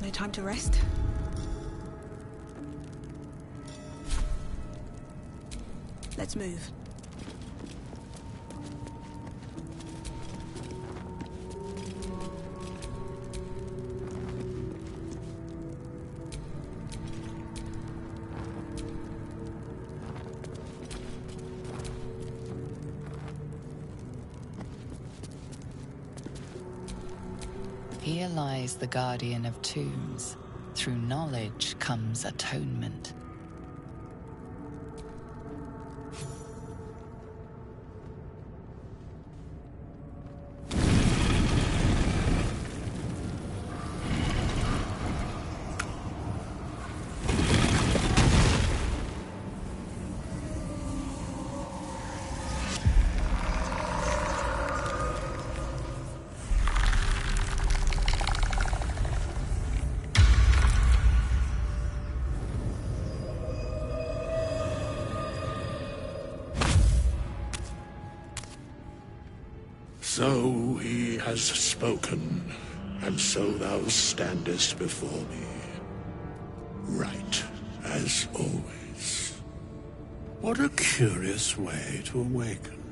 No time to rest? Let's move. Here lies the guardian of tombs. Through knowledge comes atonement. So he has spoken, and so thou standest before me. Right, as always. What a curious way to awaken.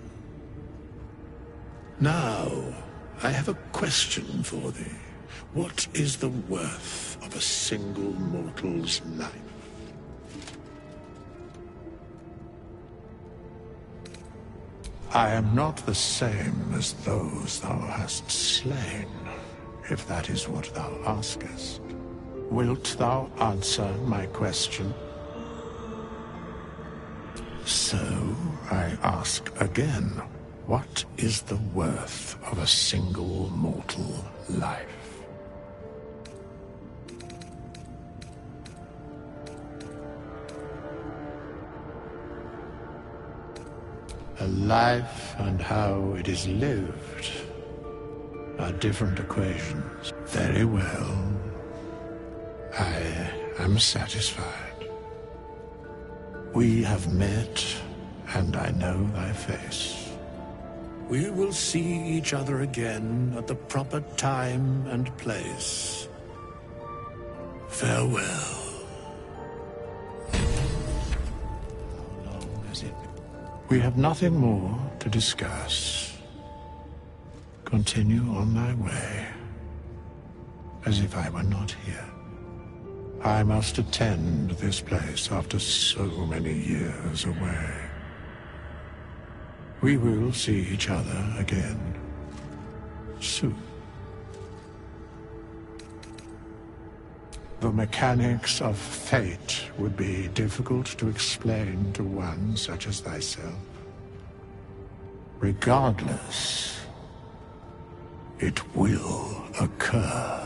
Now, I have a question for thee. What is the worth of a single mortal's life? I am not the same as those thou hast slain, if that is what thou askest. Wilt thou answer my question? So, I ask again, what is the worth of a single mortal life? A life and how it is lived are different equations. Very well. I am satisfied. We have met, and I know thy face. We will see each other again at the proper time and place. Farewell. We have nothing more to discuss. Continue on thy way, as if I were not here. I must attend this place after so many years away. We will see each other again soon. The mechanics of fate would be difficult to explain to one such as thyself. Regardless, it will occur.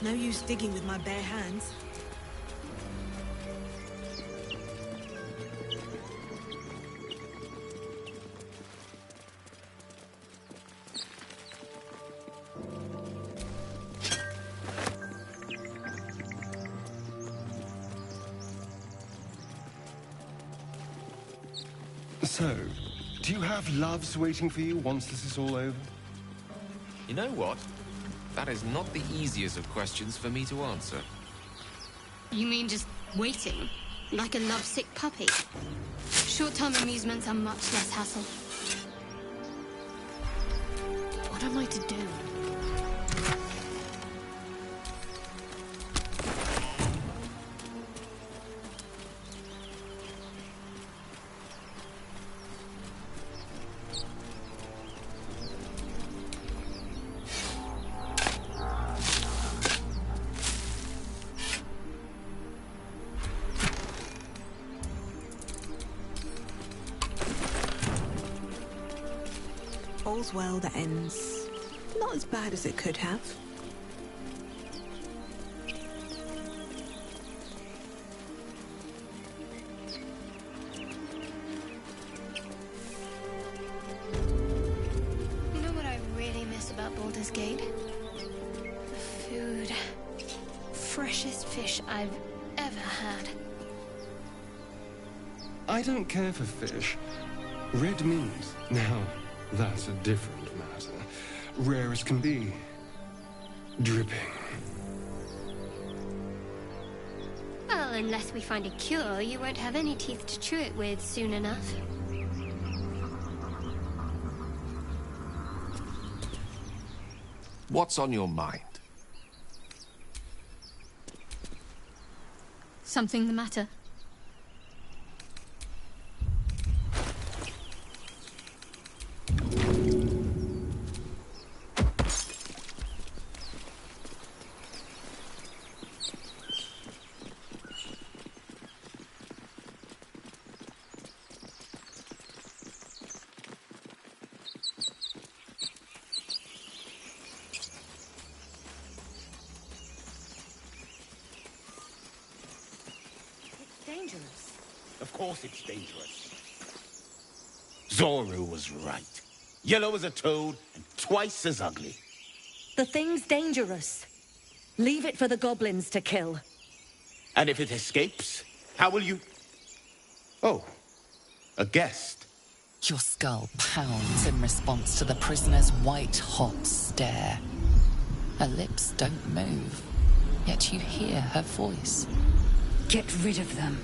No use digging with my bare hands. So, do you have loves waiting for you once this is all over? You know what? That is not the easiest of questions for me to answer. You mean just waiting? Like a lovesick puppy? Short-term amusements are much less hassle. What am I to do? All's well that ends. Not as bad as it could have. You know what I really miss about Baldur's Gate? The food. Freshest fish I've ever had. I don't care for fish. Red meat. Now, that's a different matter. Rare as can be. Dripping. Well, unless we find a cure, you won't have any teeth to chew it with soon enough. What's on your mind? Something the matter? Dangerous. Of course it's dangerous. Zoru was right. Yellow as a toad and twice as ugly. The thing's dangerous. Leave it for the goblins to kill. And if it escapes, how will you... Oh, a guest. Your skull pounds in response to the prisoner's white-hot stare. Her lips don't move, yet you hear her voice. Get rid of them.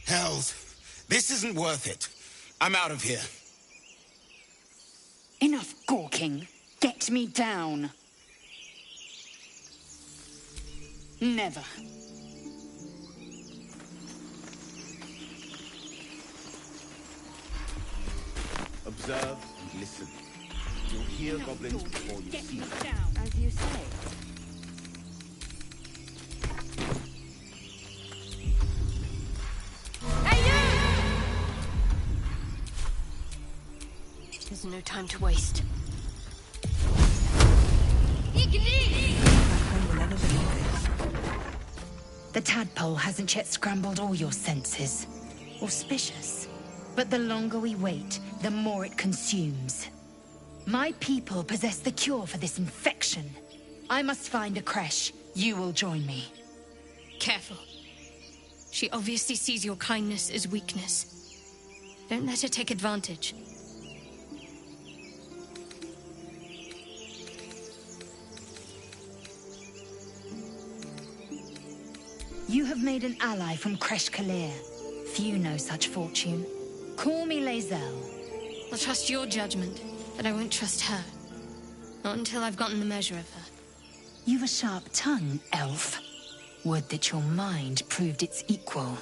Hells, this isn't worth it. I'm out of here. Enough gawking. Get me down. Never. Observe and listen. You'll hear goblins before you see them. Down, as you say. There's no time to waste. The tadpole hasn't yet scrambled all your senses. Auspicious. But the longer we wait, the more it consumes. My people possess the cure for this infection. I must find a creche. You will join me. Careful. She obviously sees your kindness as weakness. Don't let her take advantage. You have made an ally from Creche Kalir. Few know such fortune. Call me Lae'zel. I'll trust your judgment, but I won't trust her. Not until I've gotten the measure of her. You've a sharp tongue, elf. Would that your mind proved its equal.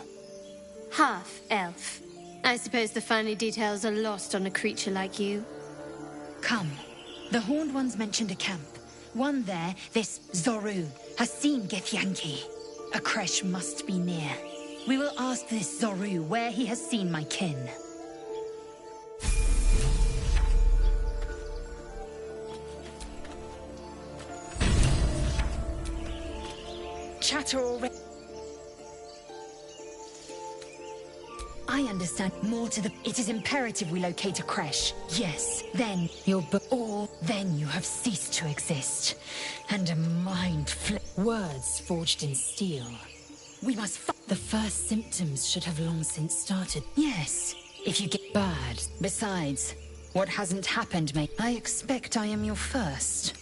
Half-elf. I suppose the finer details are lost on a creature like you. Come. The Horned Ones mentioned a camp. One there, this Zoru, has seen Githyanki. A creche must be near. We will ask this Zoru where he has seen my kin. Chatter already. I understand more to the... It is imperative we locate a creche. Yes, then then you have ceased to exist. And a mind flip. Words forged in steel. We must The first symptoms should have long since started. Yes, if you get bad. Besides, what hasn't happened may... I expect I am your first.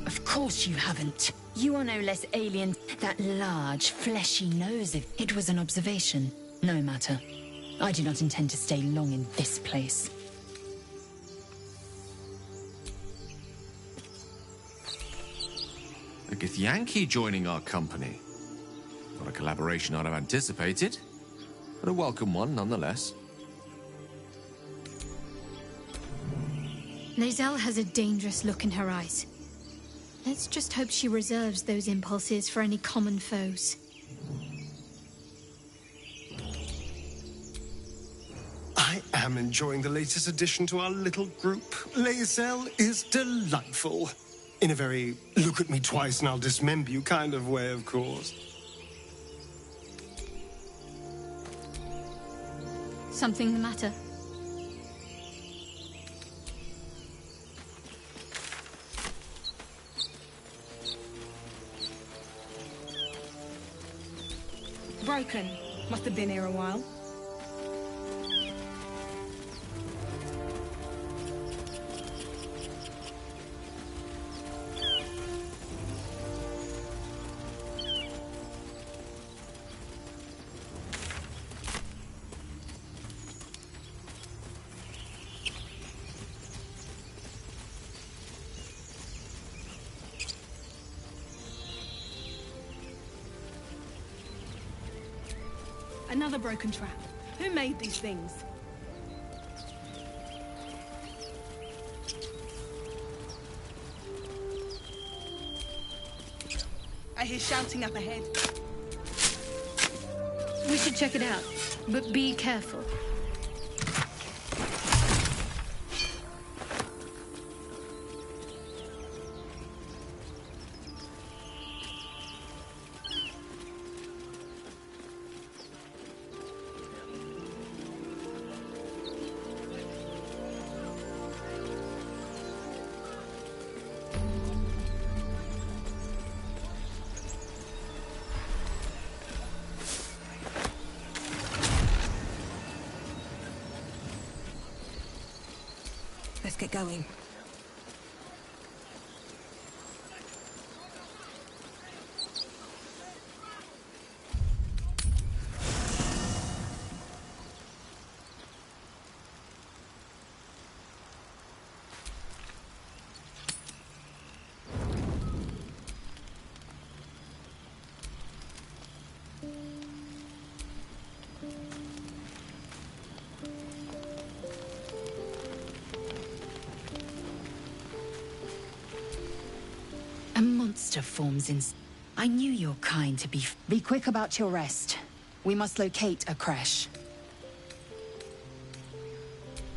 Of course you haven't. You are no less alien. That large, fleshy nose of... It was an observation. No matter. I do not intend to stay long in this place. A Githyanki joining our company. Not a collaboration I'd have anticipated, but a welcome one nonetheless. Lae'zel has a dangerous look in her eyes. Let's just hope she reserves those impulses for any common foes. I am enjoying the latest addition to our little group. Lae'zel is delightful. In a very look at me twice and I'll dismember you kind of way, of course. Something the matter? Broken. Must have been here a while. Another broken trap. Who made these things? I hear shouting up ahead. We should check it out, but be careful. Let's get going. A monster forms in... I knew your kind to be... Be quick about your rest. We must locate a creche.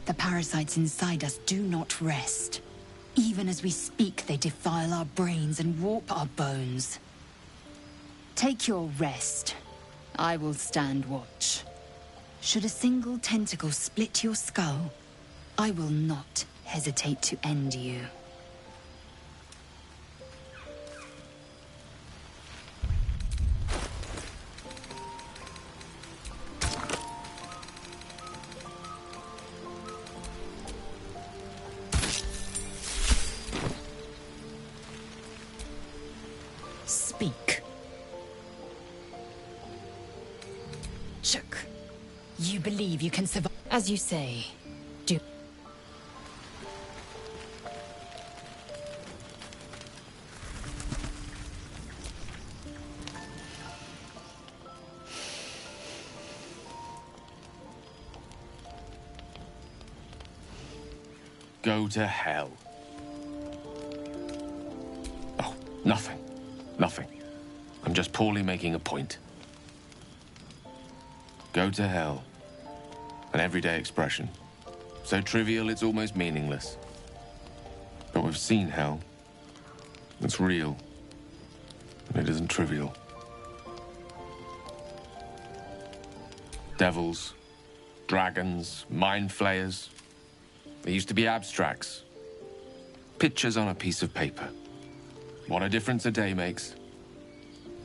The parasites inside us do not rest. Even as we speak, they defile our brains and warp our bones. Take your rest. I will stand watch. Should a single tentacle split your skull, I will not hesitate to end you. Speak. Shook. You believe you can survive. As you say, do. Go to hell. Oh, nothing. Nothing. I'm just poorly making a point. Go to hell. An everyday expression. So trivial it's almost meaningless. But we've seen hell. It's real. And it isn't trivial. Devils, dragons, mind flayers. They used to be abstracts. Pictures on a piece of paper. What a difference a day makes.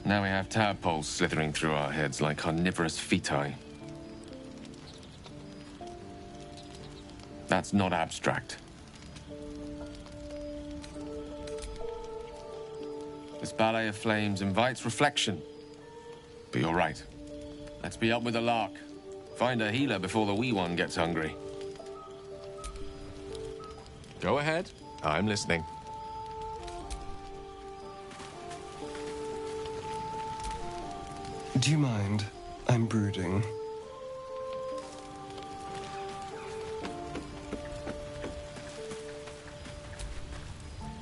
Now we have tadpoles slithering through our heads like carnivorous feti. That's not abstract. This ballet of flames invites reflection. But you're right. Let's be up with the lark. Find a healer before the wee one gets hungry. Go ahead. I'm listening. Do you mind? I'm brooding.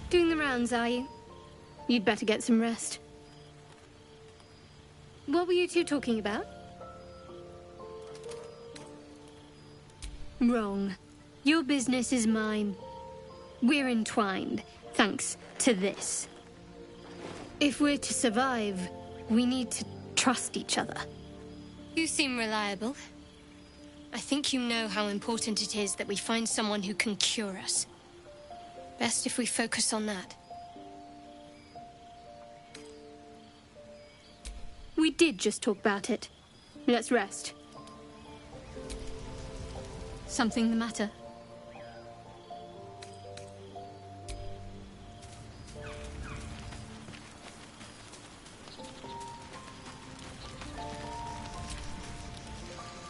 Doing the rounds, are you? You'd better get some rest. What were you two talking about? Wrong. Your business is mine. We're entwined, thanks to this. If we're to survive, we need to trust each other. You seem reliable. I think you know how important it is that we find someone who can cure us. Best if we focus on that. We did just talk about it. Let's rest. Something the matter?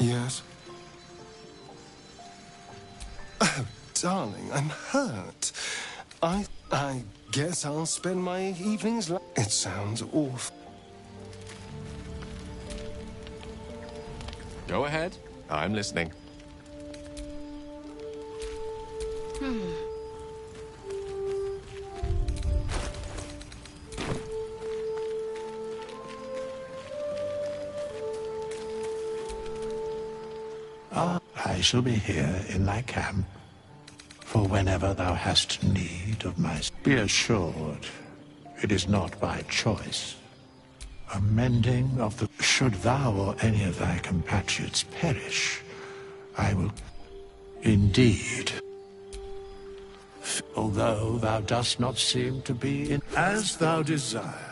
Yes? Oh, darling, I'm hurt. I guess I'll spend my evenings It sounds awful. Go ahead. I'm listening. I shall be here in thy camp, for whenever thou hast need of my... Be assured, it is not by choice. A mending of the... Should thou or any of thy compatriots perish, I will... Indeed. Although thou dost not seem to be in... As thou desire.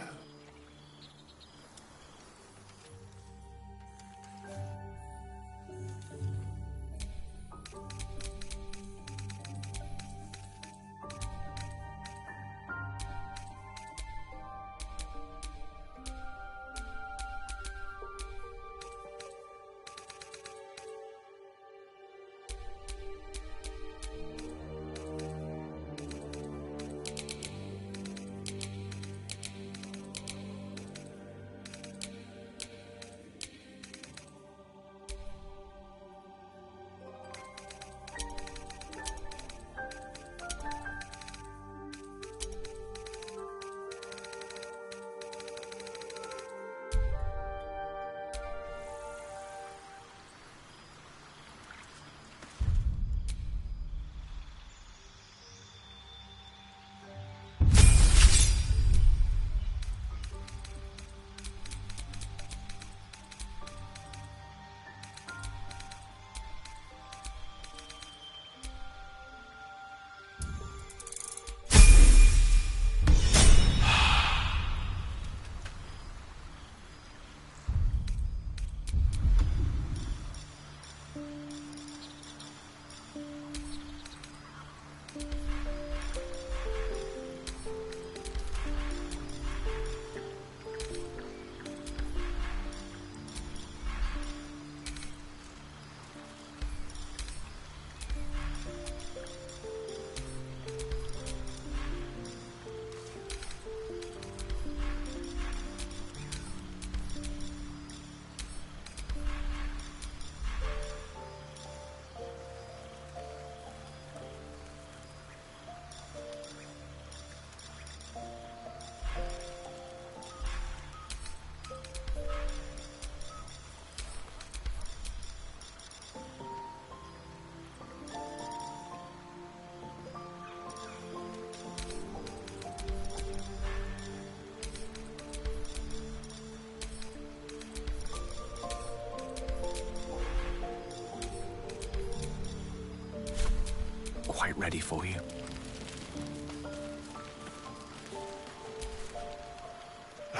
ready for you.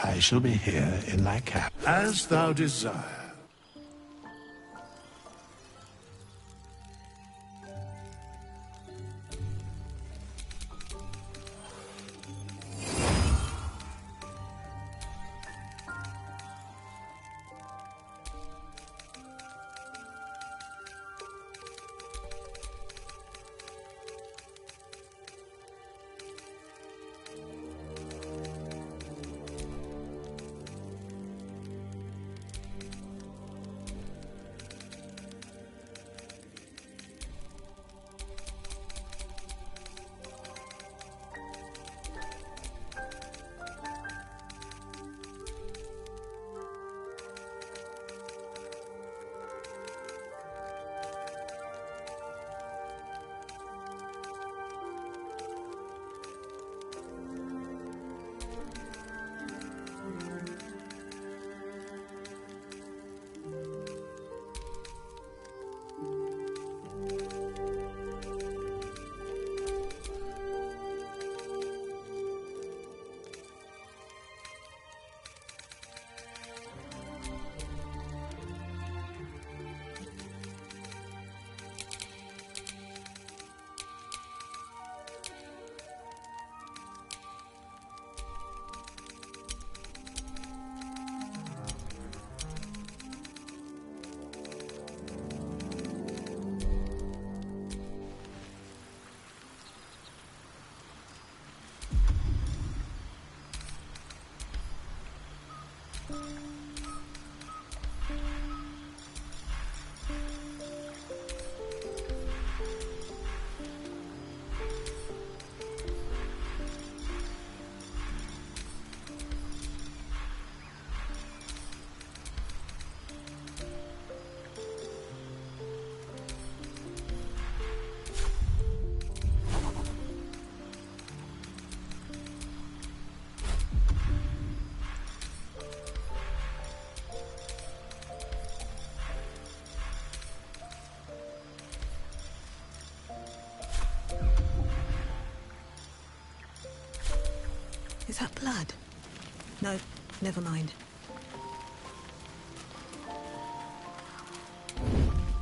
I shall be here in thy camp. As thou desire. Is that blood? No, never mind.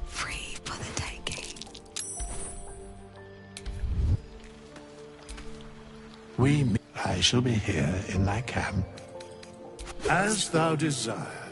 Free for the taking. I shall be here in thy camp. As thou desire.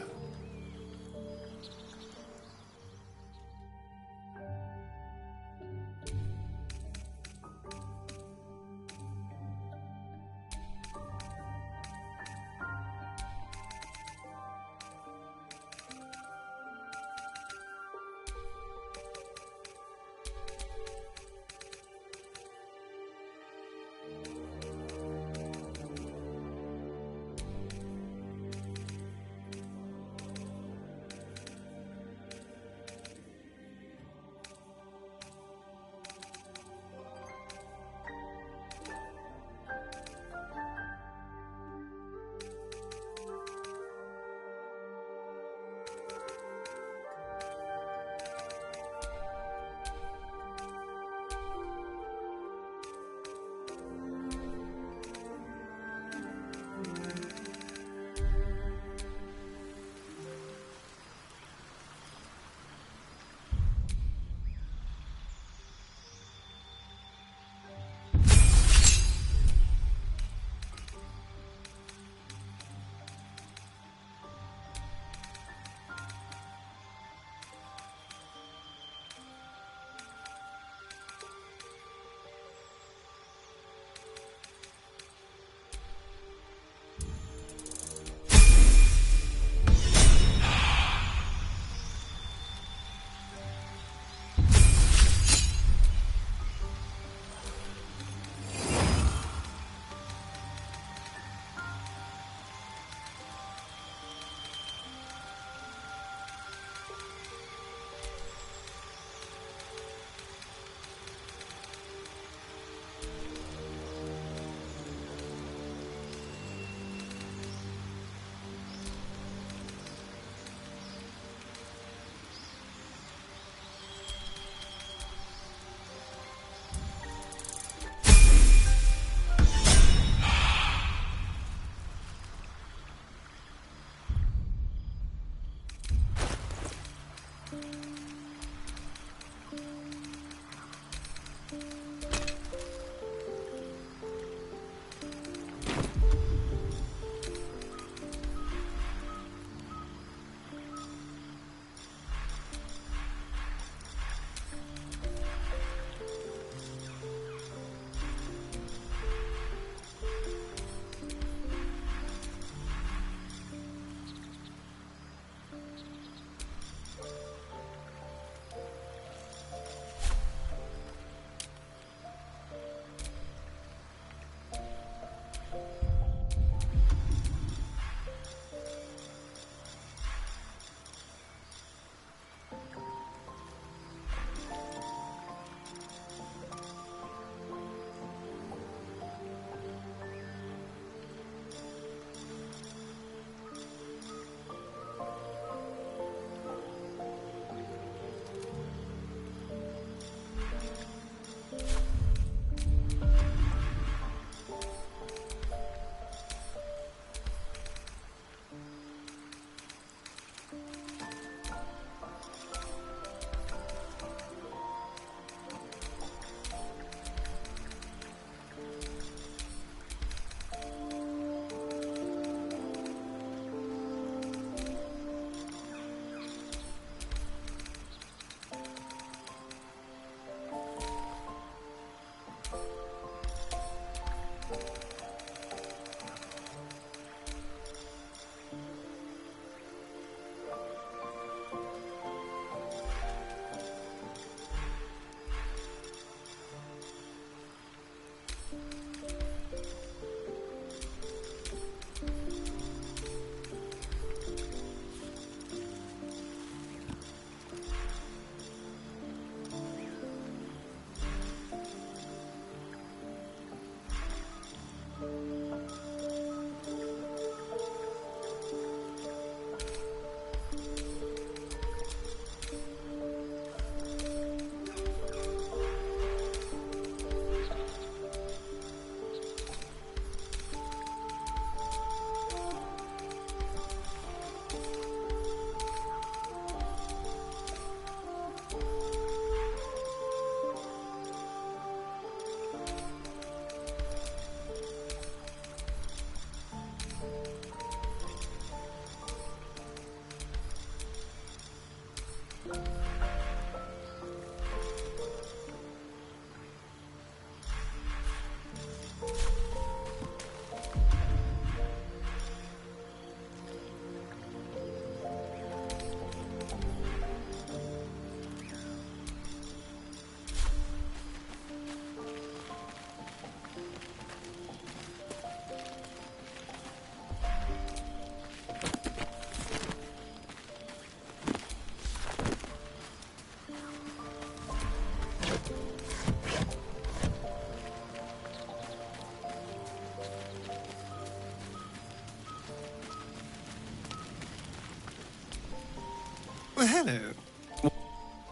Well, hello.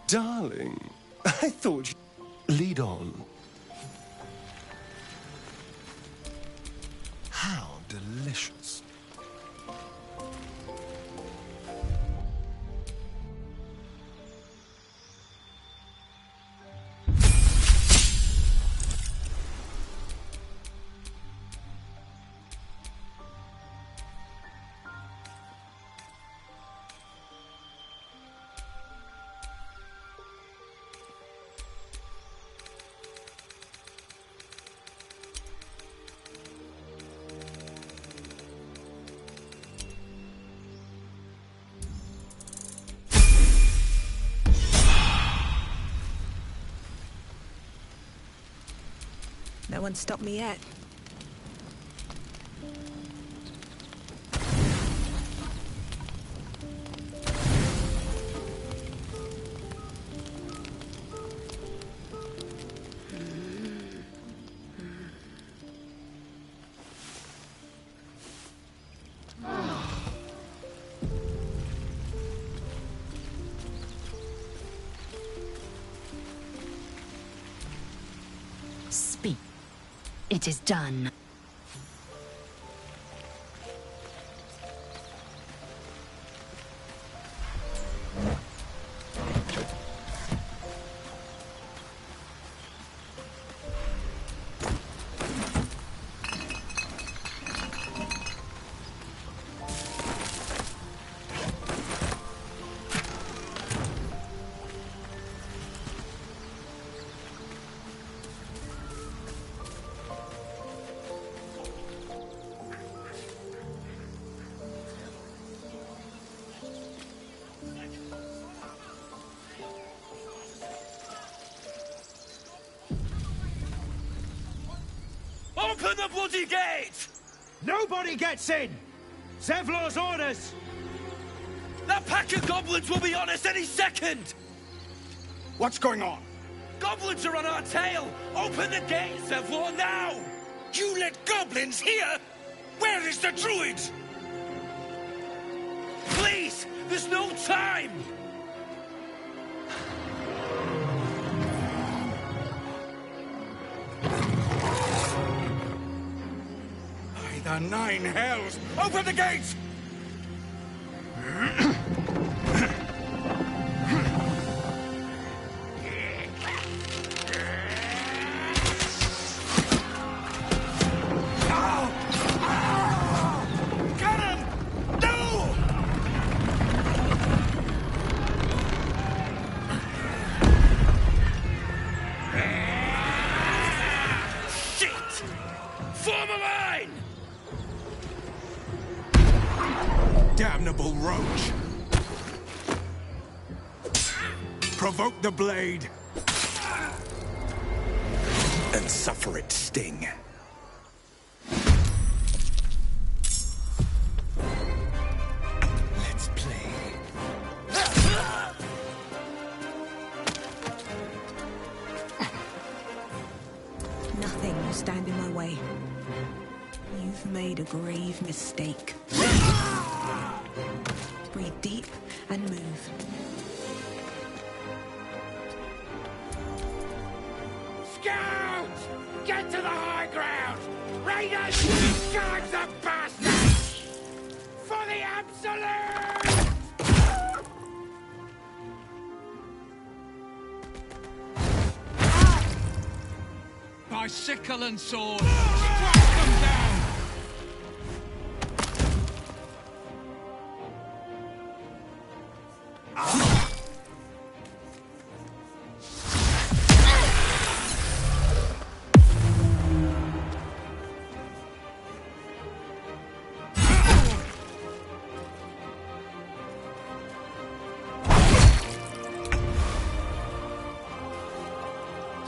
Darling, I thought you'd lead on. How delicious. No one stopped me yet. Speak. It is done. Open the bloody gate! Nobody gets in! Zevlor's orders! That pack of goblins will be on us any second! What's going on? Goblins are on our tail! Open the gate, Zevlor, now! You let goblins here? Where is the druid? Please! There's no time! By the nine hells! Open the gates! Damnable roach! Provoke the blade! and suffer its sting. Let's play. Nothing will stand in my way. You've made a grave mistake. Breathe deep and move. Scouts! Get to the high ground! Raiders! Charge the bastards! For the absolute! By sickle and sword, strike them down!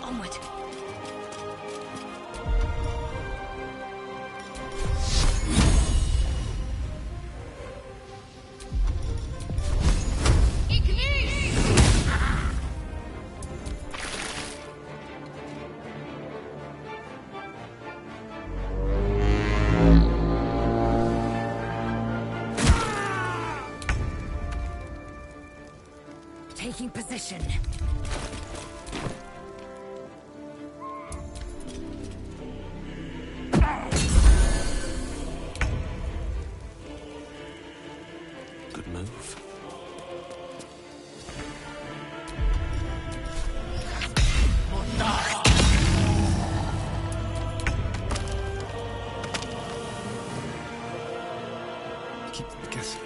Onward. Taking position. Good move. Keep them guessing.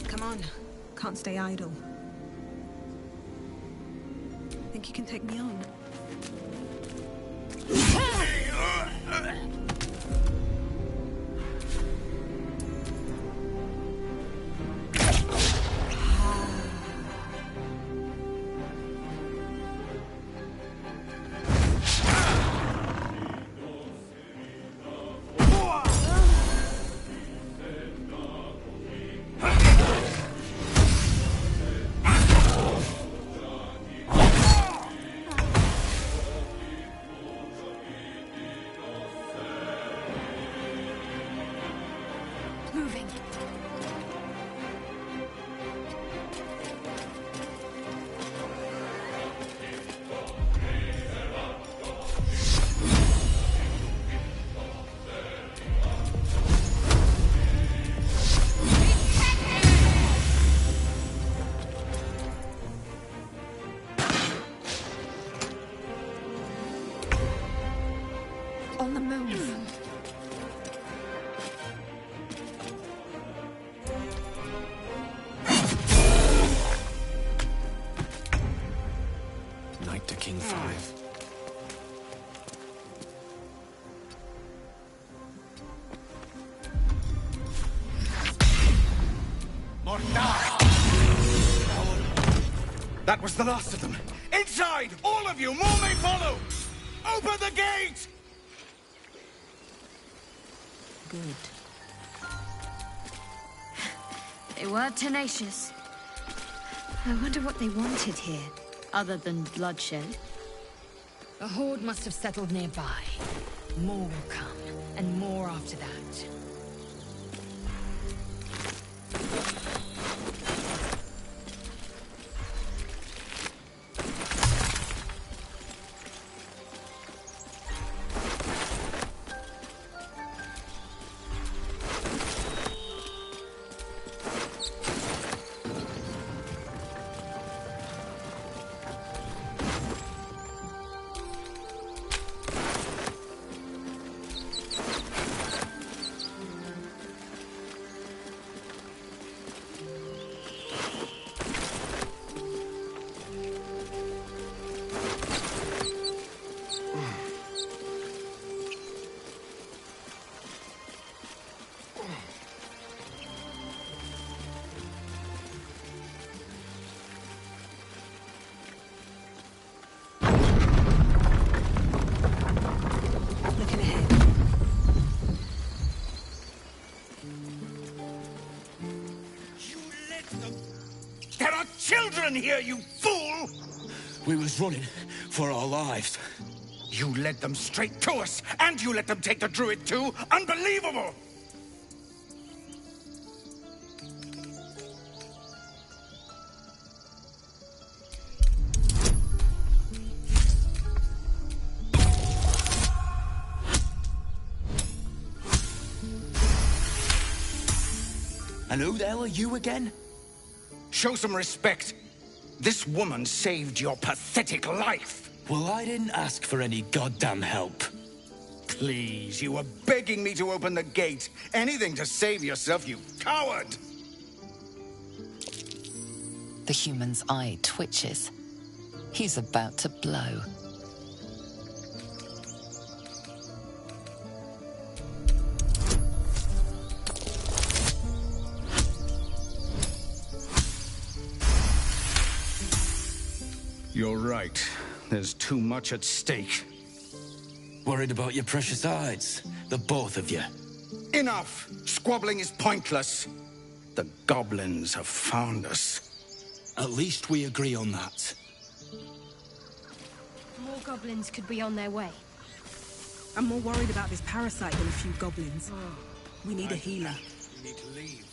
Come on. Can't stay idle. Think you can take me on? Moving. On the move. Knight to King 5. That was the last of them. Inside! All of you! More may follow! Open the gate! Good. They were tenacious. I wonder what they wanted here, other than bloodshed. The horde must have settled nearby. More will come, and more after that. You let them... There are children here, you fool! We was running for our lives. You led them straight to us, and you let them take the druid too? Unbelievable! And who the hell are you again? Show some respect. This woman saved your pathetic life. Well, I didn't ask for any goddamn help. Please, you were begging me to open the gate. Anything to save yourself, you coward! The human's eye twitches. He's about to blow. You're right. There's too much at stake. Worried about your precious hides, the both of you. Enough! Squabbling is pointless. The goblins have found us. At least we agree on that. More goblins could be on their way. I'm more worried about this parasite than a few goblins. We need a healer. We need to leave.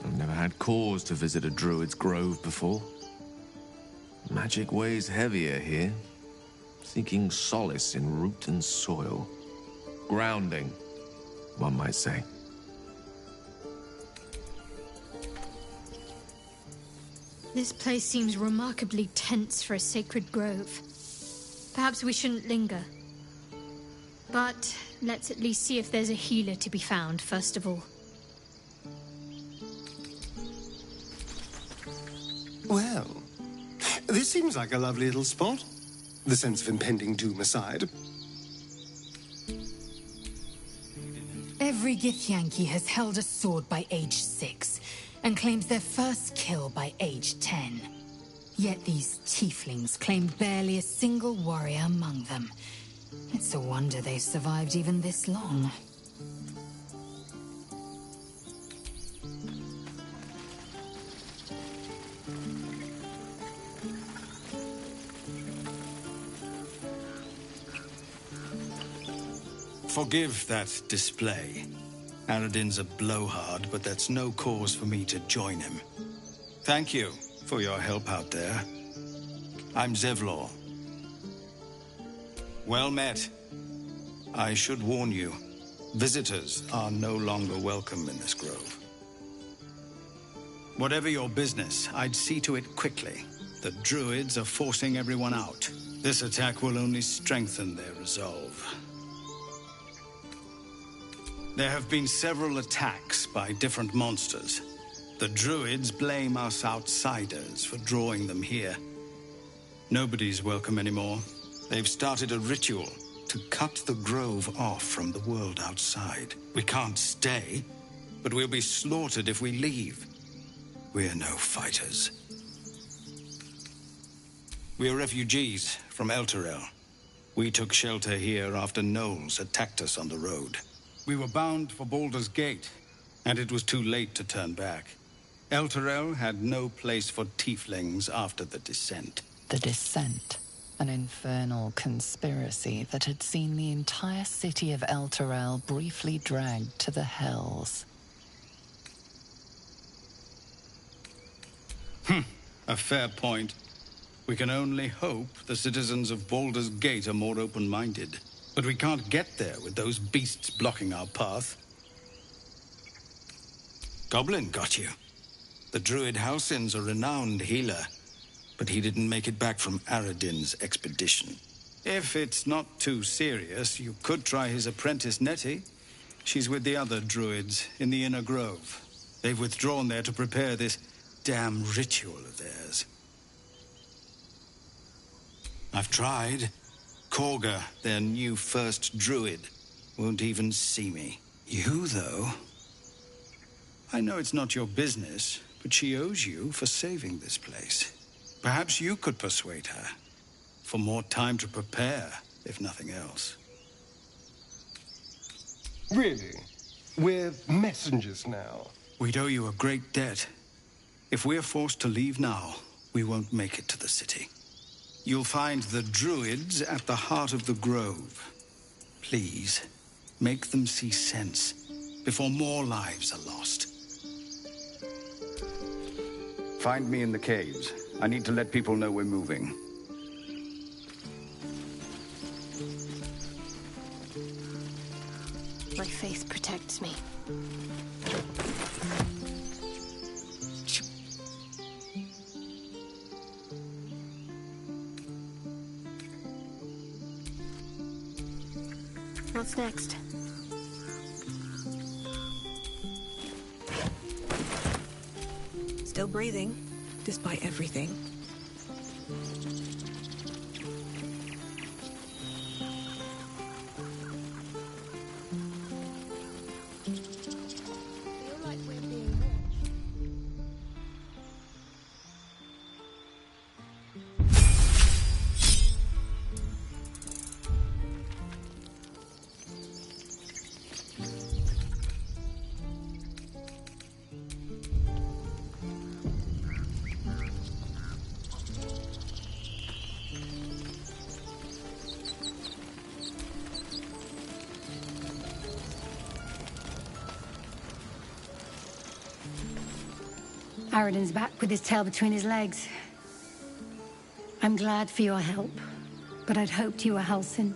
I've never had cause to visit a druid's grove before. Magic weighs heavier here, seeking solace in root and soil. Grounding, one might say. This place seems remarkably tense for a sacred grove. Perhaps we shouldn't linger. But let's at least see if there's a healer to be found, first of all. Well, this seems like a lovely little spot. The sense of impending doom aside. Every Githyanki has held a sword by age 6, and claims their first kill by age 10. Yet these tieflings claim barely a single warrior among them. It's a wonder they've survived even this long. Forgive that display. Aradin's a blowhard, but that's no cause for me to join him. Thank you for your help out there. I'm Zevlor. Well met. I should warn you, visitors are no longer welcome in this grove. Whatever your business, I'd see to it quickly. The druids are forcing everyone out. This attack will only strengthen their resolve. There have been several attacks by different monsters. The druids blame us outsiders for drawing them here. Nobody's welcome anymore. They've started a ritual to cut the grove off from the world outside. We can't stay, but we'll be slaughtered if we leave. We're no fighters. We're refugees from Elturel. We took shelter here after gnolls attacked us on the road. We were bound for Baldur's Gate, and it was too late to turn back. Elturel had no place for tieflings after the Descent. The Descent, an infernal conspiracy that had seen the entire city of Elturel briefly dragged to the Hells. A fair point. We can only hope the citizens of Baldur's Gate are more open-minded. But we can't get there with those beasts blocking our path. Goblin got you. The druid Halsin's a renowned healer, but he didn't make it back from Aradin's expedition. If it's not too serious, you could try his apprentice Nettie. She's with the other druids in the Inner Grove. They've withdrawn there to prepare this damn ritual of theirs. I've tried. Korga, their new first druid, won't even see me. You, though? I know it's not your business, but she owes you for saving this place. Perhaps you could persuade her. For more time to prepare, if nothing else. Really? We're messengers now. We'd owe you a great debt. If we're forced to leave now, we won't make it to the city. You'll find the druids at the heart of the grove. Please, make them see sense before more lives are lost. Find me in the caves. I need to let people know we're moving. My faith protects me. What's next? Still breathing, despite everything. Aradin's back with his tail between his legs. I'm glad for your help, but I'd hoped you were Halsin.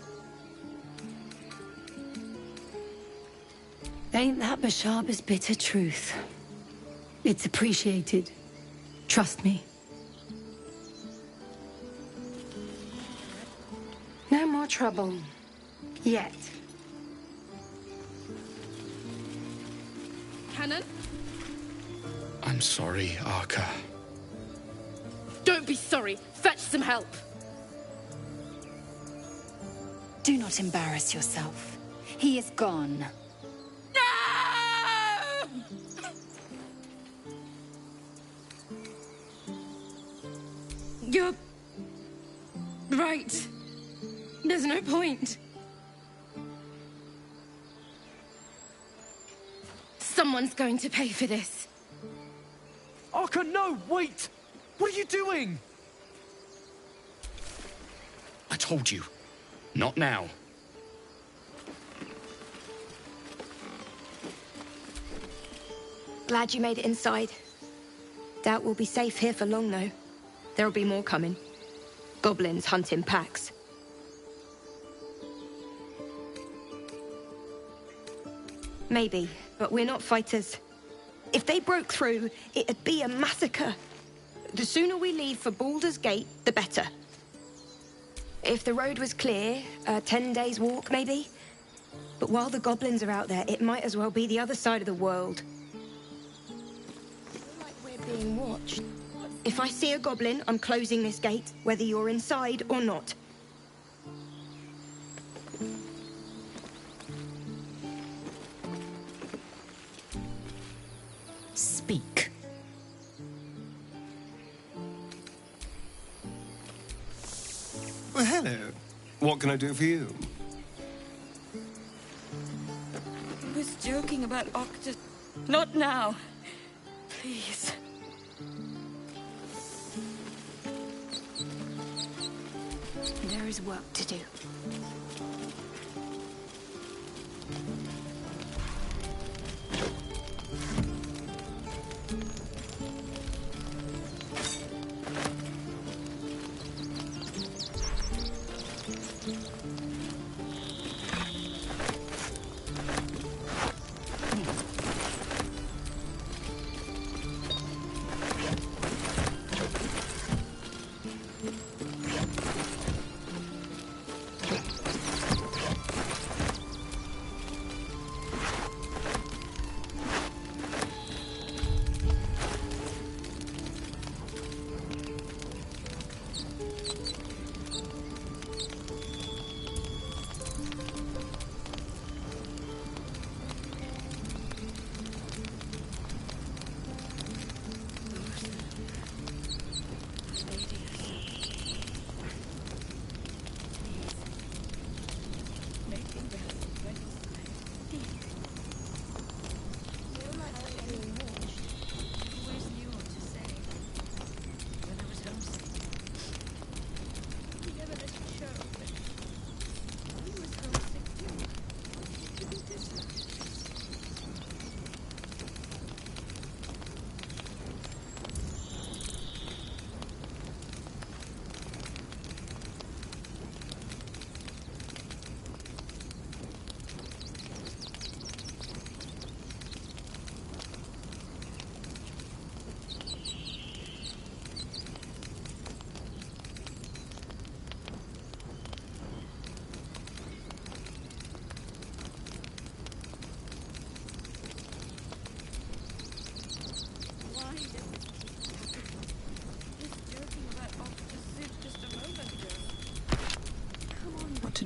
Ain't that Bashaba's bitter truth? It's appreciated. Trust me. No more trouble. Yet. Cannon? I'm sorry, Arka. Don't be sorry. Fetch some help. Do not embarrass yourself. He is gone. You're right. There's no point. Someone's going to pay for this. Arka, no, wait! What are you doing? I told you. Not now. Glad you made it inside. Doubt we'll be safe here for long, though. There'll be more coming. Goblins hunting packs. Maybe, but we're not fighters. If they broke through, it'd be a massacre. The sooner we leave for Baldur's Gate, the better. If the road was clear, 10 days' walk, maybe. But while the goblins are out there, it might as well be the other side of the world. Like we're being watched. If I see a goblin, I'm closing this gate, whether you're inside or not. Speak. Well, hello. What can I do for you? I was joking about Octa. Not now. Please. There is work to do.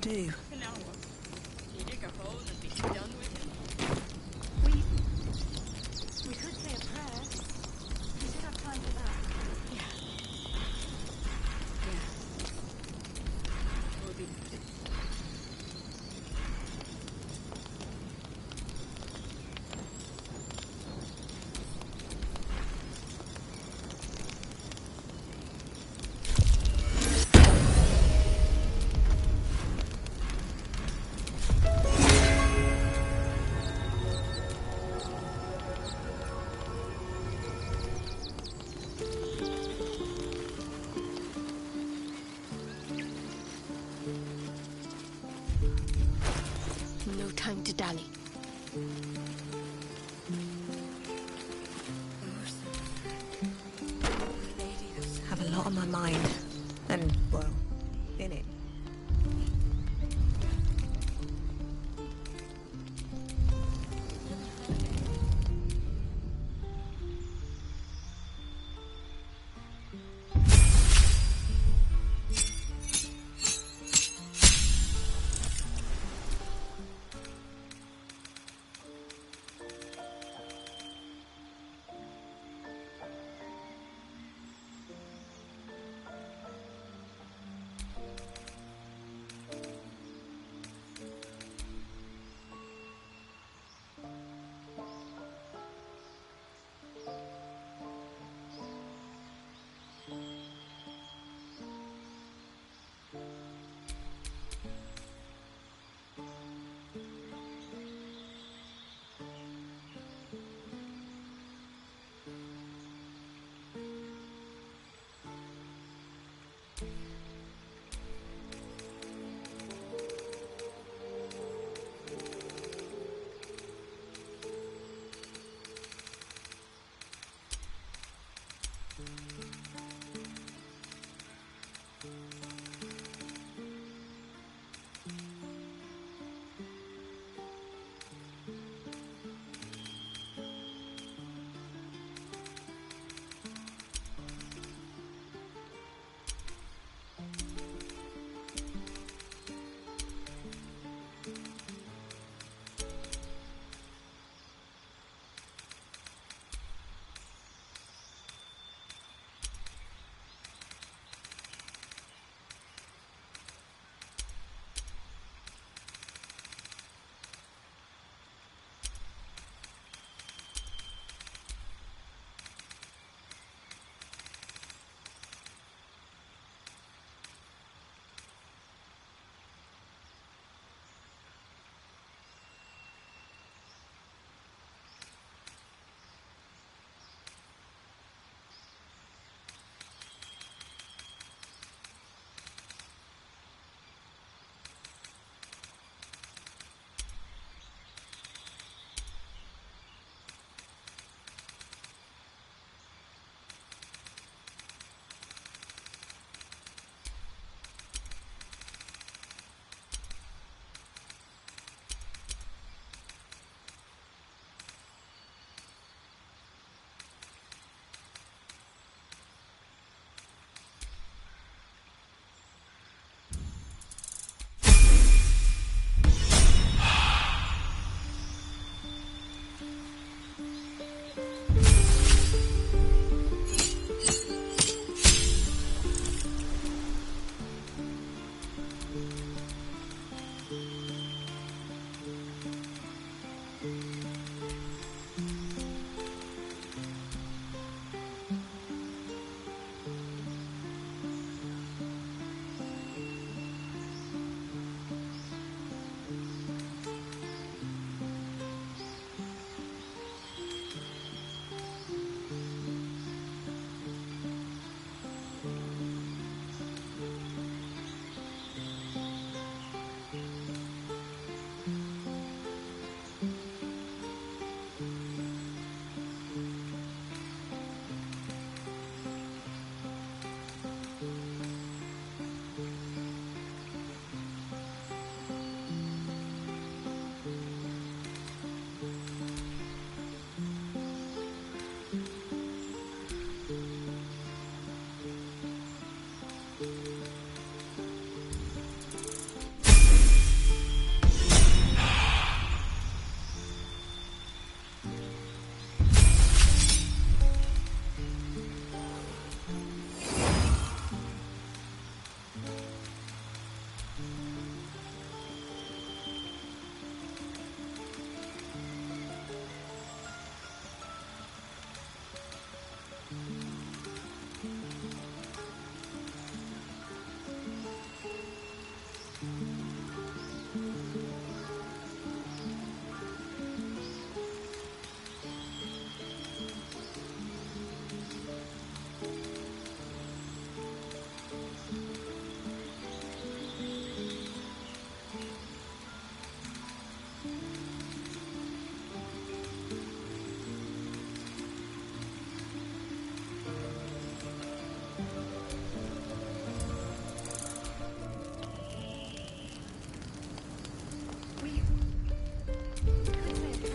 do? We could say a prayer. We should have time for that. Yeah. We'll be... No time to dally. Have a lot on my mind. And, well, in it.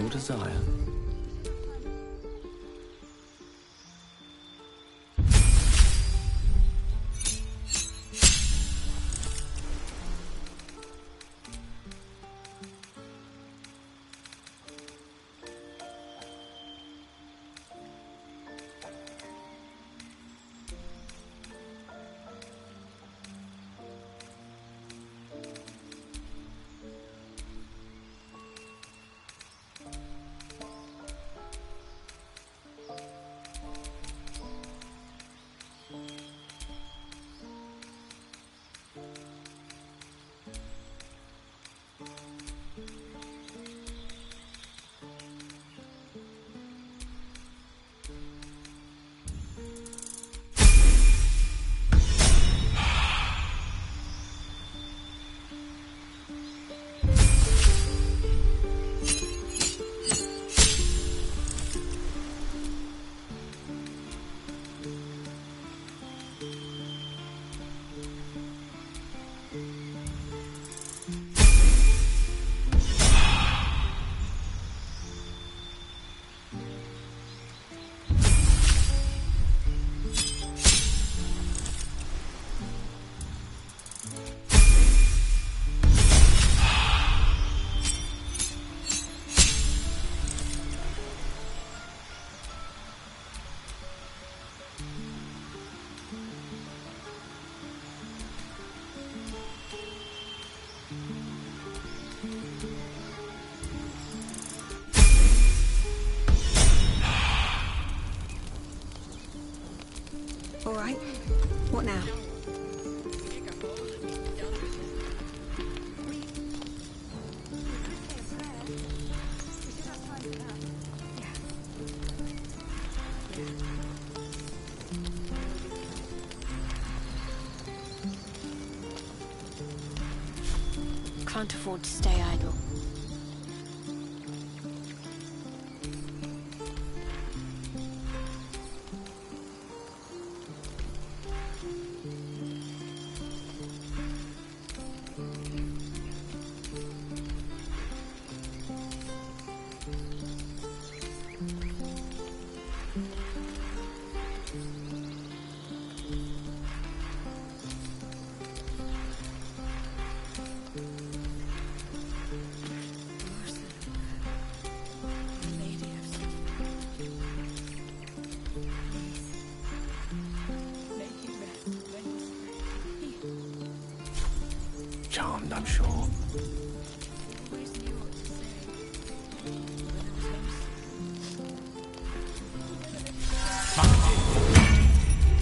your desire. All right. What now? Can't afford to stay idle. Charmed, I'm sure.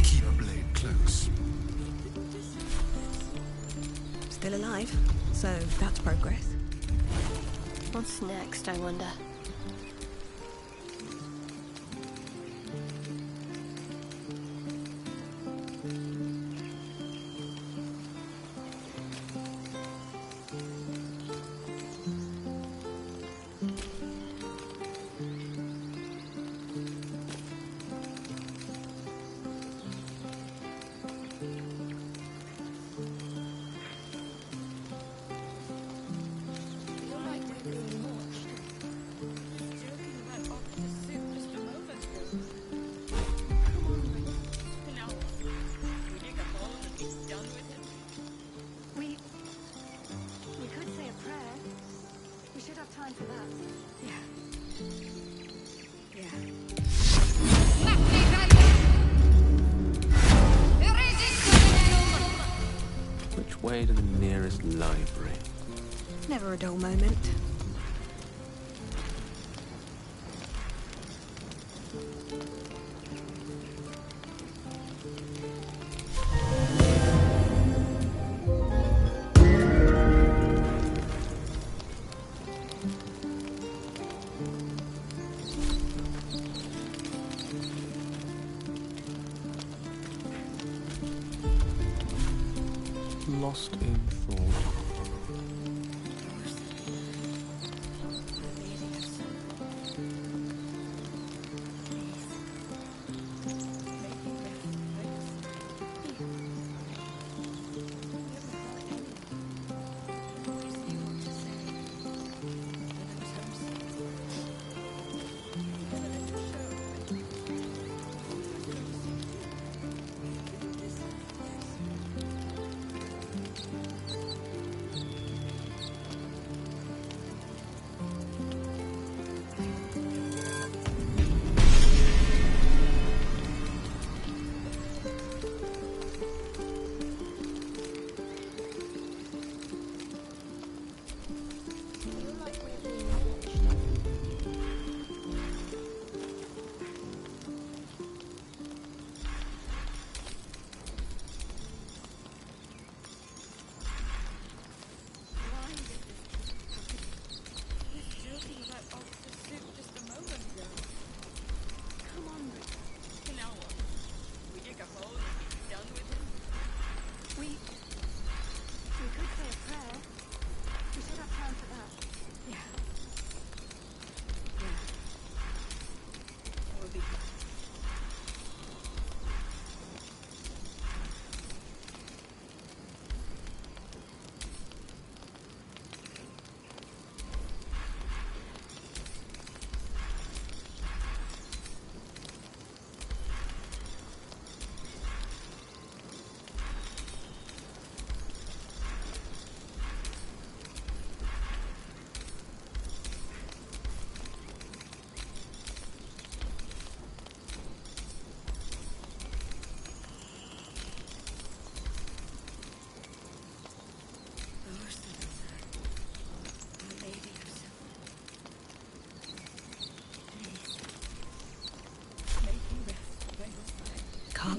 Keep a blade close. Still alive, so that's progress. What's next, I wonder? Which way to the nearest library? Never a dull moment. Lost in thought.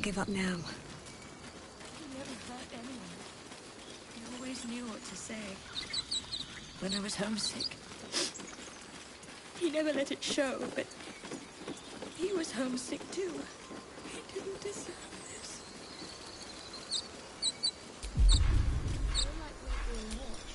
give up now. He never hurt anyone. He always knew what to say. When I was homesick, he never let it show, but he was homesick too. He didn't deserve this. I feel like we're being watched.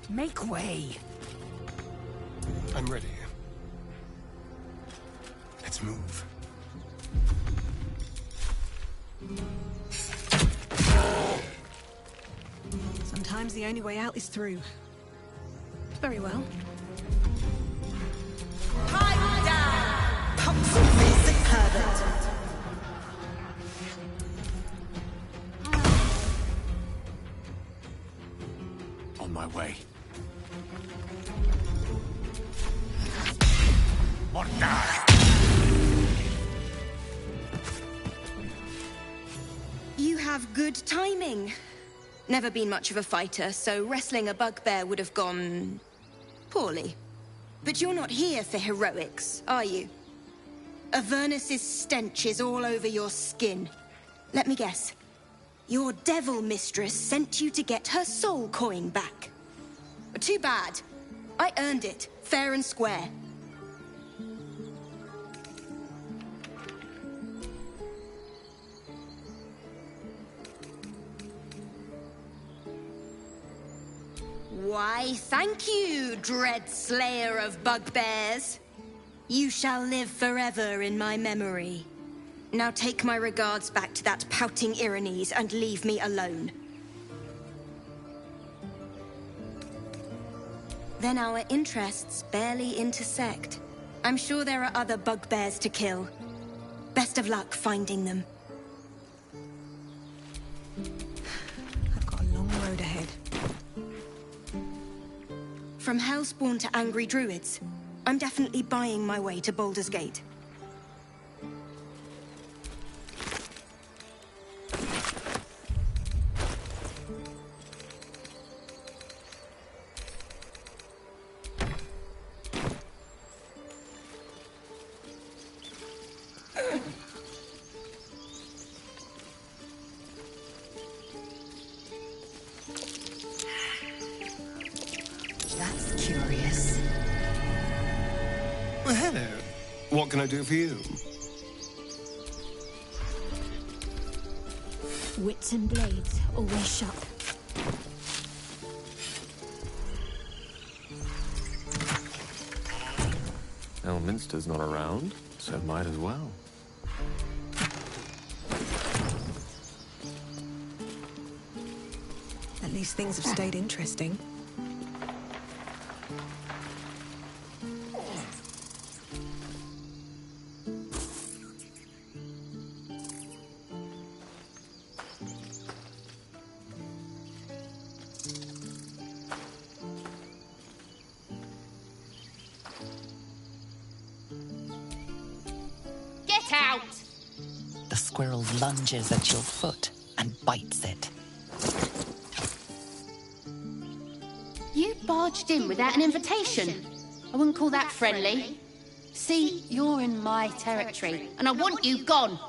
Make way. I'm ready. Let's move. Sometimes the only way out is through. Very well. Pipe down! Punctual Mr. Herbert. On my way. You have good timing. Never been much of a fighter, so wrestling a bugbear would have gone poorly. But you're not here for heroics, are you? Avernus's stench is all over your skin. Let me guess. Your devil mistress sent you to get her soul coin back. Too bad. I earned it, fair and square. Why, thank you, dread slayer of bugbears. You shall live forever in my memory. Now take my regards back to that pouting Irenes and leave me alone. Then our interests barely intersect. I'm sure there are other bugbears to kill. Best of luck finding them. I've got a long road ahead. From Hellspawn to Angry Druids, I'm definitely buying my way to Baldur's Gate. That's curious. Well, hello. What can I do for you? Wits and blades, always sharp. Elminster's not around, so might as well. At least things have stayed interesting. Get out! The squirrel lunges at your foot and bites it. You barged in without an invitation. I wouldn't call that friendly. See, you're in my territory, and I want you gone.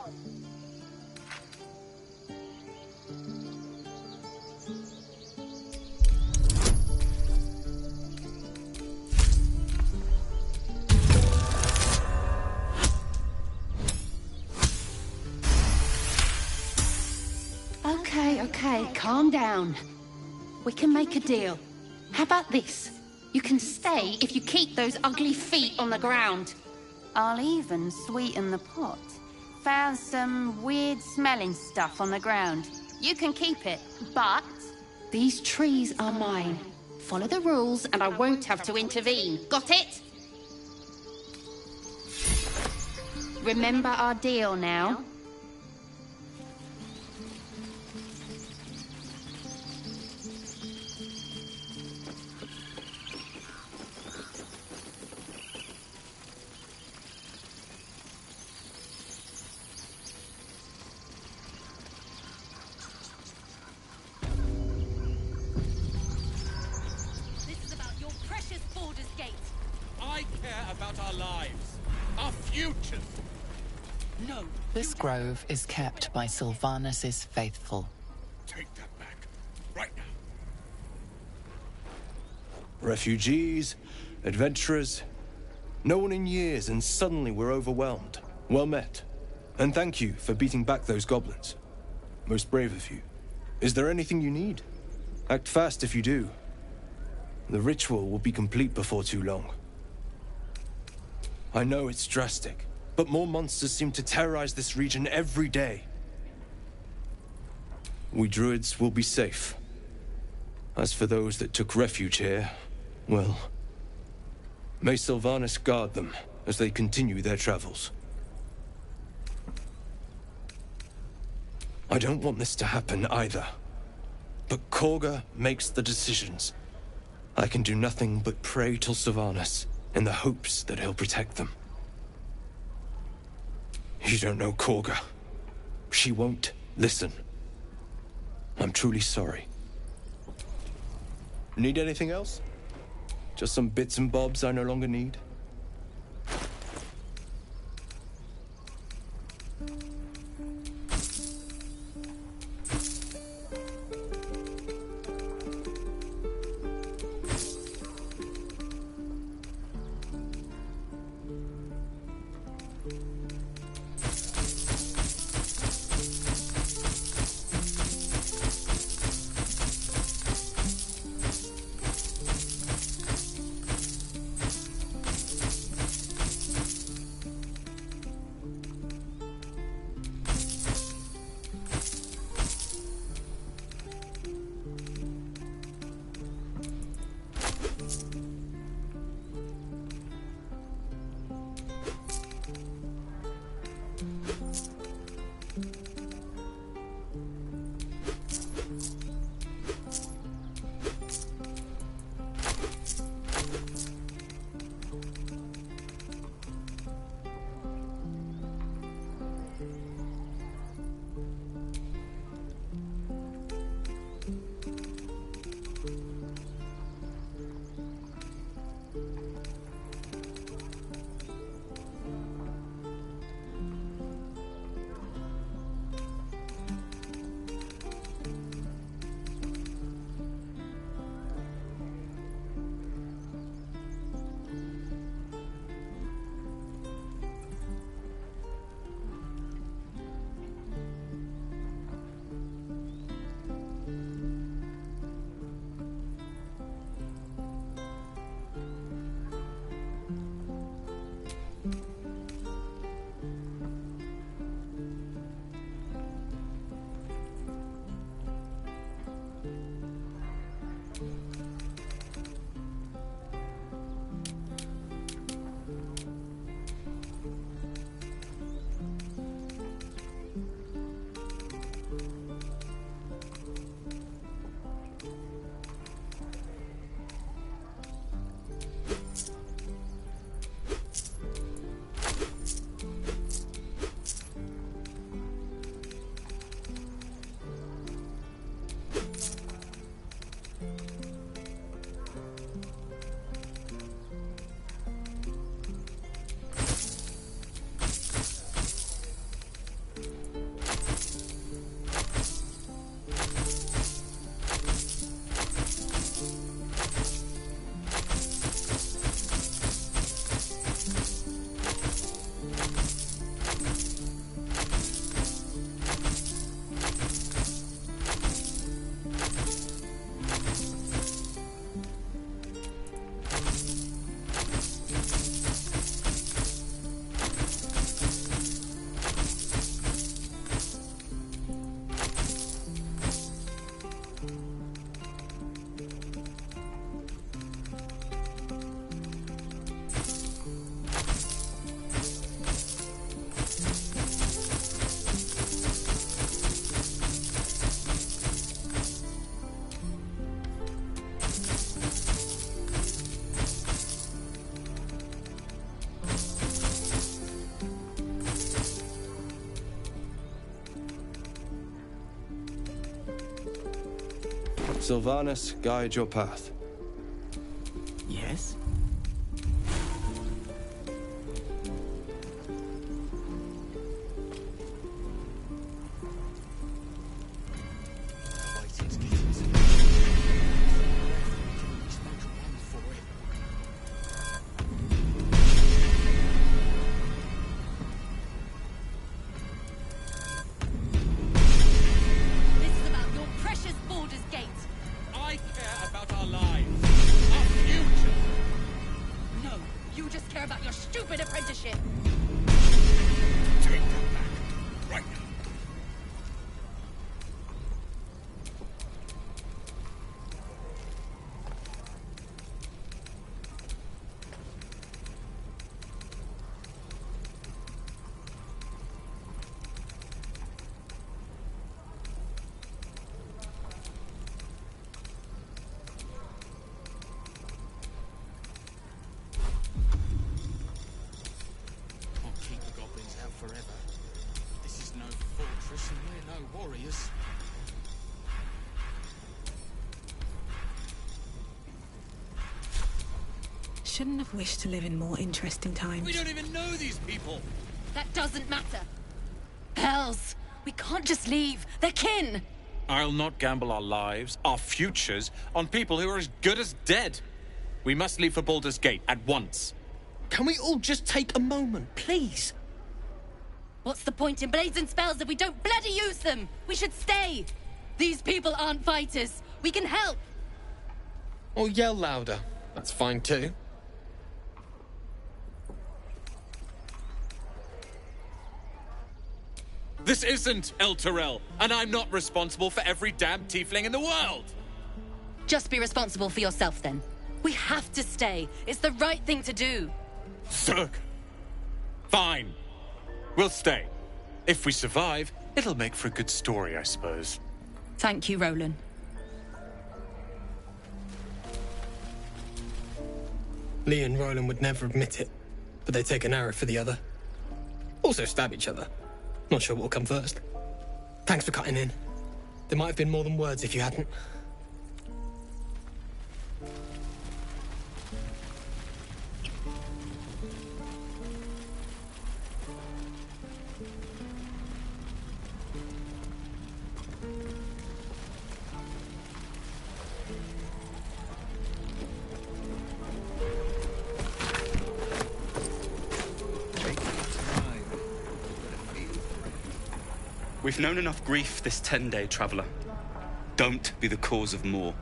Okay, calm down. We can make a deal. How about this? You can stay if you keep those ugly feet on the ground. I'll even sweeten the pot. Found some weird smelling stuff on the ground. You can keep it, but these trees are mine. Follow the rules and I won't have to intervene. Got it? Remember our deal now? care about our lives, our futures. No. This grove is kept by Sylvanus' faithful. Take that back, right now. Refugees, adventurers, no one in years, and suddenly we're overwhelmed. Well met. And thank you for beating back those goblins. Most brave of you. Is there anything you need? Act fast if you do. The ritual will be complete before too long. I know it's drastic, but more monsters seem to terrorize this region every day. We druids will be safe. As for those that took refuge here, well, may Sylvanus guard them as they continue their travels. I don't want this to happen either. But Korga makes the decisions. I can do nothing but pray to Sylvanus in the hopes that he'll protect them. You don't know Korga. She won't listen. I'm truly sorry. Need anything else? Just some bits and bobs I no longer need? Sylvanus, guide your path. Yes? out your stupid apprenticeship! Take them back. Right now. Shouldn't have wished to live in more interesting times. We don't even know these people! That doesn't matter. Hells, we can't just leave. They're kin. I'll not gamble our lives, our futures, on people who are as good as dead. We must leave for Baldur's Gate at once. Can we all just take a moment, please? What's the point in blades and spells if we don't bloody use them? We should stay. These people aren't fighters. We can help. Or yell louder. That's fine too. This isn't El Terrell, and I'm not responsible for every damn tiefling in the world! Just be responsible for yourself, then. We have to stay. It's the right thing to do. Zerg. Fine. We'll stay. If we survive, it'll make for a good story, I suppose. Thank you, Roland. Lee and Roland would never admit it, but they take an arrow for the other. Also stab each other. Not sure what will come first. Thanks for cutting in. There might have been more than words if you hadn't. We've known enough grief this 10-day traveler. Don't be the cause of more.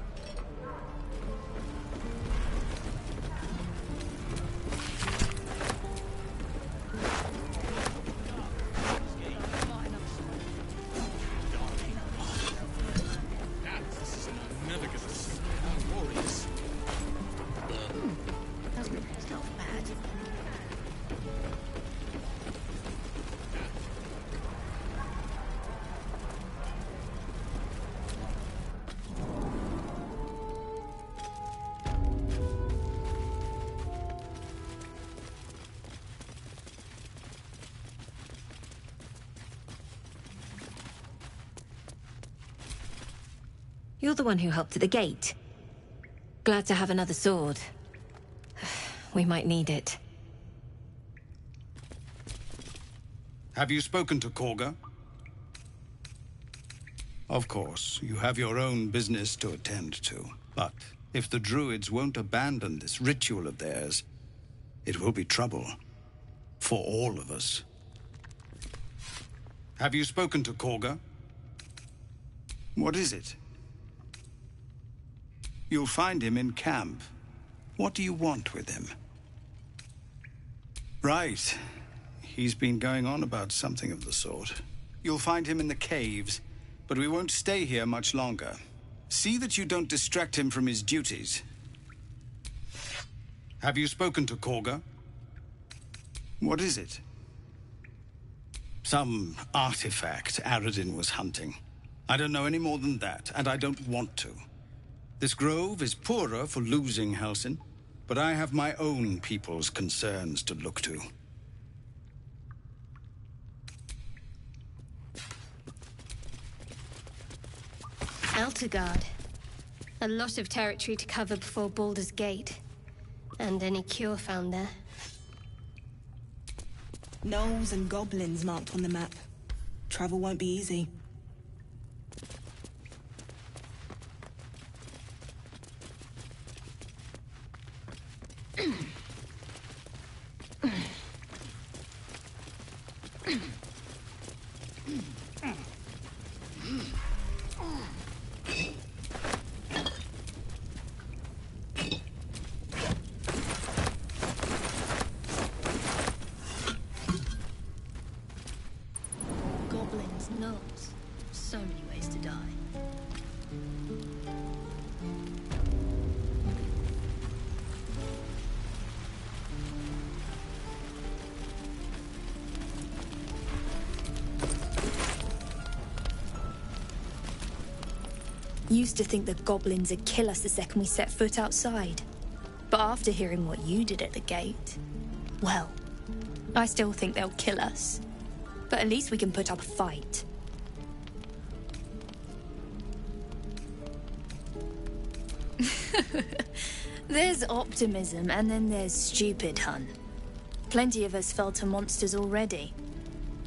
You're the one who helped at the gate. Glad to have another sword. We might need it. Have you spoken to Korga? Of course, you have your own business to attend to. But if the Druids won't abandon this ritual of theirs, it will be trouble. For all of us. Have you spoken to Korga? What is it? You'll find him in camp. What do you want with him? Right. He's been going on about something of the sort. You'll find him in the caves, but we won't stay here much longer. See that you don't distract him from his duties. Have you spoken to Korga? What is it? Some artifact Aradin was hunting. I don't know any more than that, and I don't want to. This grove is poorer for losing Halsin, but I have my own people's concerns to look to. Eltergard. A lot of territory to cover before Baldur's Gate. And any cure found there. Gnolls and goblins marked on the map. Travel won't be easy. Used to think the goblins would kill us the second we set foot outside. But after hearing what you did at the gate, well, I still think they'll kill us. But at least we can put up a fight. There's optimism, and then there's stupid, hun. Plenty of us fell to monsters already.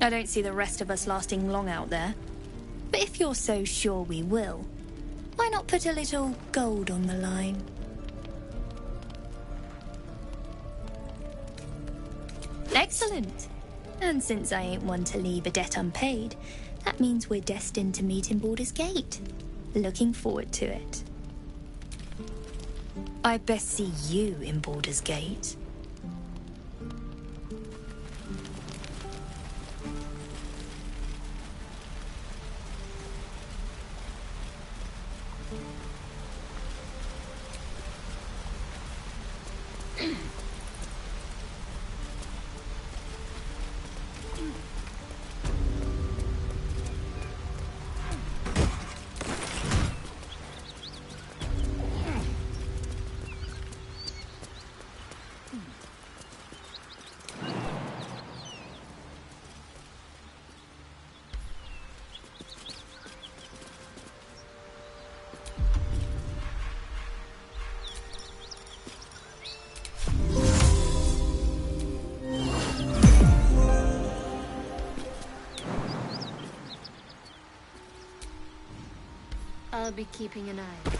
I don't see the rest of us lasting long out there. But if you're so sure we will, why not put a little gold on the line? Excellent. And since I ain't one to leave a debt unpaid, that means we're destined to meet in Baldur's Gate. Looking forward to it. I best see you in Baldur's Gate. I'll be keeping an eye.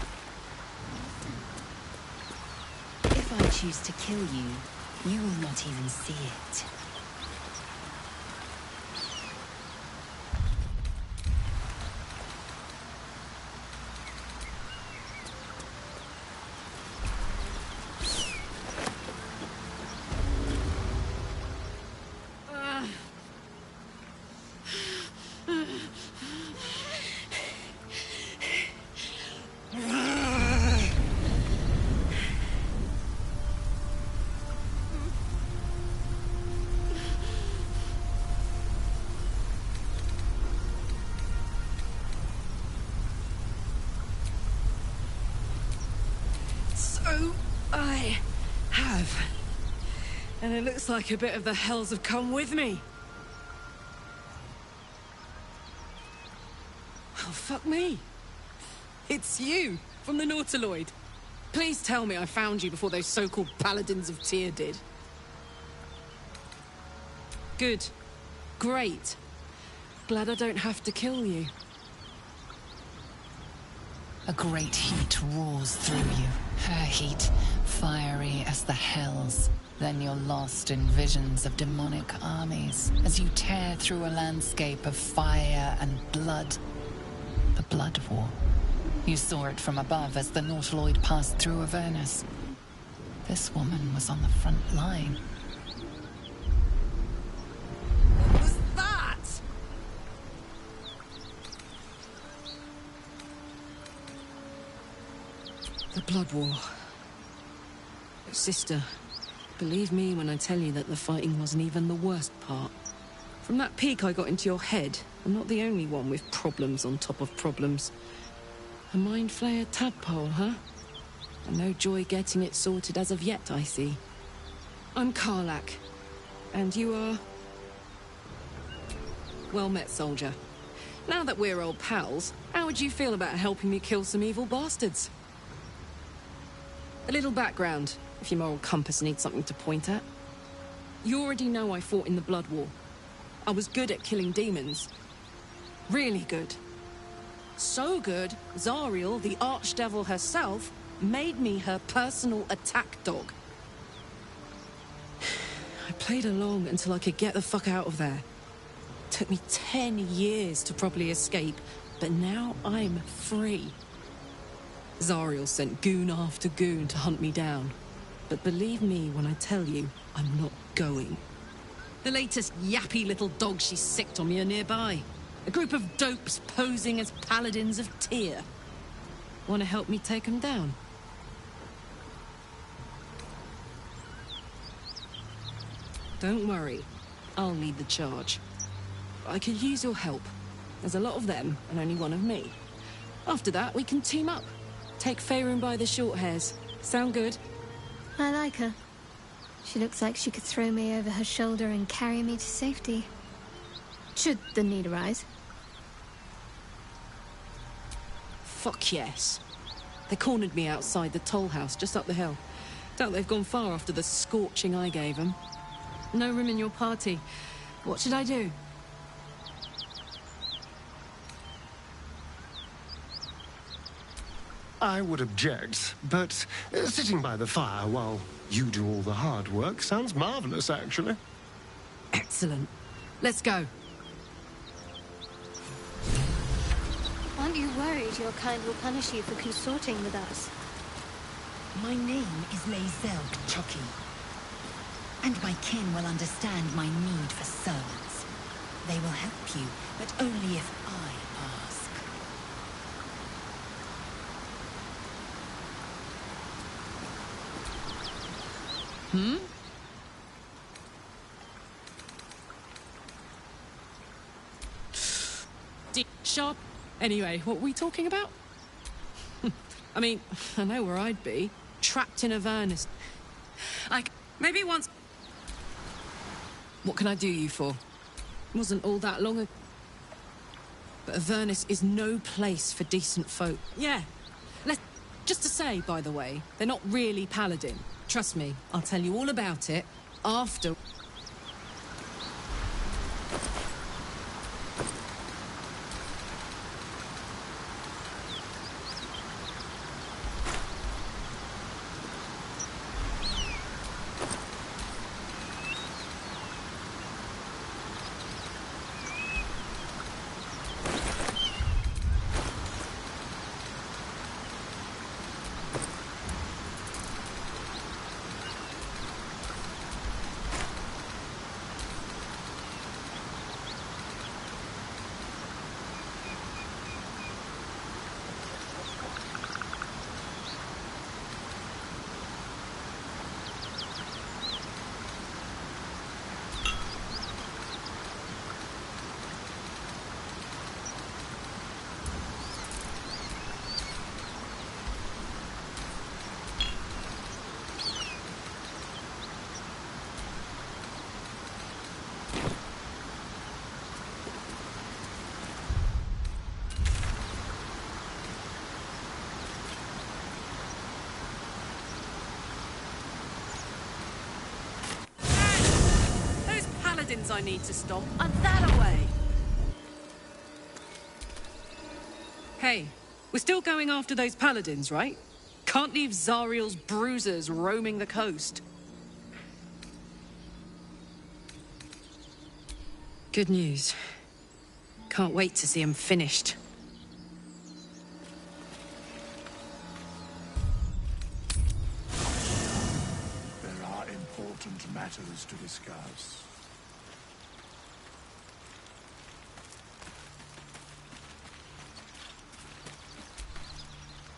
If I choose to kill you, you will not even see it. I have. And it looks like a bit of the hells have come with me. Oh, fuck me. It's you, from the Nautiloid. Please tell me I found you before those so-called Paladins of Tyr did. Good. Great. Glad I don't have to kill you. A great heat roars through you. Her heat, fiery as the hells. Then you're lost in visions of demonic armies as you tear through a landscape of fire and blood. The Blood War. You saw it from above as the Nautiloid passed through Avernus. This woman was on the front line. What was that? The Blood War. Sister, believe me when I tell you that the fighting wasn't even the worst part. From that peek I got into your head, I'm not the only one with problems on top of problems. A mind flayer tadpole, huh? And no joy getting it sorted as of yet, I see. I'm Karlak. And you are... Well met, soldier. Now that we're old pals, how would you feel about helping me kill some evil bastards? A little background, if your moral compass needs something to point at. You already know I fought in the Blood War. I was good at killing demons. Really good. So good, Zariel, the archdevil herself, made me her personal attack dog. I played along until I could get the fuck out of there. Took me 10 years to properly escape, but now I'm free. Zariel sent goon after goon to hunt me down. But believe me when I tell you, I'm not going. The latest yappy little dogs she sicked on me are nearby. A group of dopes posing as Paladins of Tyr. Want to help me take them down? Don't worry. I'll lead the charge. I could use your help. There's a lot of them, and only one of me. After that, we can team up. Take Faerun by the short hairs. Sound good? I like her. She looks like she could throw me over her shoulder and carry me to safety. Should the need arise. Fuck yes. They cornered me outside the toll house just up the hill. Doubt they've gone far after the scorching I gave them. No room in your party. What should I do? I would object, but sitting by the fire while you do all the hard work sounds marvelous, actually. Excellent. Let's go. Aren't you worried your kind will punish you for consorting with us? My name is Lae'zel Chucky, and my kin will understand my need for servants. They will help you, but only if I ask. Hmm? Sharp. Anyway, what were we talking about? I mean, I know where I'd be. Trapped in Avernus. Maybe once... What can I do you for? Wasn't all that long ago. But Avernus is no place for decent folk. Yeah. Just to say, by the way, they're not really Paladin. Trust me, I'll tell you all about it after... I need to stop are that away. Hey, we're still going after those paladins, right? Can't leave Zariel's bruisers roaming the coast. Good news. Can't wait to see them finished. There are important matters to discuss.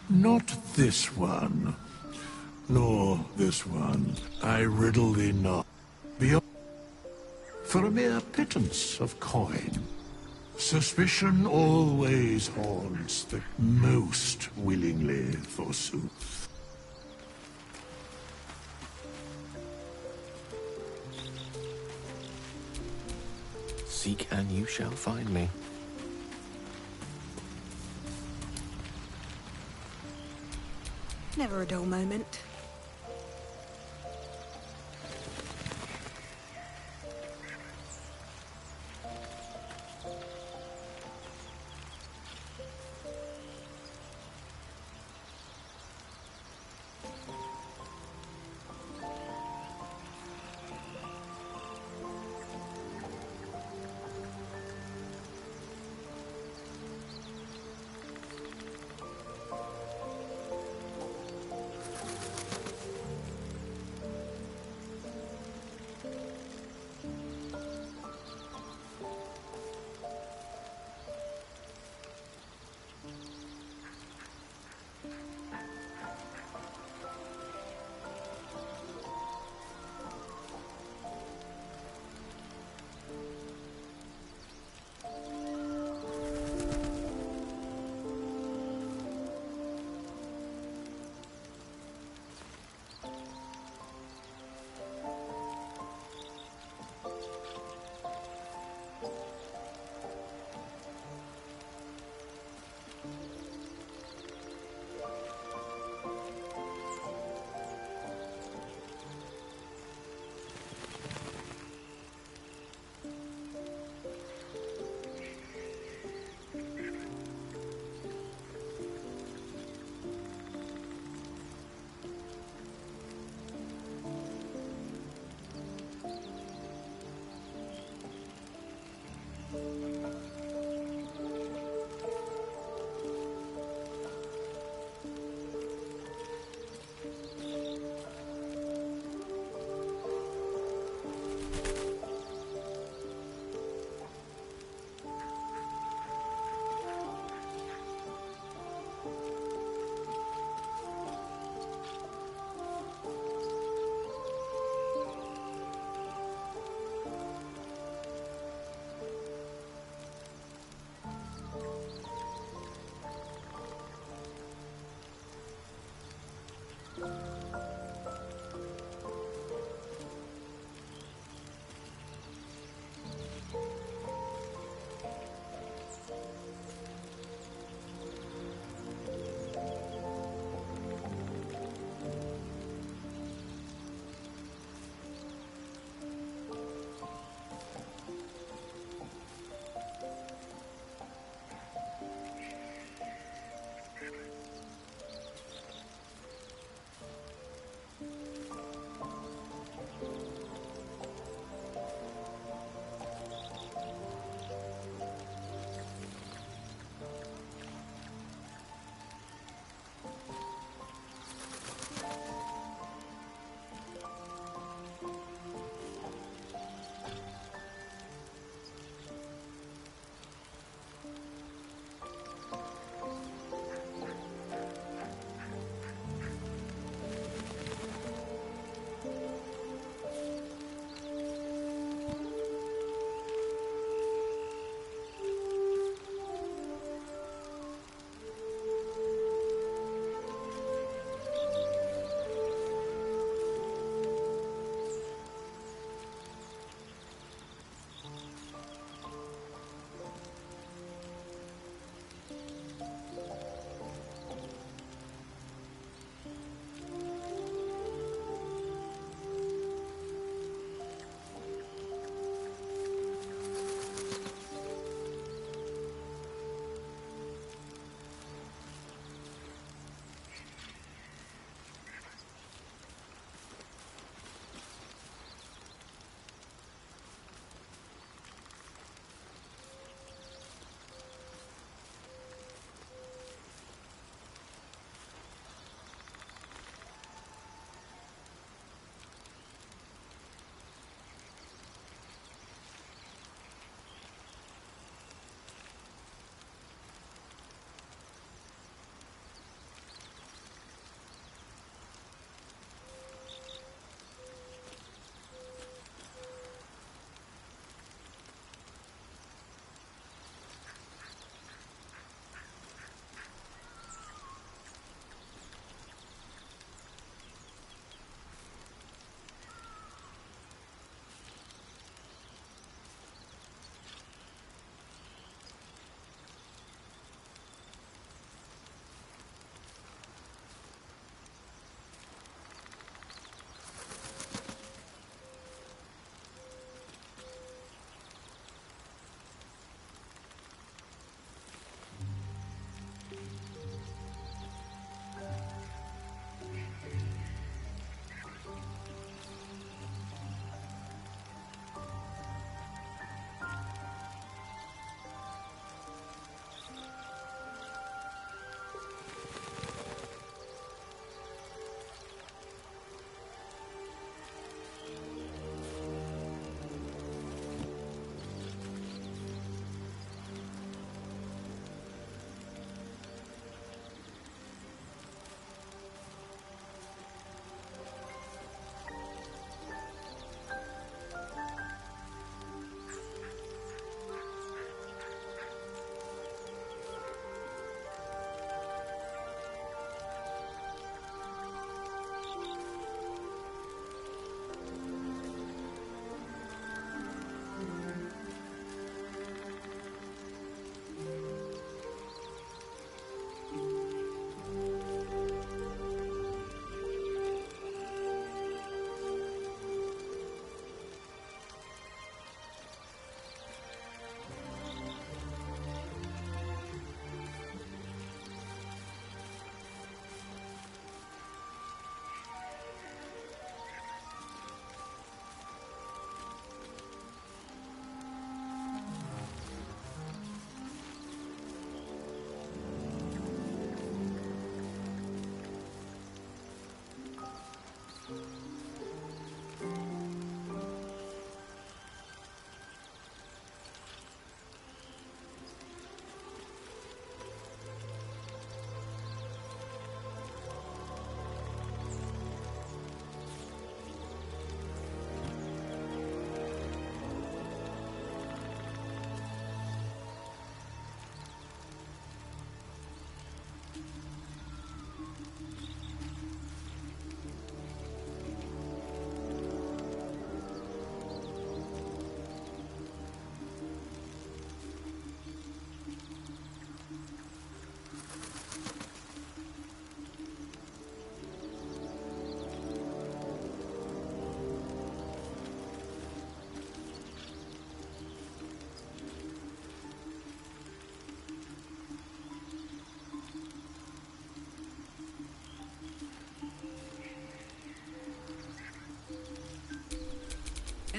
Not this one, nor this one. I riddle thee not. Beyond for a mere pittance of coin. Suspicion always haunts the most willingly, forsooth. Seek and you shall find me. Never a dull moment.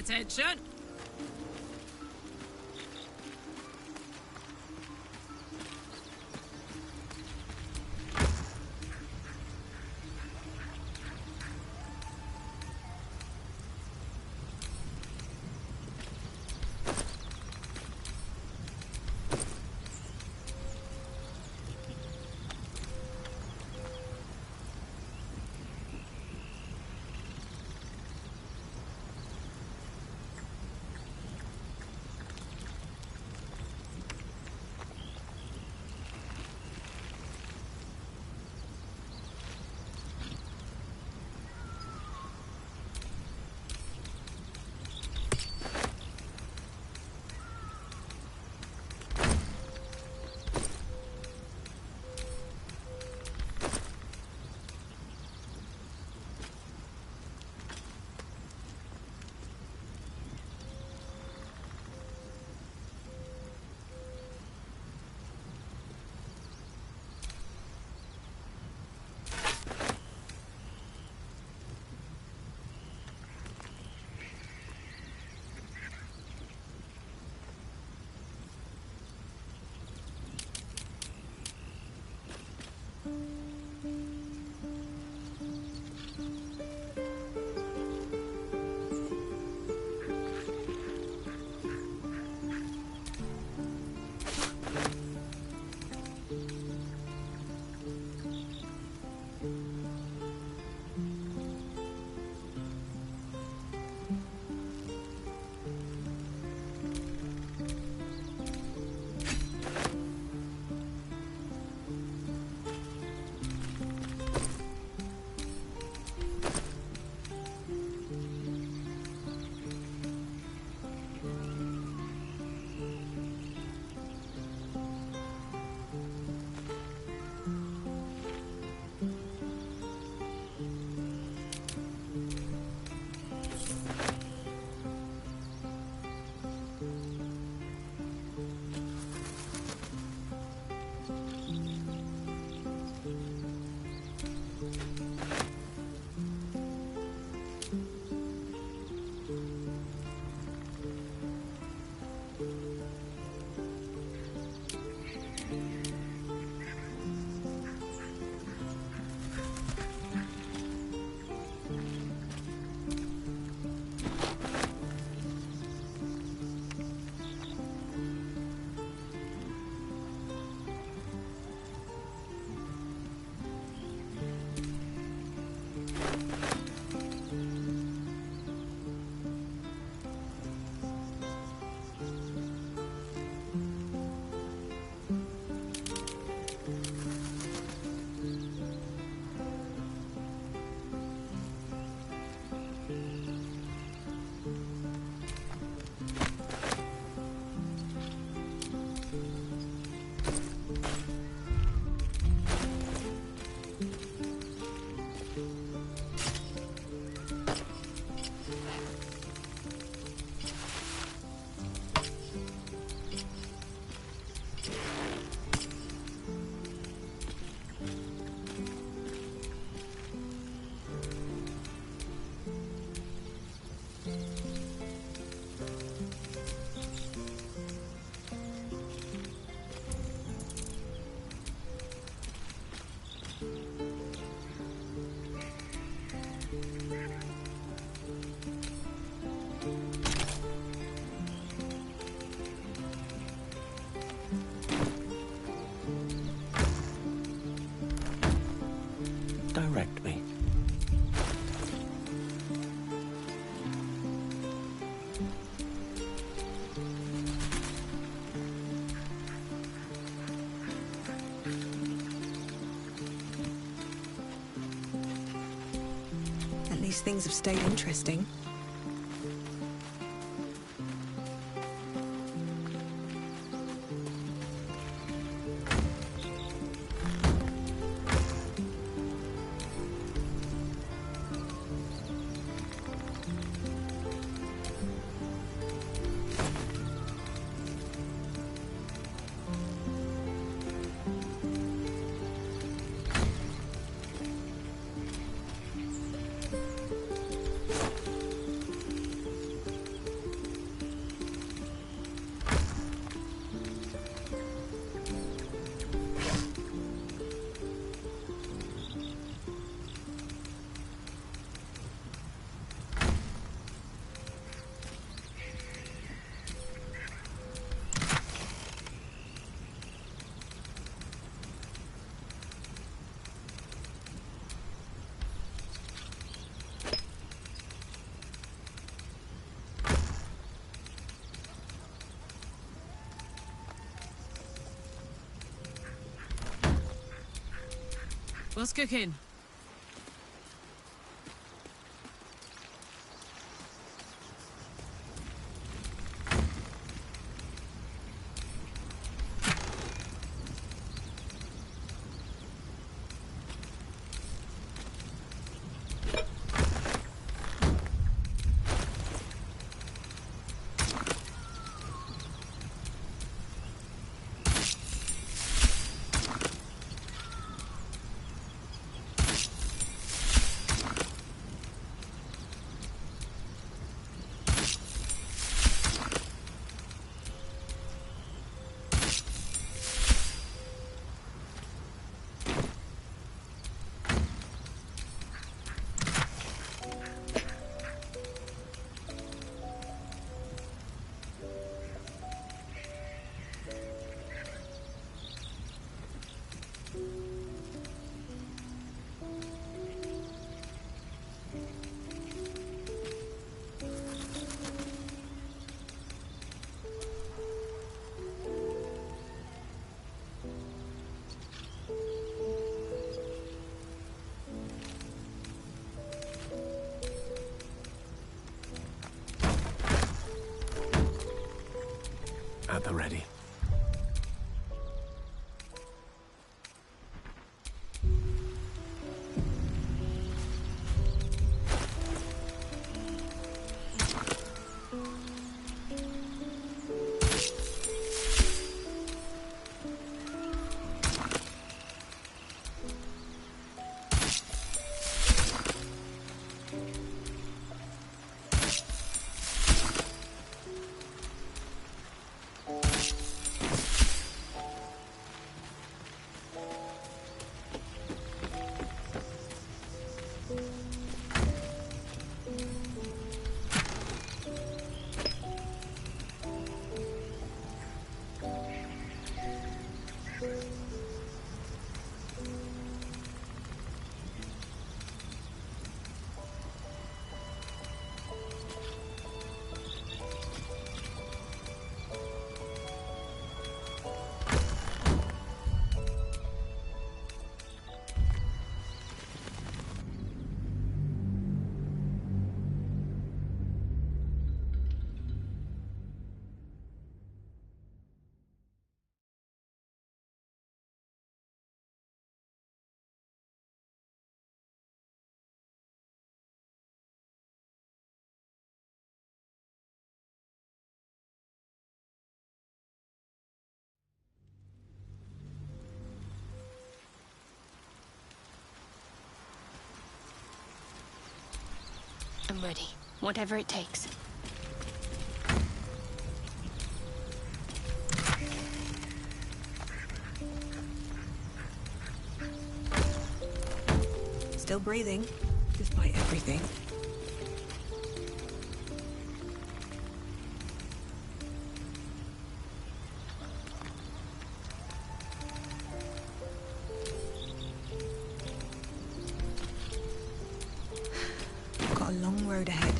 attention. Direct me. At least things have stayed interesting. What's cooking? At the ready. I'm ready. Whatever it takes. Still breathing, despite everything. Got a long road ahead.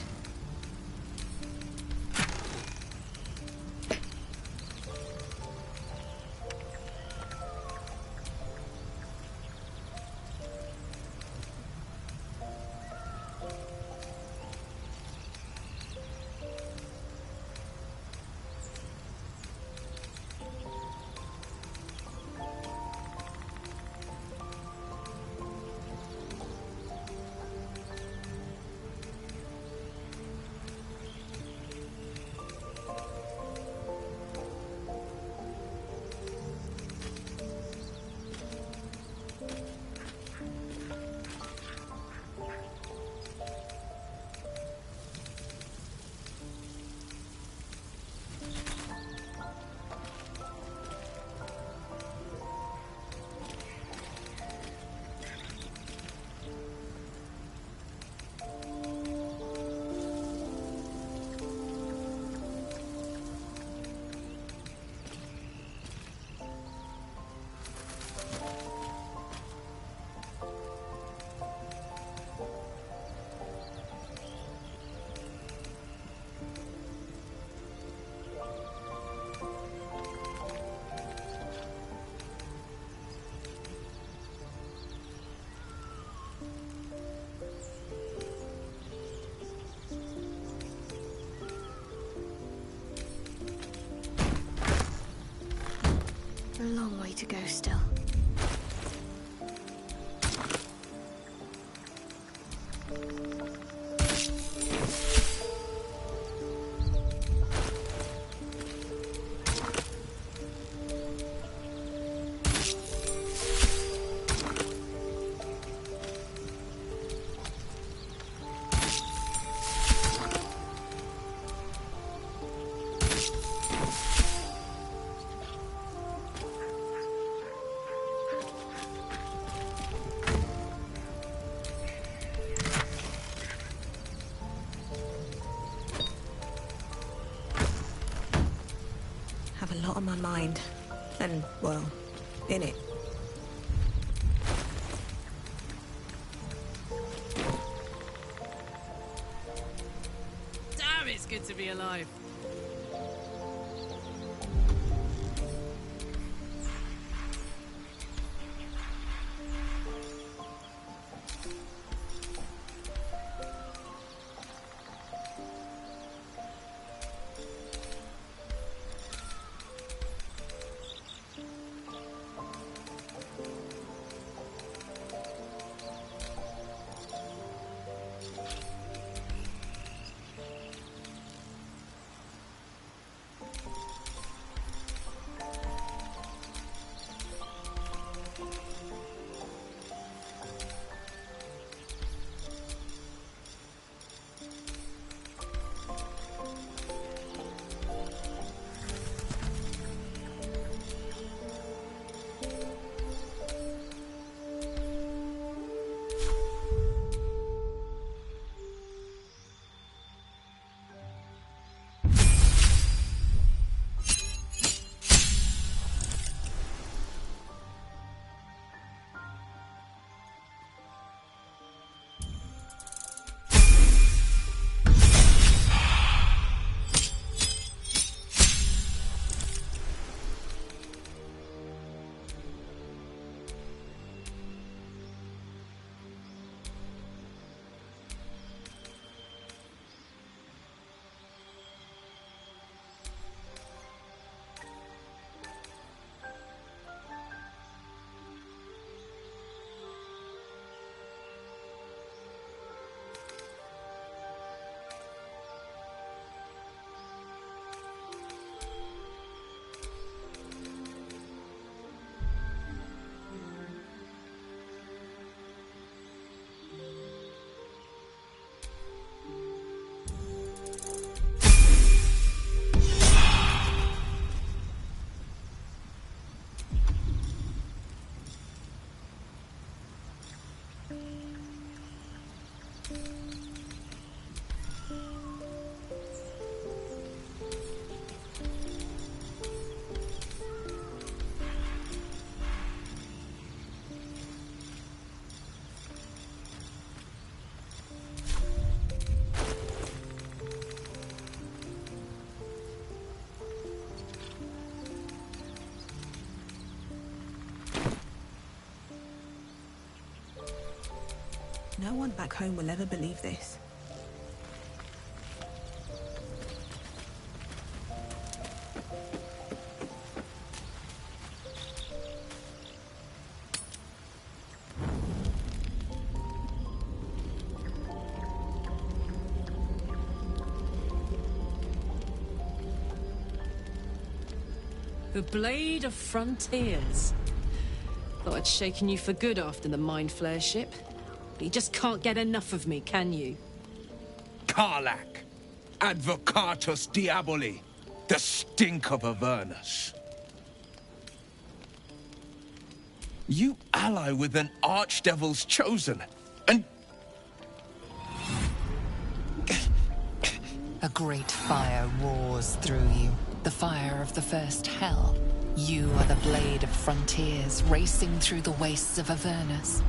way to go still. Have a lot on my mind. And, well, in it. Damn, it's good to be alive. No one back home will ever believe this. The Blade of Frontiers. Thought I'd shaken you for good after the Mind Flare ship. But you just can't get enough of me, can you? Karlach, Advocatus Diaboli, the stink of Avernus. You ally with an Archdevil's chosen, and... A great fire roars through you, the fire of the first hell. You are the Blade of Frontiers, racing through the wastes of Avernus.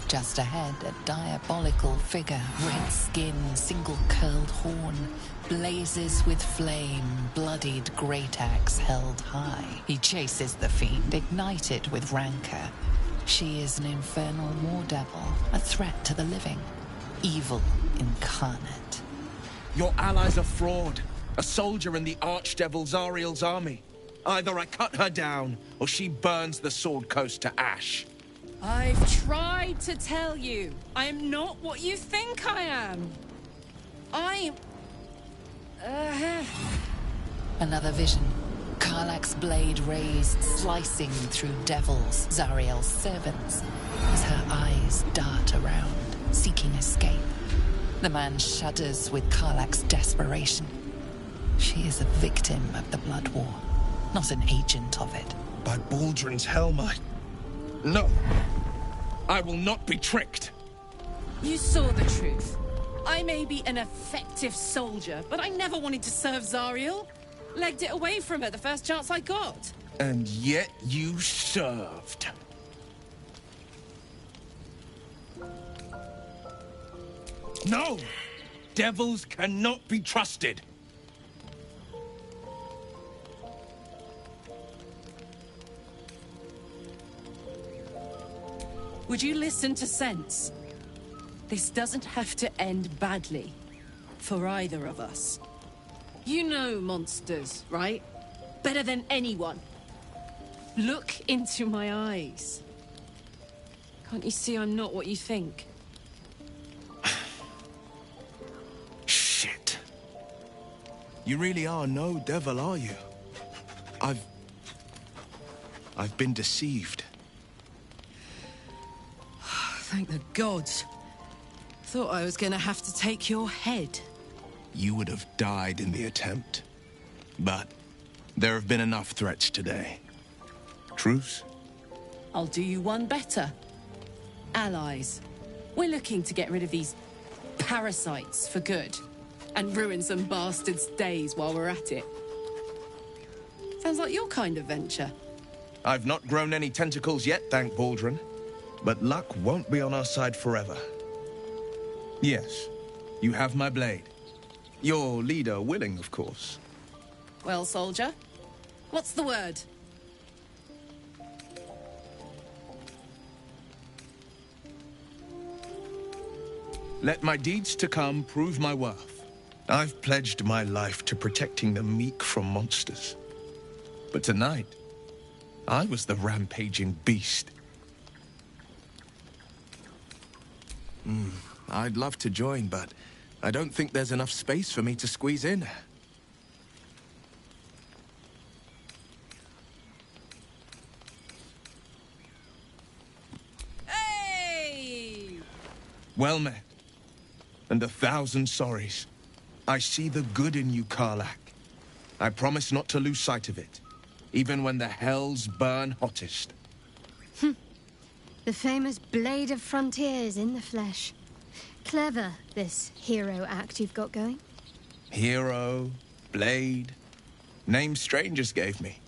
Just ahead, a diabolical figure, red skin, single-curled horn, blazes with flame, bloodied great axe held high. He chases the fiend, ignited with rancor. She is an infernal war devil, a threat to the living, evil incarnate. Your ally's a fraud, a soldier in the Archdevil Zariel's army. Either I cut her down, or she burns the Sword Coast to ash. I've tried to tell you. I am not what you think I am. I am... Another vision. Karlach's blade raised, slicing through devils, Zariel's servants, as her eyes dart around, seeking escape. The man shudders with Karlach's desperation. She is a victim of the Blood War, not an agent of it. By Baldrin's helm, No! I will not be tricked! You saw the truth. I may be an effective soldier, but I never wanted to serve Zariel. Legged it away from her the first chance I got. And yet you served. No! Devils cannot be trusted! Would you listen to sense? This doesn't have to end badly. For either of us. You know monsters, right? Better than anyone. Look into my eyes. Can't you see I'm not what you think? Shit. You really are no devil, are you? I've been deceived. Thank the gods. Thought I was gonna have to take your head. You would have died in the attempt. But there have been enough threats today. Truce? I'll do you one better. Allies. We're looking to get rid of these parasites for good. And ruin some bastards' days while we're at it. Sounds like your kind of venture. I've not grown any tentacles yet, thank Baldrin. But luck won't be on our side forever. Yes, you have my blade. Your leader willing, of course. Well, soldier, what's the word? Let my deeds to come prove my worth. I've pledged my life to protecting the meek from monsters. But tonight, I was the rampaging beast. I'd love to join, but I don't think there's enough space for me to squeeze in. Hey! Well met. And 1,000 sorries. I see the good in you, Karlach. I promise not to lose sight of it, even when the hells burn hottest. The famous Blade of Frontiers in the flesh. Clever, this hero act you've got going. Hero, Blade, names strangers gave me.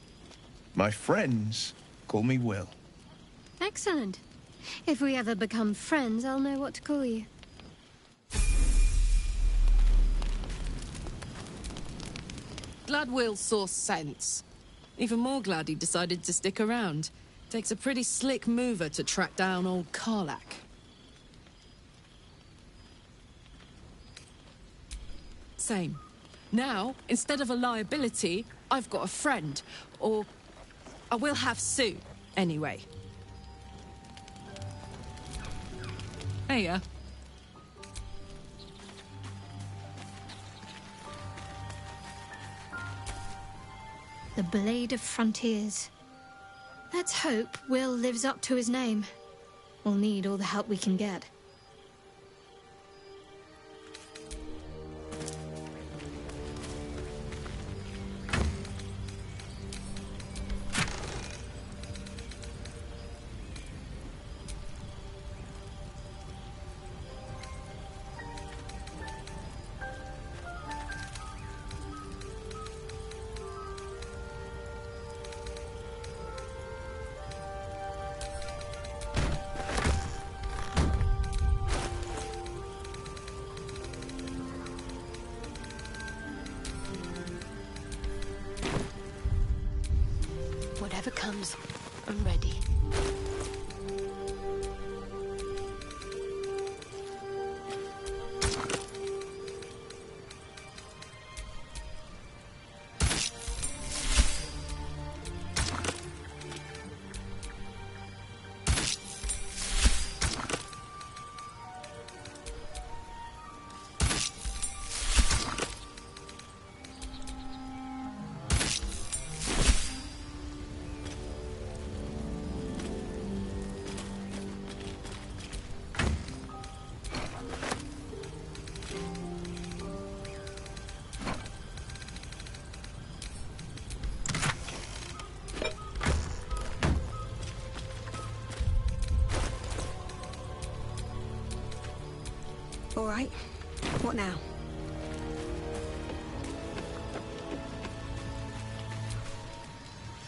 My friends call me Will. Excellent. If we ever become friends, I'll know what to call you. Glad Will saw sense. Even more glad he decided to stick around. Takes a pretty slick mover to track down old Karlach. Same. Now, instead of a liability, I've got a friend. Or I will have Sue, anyway. Heya. The Blade of Frontiers. Let's hope Will lives up to his name. We'll need all the help we can get. Whatever comes, I'm ready. All right. What now?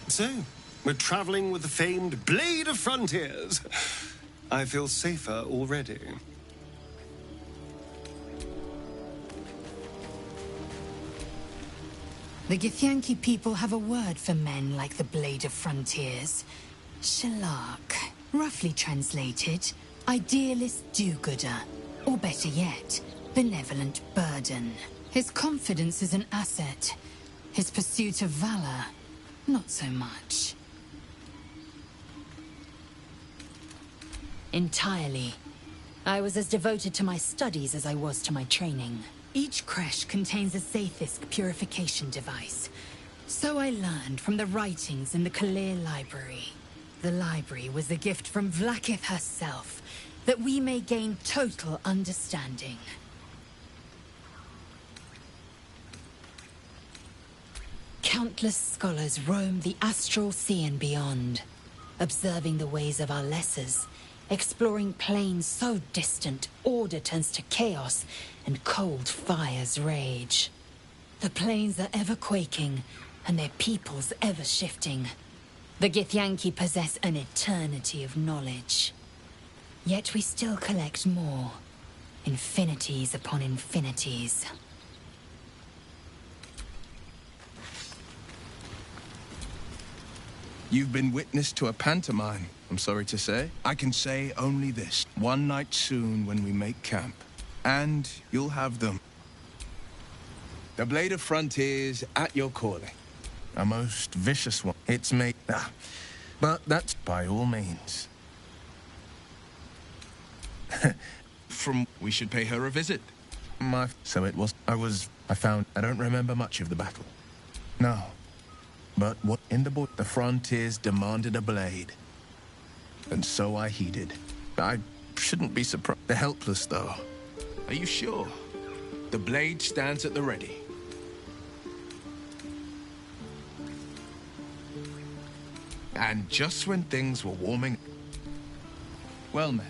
So, we're traveling with the famed Blade of Frontiers. I feel safer already. The Githyanki people have a word for men like the Blade of Frontiers. Shalak. Roughly translated, idealist do-gooder. Or better yet, benevolent burden. His confidence is an asset. His pursuit of valor, not so much. Entirely. I was as devoted to my studies as I was to my training. Each creche contains a Zaithisk purification device. So I learned from the writings in the Kalir Library. The library was a gift from Vlakith herself, that we may gain total understanding. Countless scholars roam the astral sea and beyond, observing the ways of our lessers, exploring planes so distant, order turns to chaos, and cold fires rage. The planes are ever quaking, and their peoples ever shifting. The Githyanki possess an eternity of knowledge. Yet we still collect more. Infinities upon infinities. You've been witness to a pantomime, I'm sorry to say. I can say only this. One night soon when we make camp. And you'll have them. The Blade of Frontiers at your calling. A most vicious one. It's me. But that's by all means. We should pay her a visit. So it was. I found. I don't remember much of the battle. No. But what in the Frontiers demanded a blade. And so I heeded. I shouldn't be surprised. They're helpless, though. Are you sure? The blade stands at the ready. And just when things were warming... Well met.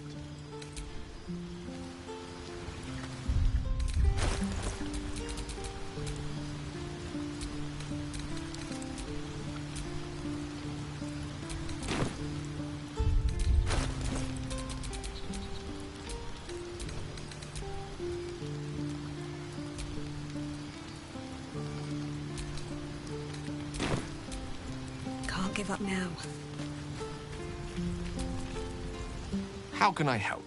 Can't give up now. How can I help?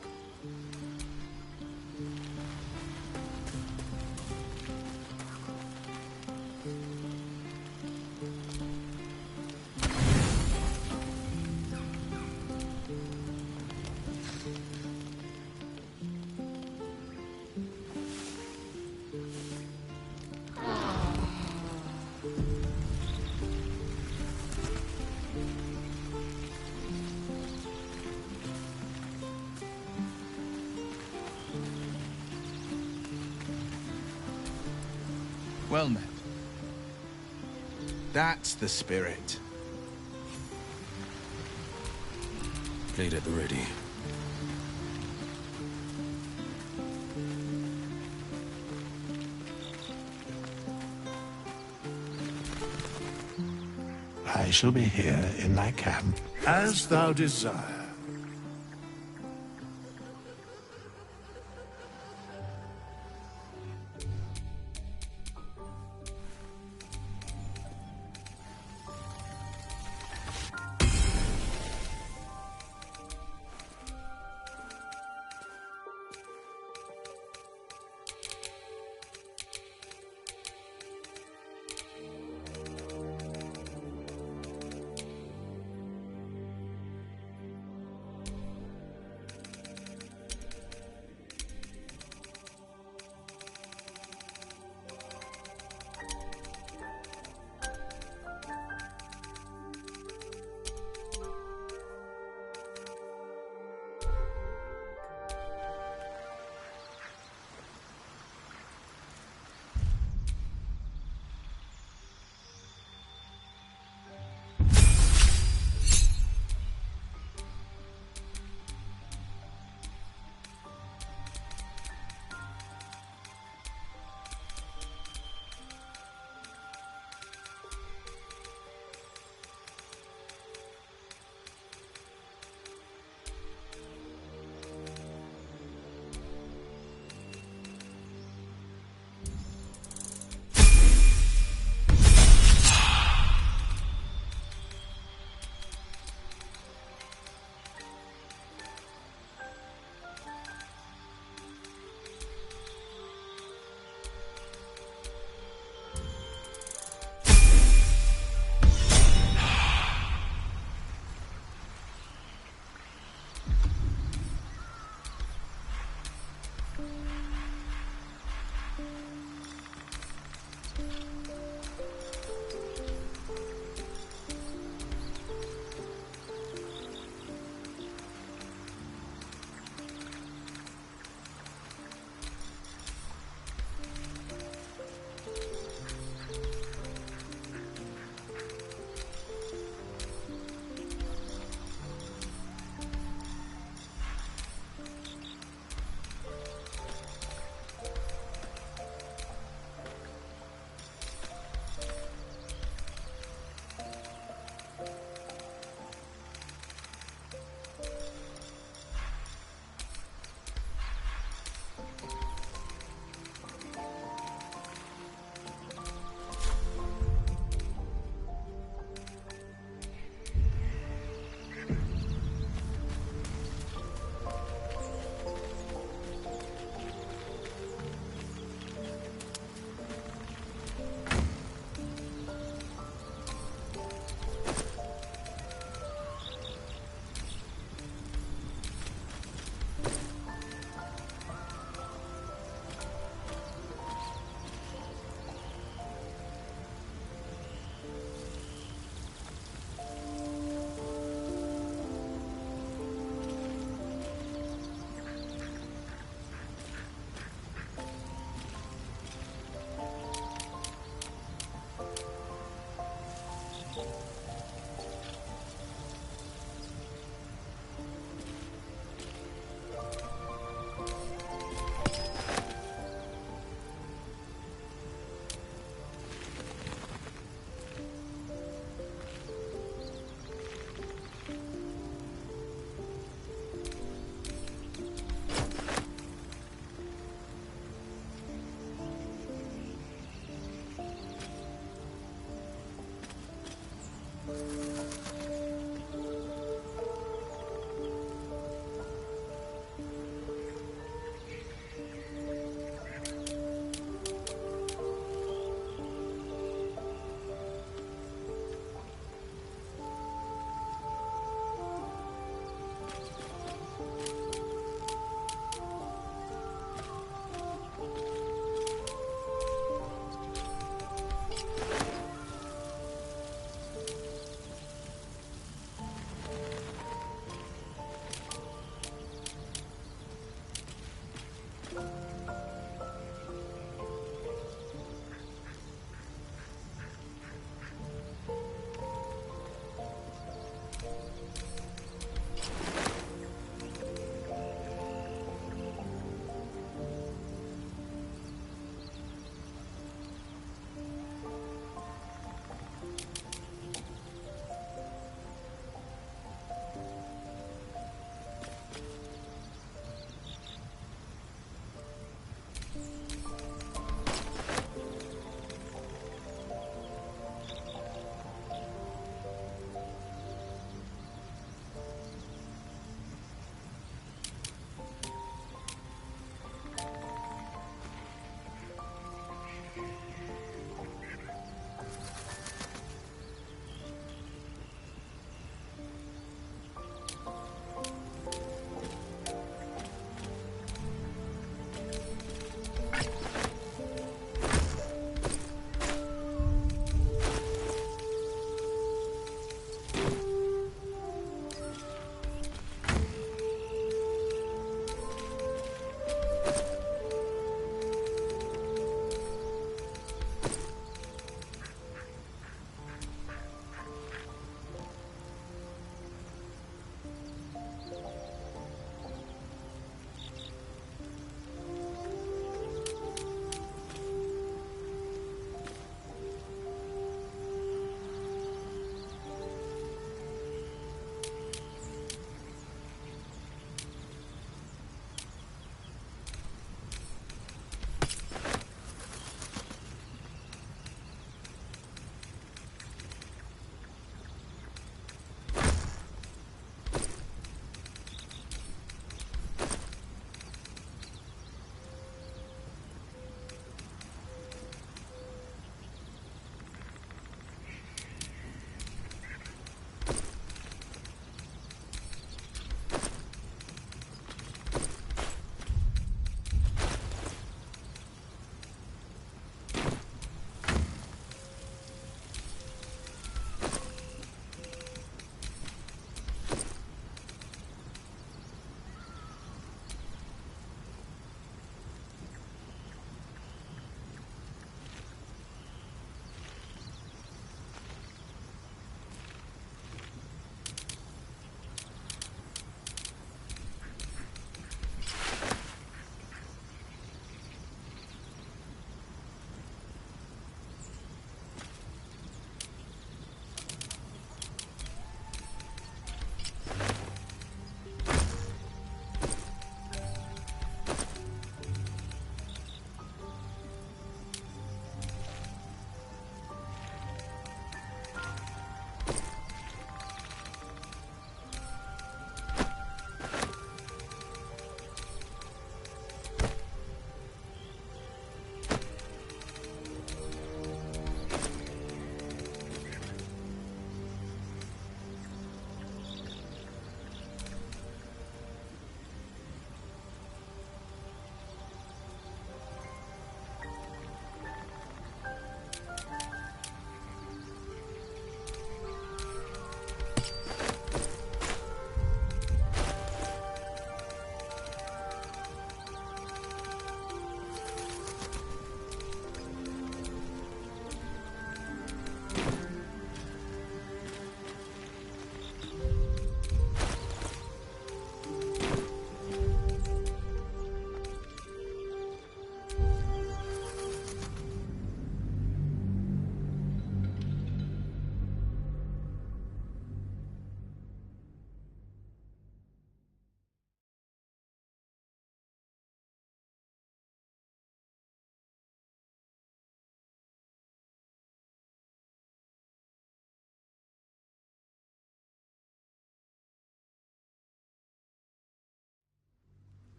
Well met. That's the spirit. Blade at the ready. I shall be here in thy camp, as thou desire.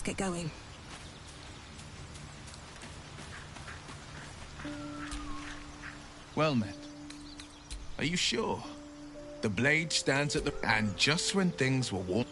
get going. Well met. Are you sure? The blade stands at the... And just when things were warm...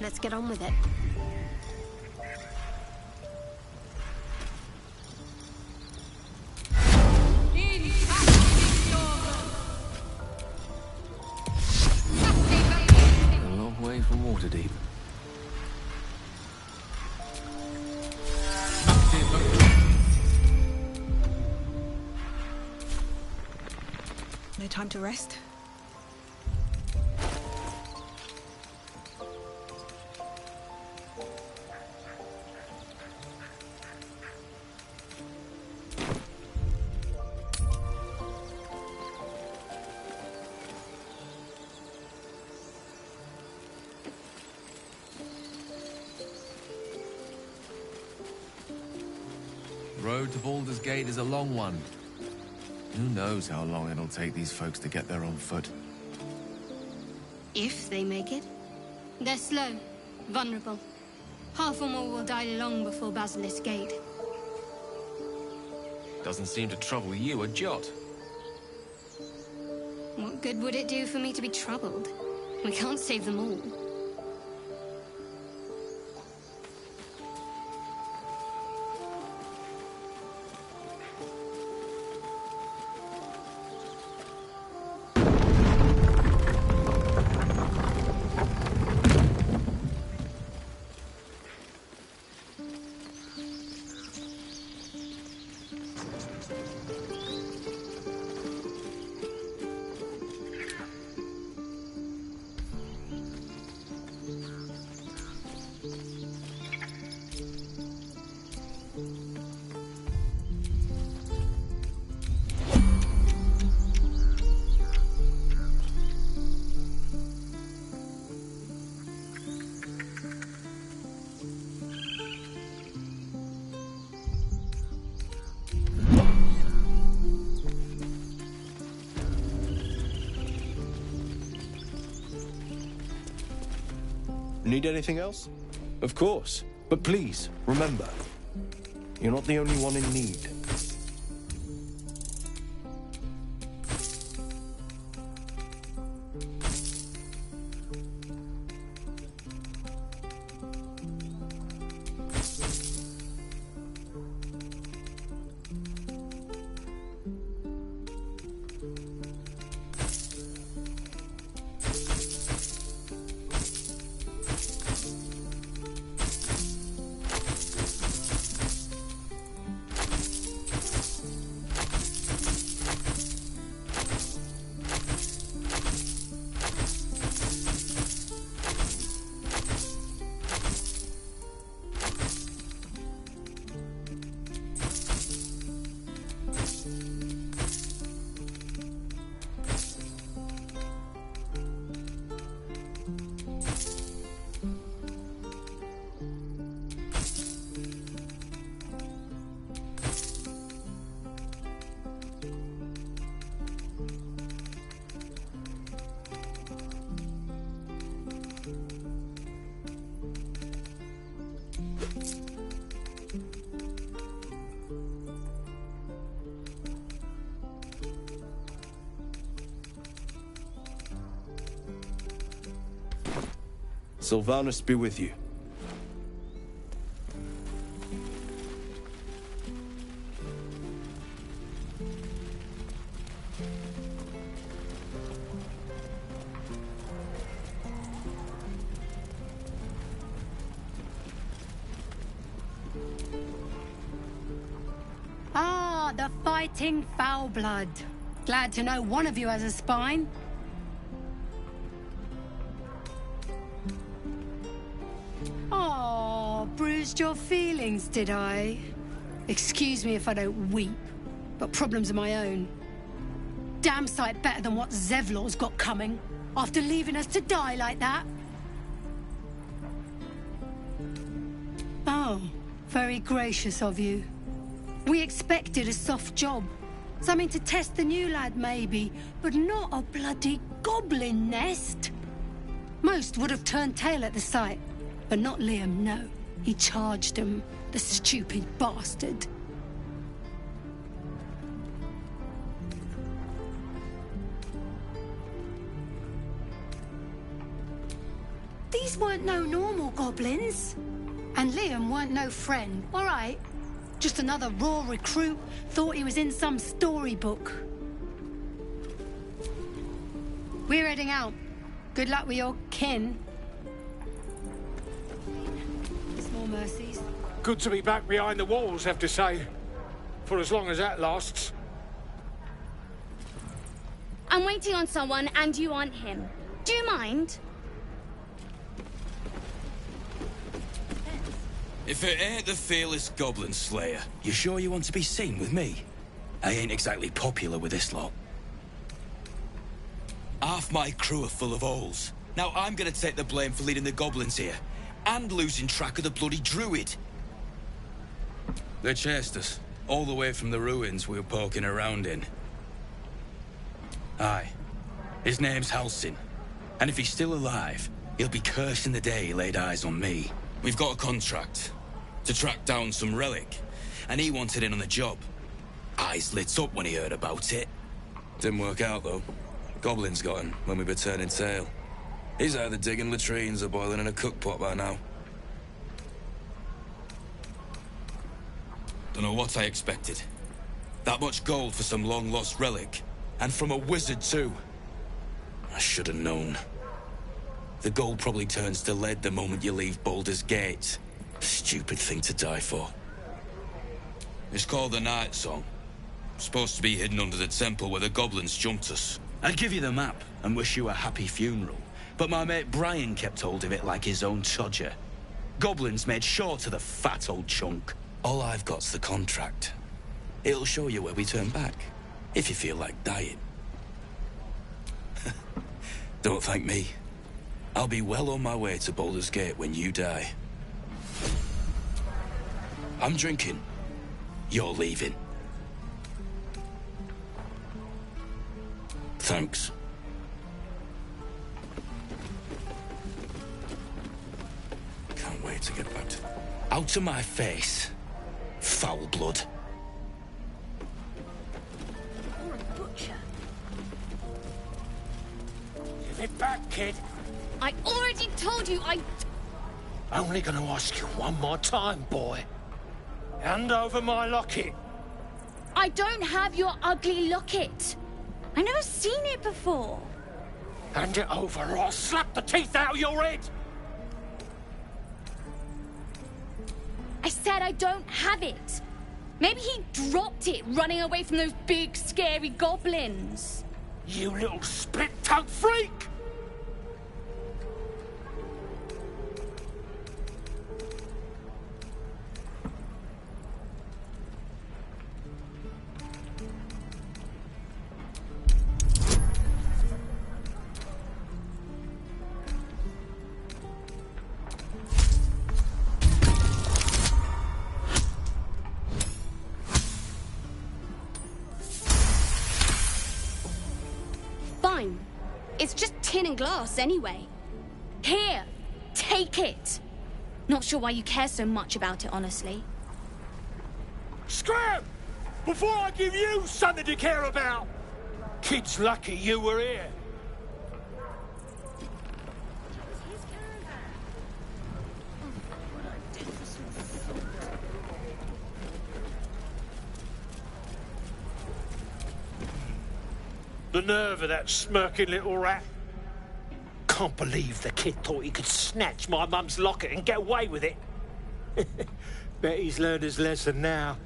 Let's get on with it. A long way from Waterdeep. No time to rest? Road to Baldur's Gate is a long one. Who knows how long it'll take these folks to get there on foot. If they make it. They're slow, vulnerable. Half or more will die long before Basilisk Gate. Doesn't seem to trouble you a jot. What good would it do for me to be troubled? We can't save them all. Need anything else? Of course. But please, remember, you're not the only one in need. Sylvanus be with you. Ah, the fighting foul blood. Glad to know one of you has a spine. Oh, bruised your feelings, did I? Excuse me if I don't weep, but problems of my own. Damn sight better than what Zevlor's got coming, after leaving us to die like that. Oh, very gracious of you. We expected a soft job. Something to test the new lad, maybe, but not a bloody goblin nest. Most would have turned tail at the sight, but not Liam, no. He charged him, the stupid bastard. These weren't no normal goblins. And Liam weren't no friend, all right? Just another raw recruit, thought he was in some storybook. We're heading out. Good luck with your kin. Small mercies. Good to be back behind the walls, have to say. For as long as that lasts. I'm waiting on someone, and you aren't him. Do you mind? If it ain't the fearless Goblin Slayer, you sure you want to be seen with me? I ain't exactly popular with this lot. Half my crew are full of holes. Now I'm gonna take the blame for leading the goblins here, and losing track of the bloody druid. They chased us, all the way from the ruins we were poking around in. Aye. His name's Halsin, and if he's still alive, he'll be cursing the day he laid eyes on me. We've got a contract to track down some relic, and he wanted in on the job. Eyes lit up when he heard about it. Didn't work out, though. Goblins got him when we were turning tail. He's either digging latrines or boiling in a cookpot by now. Don't know what I expected. That much gold for some long-lost relic, and from a wizard, too. I should have known. The gold probably turns to lead the moment you leave Baldur's Gate. Stupid thing to die for. It's called the Night Song. Supposed to be hidden under the temple where the goblins jumped us. I'd give you the map and wish you a happy funeral, but my mate Brian kept hold of it like his own Todger. Goblins made sure to the fat old chunk. All I've got's the contract. It'll show you where we turn back, if you feel like dying. Don't thank me. I'll be well on my way to Baldur's Gate when you die. I'm drinking. You're leaving. Thanks. Can't wait to get back to... Out of my face, foul blood. You're a butcher. Give it back, kid. I already told you Only gonna ask you one more time, boy. Hand over my locket. I don't have your ugly locket. I've never seen it before. Hand it over or I'll slap the teeth out of your head. I said I don't have it. Maybe he dropped it running away from those big, scary goblins. You little split-tongued freak! Fine. It's just tin and glass anyway. Here, take it. Not sure why you care so much about it, honestly. Scram! Before I give you something to care about! Kid's lucky you were here. The nerve of that smirking little rat. Can't believe the kid thought he could snatch my mum's locket and get away with it. Bet he's learned his lesson now.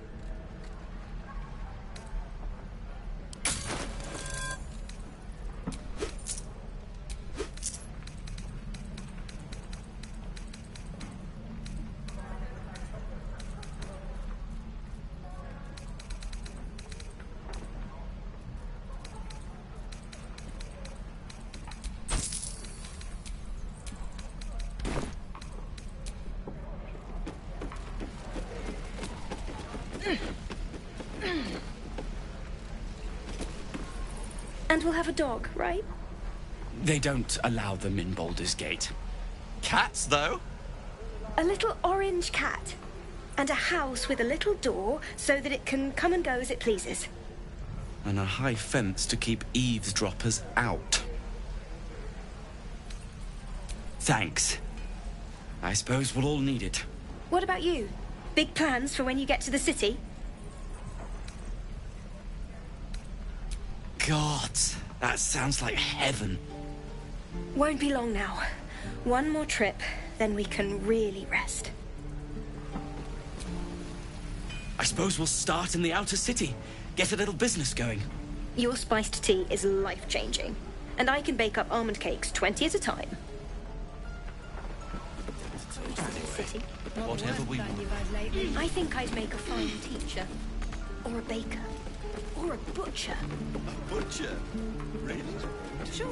And we'll have a dog, right? They don't allow them in Baldur's Gate. Cats, though? A little orange cat. And a house with a little door so that it can come and go as it pleases. And a high fence to keep eavesdroppers out. Thanks. I suppose we'll all need it. What about you? Big plans for when you get to the city? God, that sounds like heaven. Won't be long now. One more trip, then we can really rest. I suppose we'll start in the outer city. Get a little business going. Your spiced tea is life-changing. And I can bake up almond cakes 20 at a time. Whatever we want. I think I'd make a fine teacher. Or a baker. Or a butcher. A butcher? Really? Sure.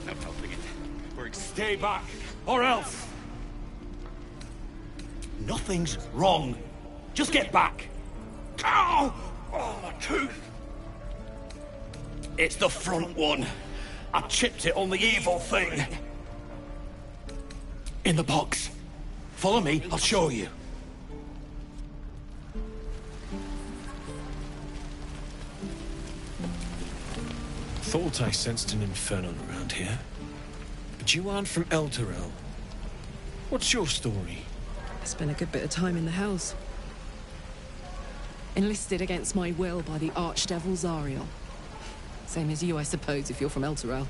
No helping it. Stay back, or else! Nothing's wrong. Just get back. Ow! Oh, my tooth. It's the front one. I chipped it on the evil thing. In the box. Follow me, I'll show you. Thought I sensed an infernal around here. But you aren't from Elturel. What's your story? I spent a good bit of time in the Hells. Enlisted against my will by the Archdevil Zariel. Same as you, I suppose, if you're from Elturel.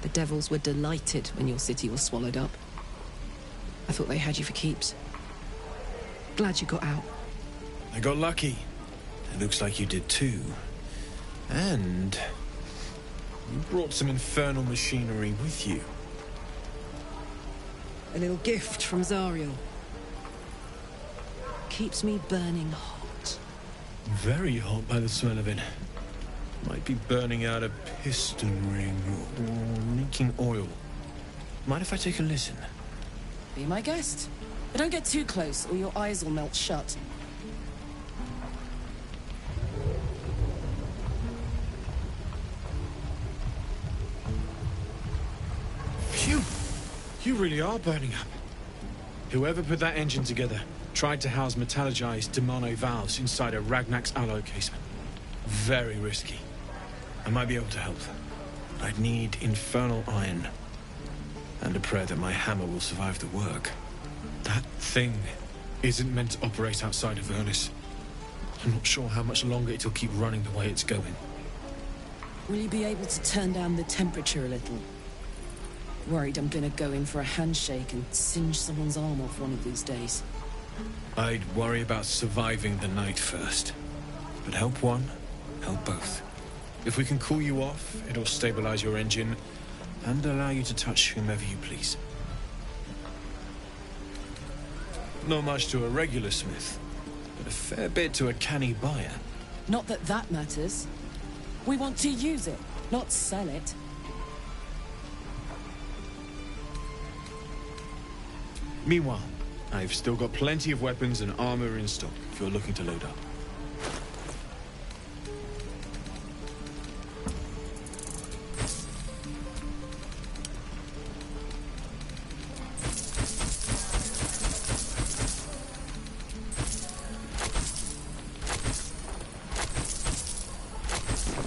The devils were delighted when your city was swallowed up. I thought they had you for keeps. Glad you got out. I got lucky. It looks like you did too. And you brought some infernal machinery with you. A little gift from Zariel. Keeps me burning hot. Very hot by the smell of it. Might be burning out a piston ring or leaking oil. Mind if I take a listen? Be my guest. But don't get too close or your eyes will melt shut. Phew! You really are burning up. Whoever put that engine together tried to house metallurgized Demano valves inside a Ragnak's alloy casement. Very risky. I might be able to help. I'd need infernal iron. And a prayer that my hammer will survive the work. That thing isn't meant to operate outside of Ernest. I'm not sure how much longer it'll keep running the way it's going. Will you be able to turn down the temperature a little? Worried I'm gonna go in for a handshake and singe someone's arm off one of these days. I'd worry about surviving the night first. But help one, help both. If we can cool you off, it'll stabilize your engine and allow you to touch whomever you please. Not much to a regular smith, but a fair bit to a canny buyer. Not that that matters. We want to use it, not sell it. Meanwhile, I've still got plenty of weapons and armor in stock if you're looking to load up.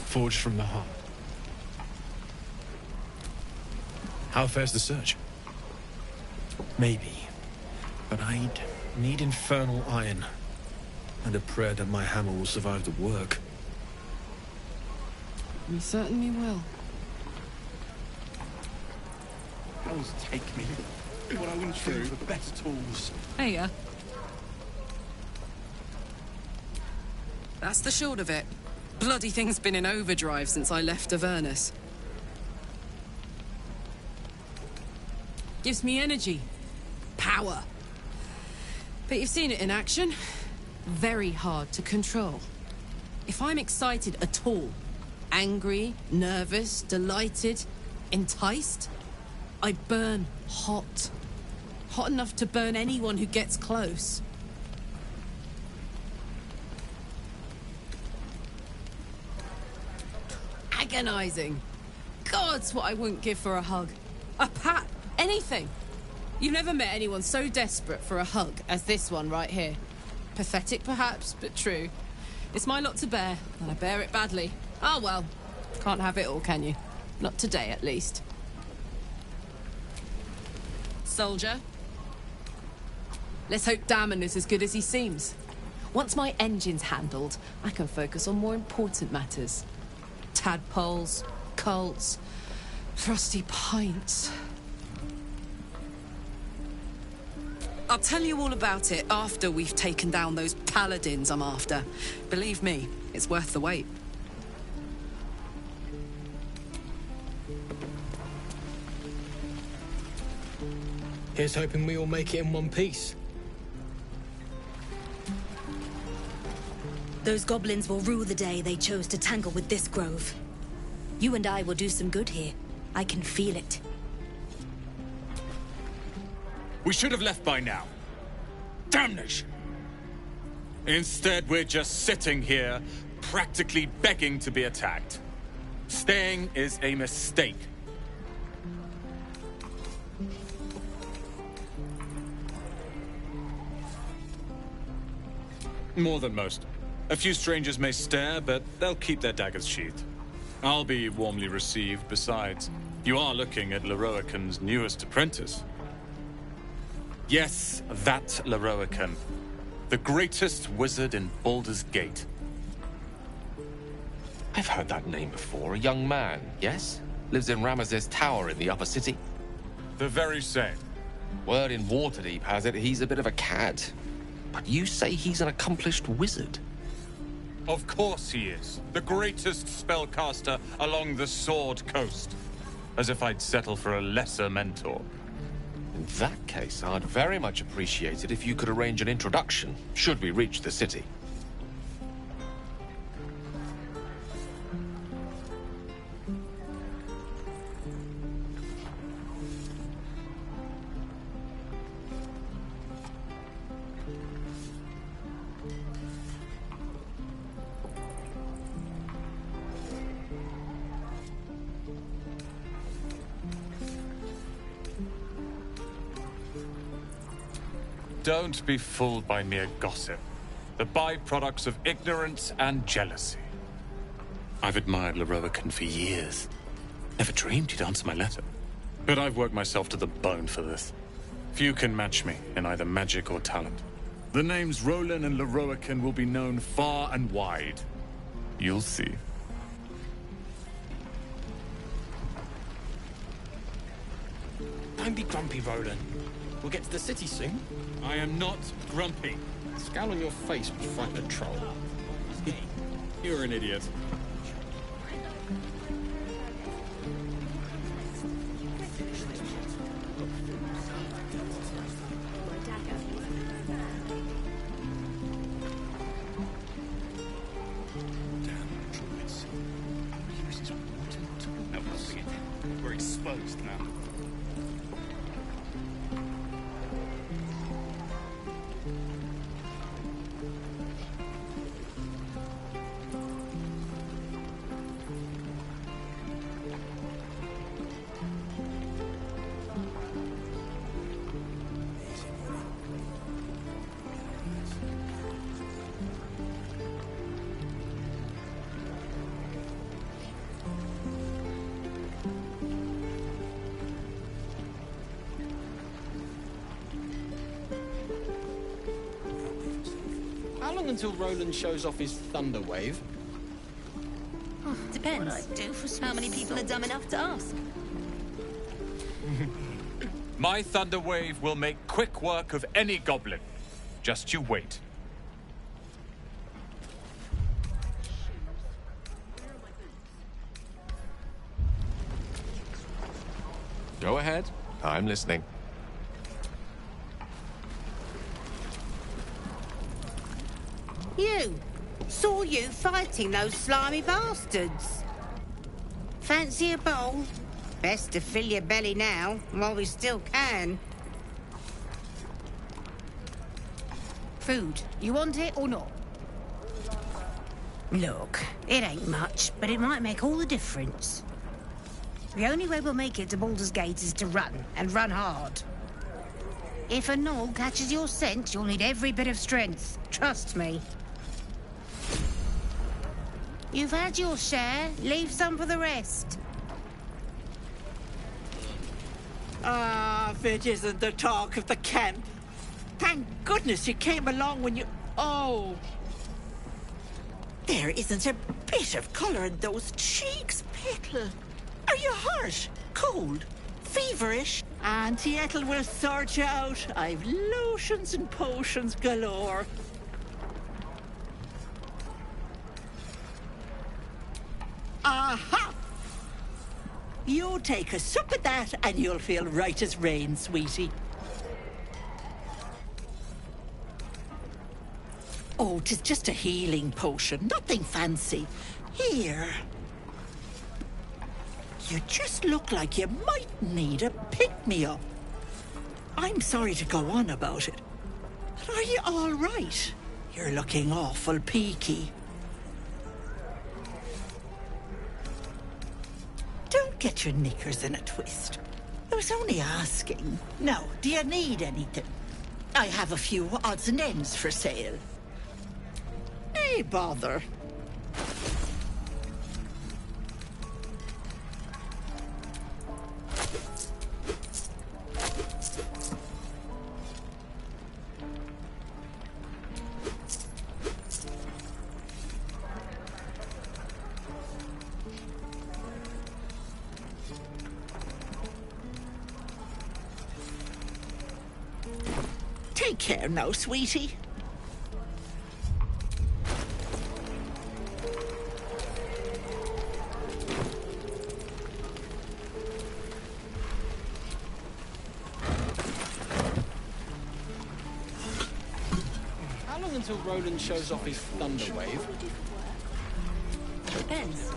Forged from the heart. How fares the search? Maybe. But I'd Need infernal iron. And a prayer that my hammer will survive the work. We certainly will. Hells take me. What I wouldn't trade for better tools. Hey, that's the short of it. Bloody thing's been in overdrive since I left Avernus. Gives me energy. Power. But you've seen it in action. Very hard to control. If I'm excited at all, angry, nervous, delighted, enticed, I burn hot. Hot enough to burn anyone who gets close. Agonizing. God's what I wouldn't give for a hug. A pat. Anything. You've never met anyone so desperate for a hug as this one right here. Pathetic perhaps, but true. It's my lot to bear, and I bear it badly. Ah, well. Can't have it all, can you? Not today, at least. Soldier. Let's hope Damon is as good as he seems. Once my engine's handled, I can focus on more important matters. Tadpoles, cults, frosty pints. I'll tell you all about it after we've taken down those paladins I'm after. Believe me, it's worth the wait. Here's hoping we all make it in one piece. Those goblins will rue the day they chose to tangle with this grove. You and I will do some good here. I can feel it. We should have left by now. Damnation! Instead, we're just sitting here, practically begging to be attacked. Staying is a mistake. More than most. A few strangers may stare, but they'll keep their daggers sheathed. I'll be warmly received. Besides, you are looking at Leroican's newest apprentice. Yes, that Leroican. The greatest wizard in Baldur's Gate. I've heard that name before. A young man, yes? Lives in Ramaz's tower in the upper city. The very same. Word in Waterdeep has it he's a bit of a cad. But you say he's an accomplished wizard. Of course he is. The greatest spellcaster along the Sword Coast. As if I'd settle for a lesser mentor. In that case, I'd very much appreciate it if you could arrange an introduction, should we reach the city. Don't be fooled by mere gossip. The byproducts of ignorance and jealousy. I've admired Leroican for years. Never dreamed he'd answer my letter. But I've worked myself to the bone for this. Few can match me in either magic or talent. The names Roland and Leroican will be known far and wide. You'll see. Don't be grumpy, Roland. We'll get to the city soon. I am not grumpy. The scowl on your face would frighten a troll. You're an idiot. We're exposed now. How long until Roland shows off his thunder wave? Depends. How many people are dumb enough to ask? My thunder wave will make quick work of any goblin. Just you wait. Go ahead. I'm listening. You! Saw you fighting those slimy bastards. Fancy a bowl? Best to fill your belly now, while we still can. Food. You want it or not? Look, it ain't much, but it might make all the difference. The only way we'll make it to Baldur's Gate is to run, and run hard. If a gnoll catches your scent, you'll need every bit of strength. Trust me. You've had your share. Leave some for the rest. Ah, if it isn't the talk of the camp. Thank goodness you came along when you... Oh! There isn't a bit of colour in those cheeks, Pickle. Are you hurt? Cold? Feverish? Auntie Ethel will sort you out. I've lotions and potions galore. Aha! You take a sup of that and you'll feel right as rain, sweetie. Oh, 'tis just a healing potion, nothing fancy. Here. You just look like you might need a pick-me-up. I'm sorry to go on about it, but are you all right? You're looking awful peaky. Don't get your knickers in a twist. I was only asking. Now, do you need anything? I have a few odds and ends for sale. Nay, bother. Take care now, sweetie. How long until Roland shows off his thunder wave? Depends.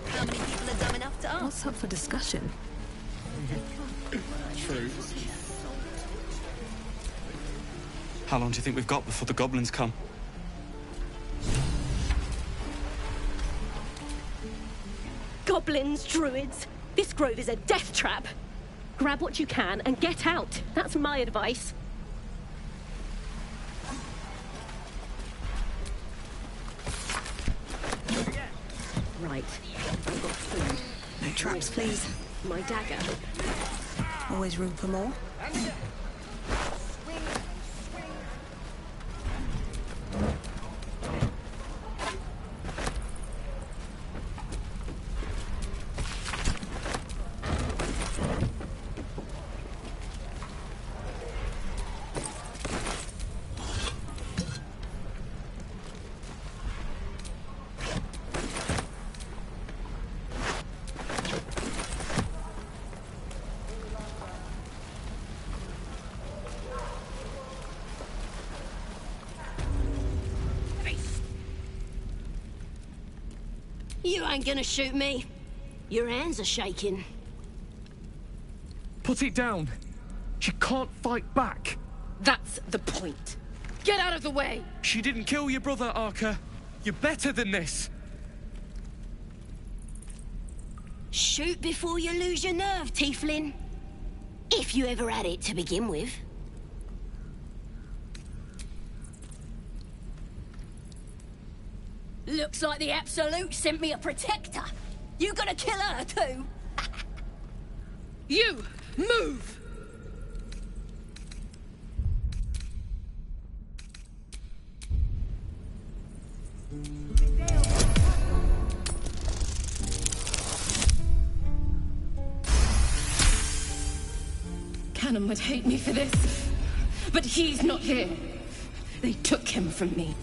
How many people are dumb enough to ask? What's up for discussion? True. How long do you think we've got before the goblins come? Goblins, druids. This grove is a death trap. Grab what you can and get out. That's my advice. Right. I've got food. No traps, please. My dagger. Always room for more. You ain't gonna shoot me. Your hands are shaking. Put it down. She can't fight back. That's the point. Get out of the way! She didn't kill your brother, Arca. You're better than this. Shoot before you lose your nerve, Tieflin. If you ever had it to begin with. Looks like the Absolute sent me a protector. You gonna kill her too? You, move! Cannon would hate me for this, but he's not here. They took him from me.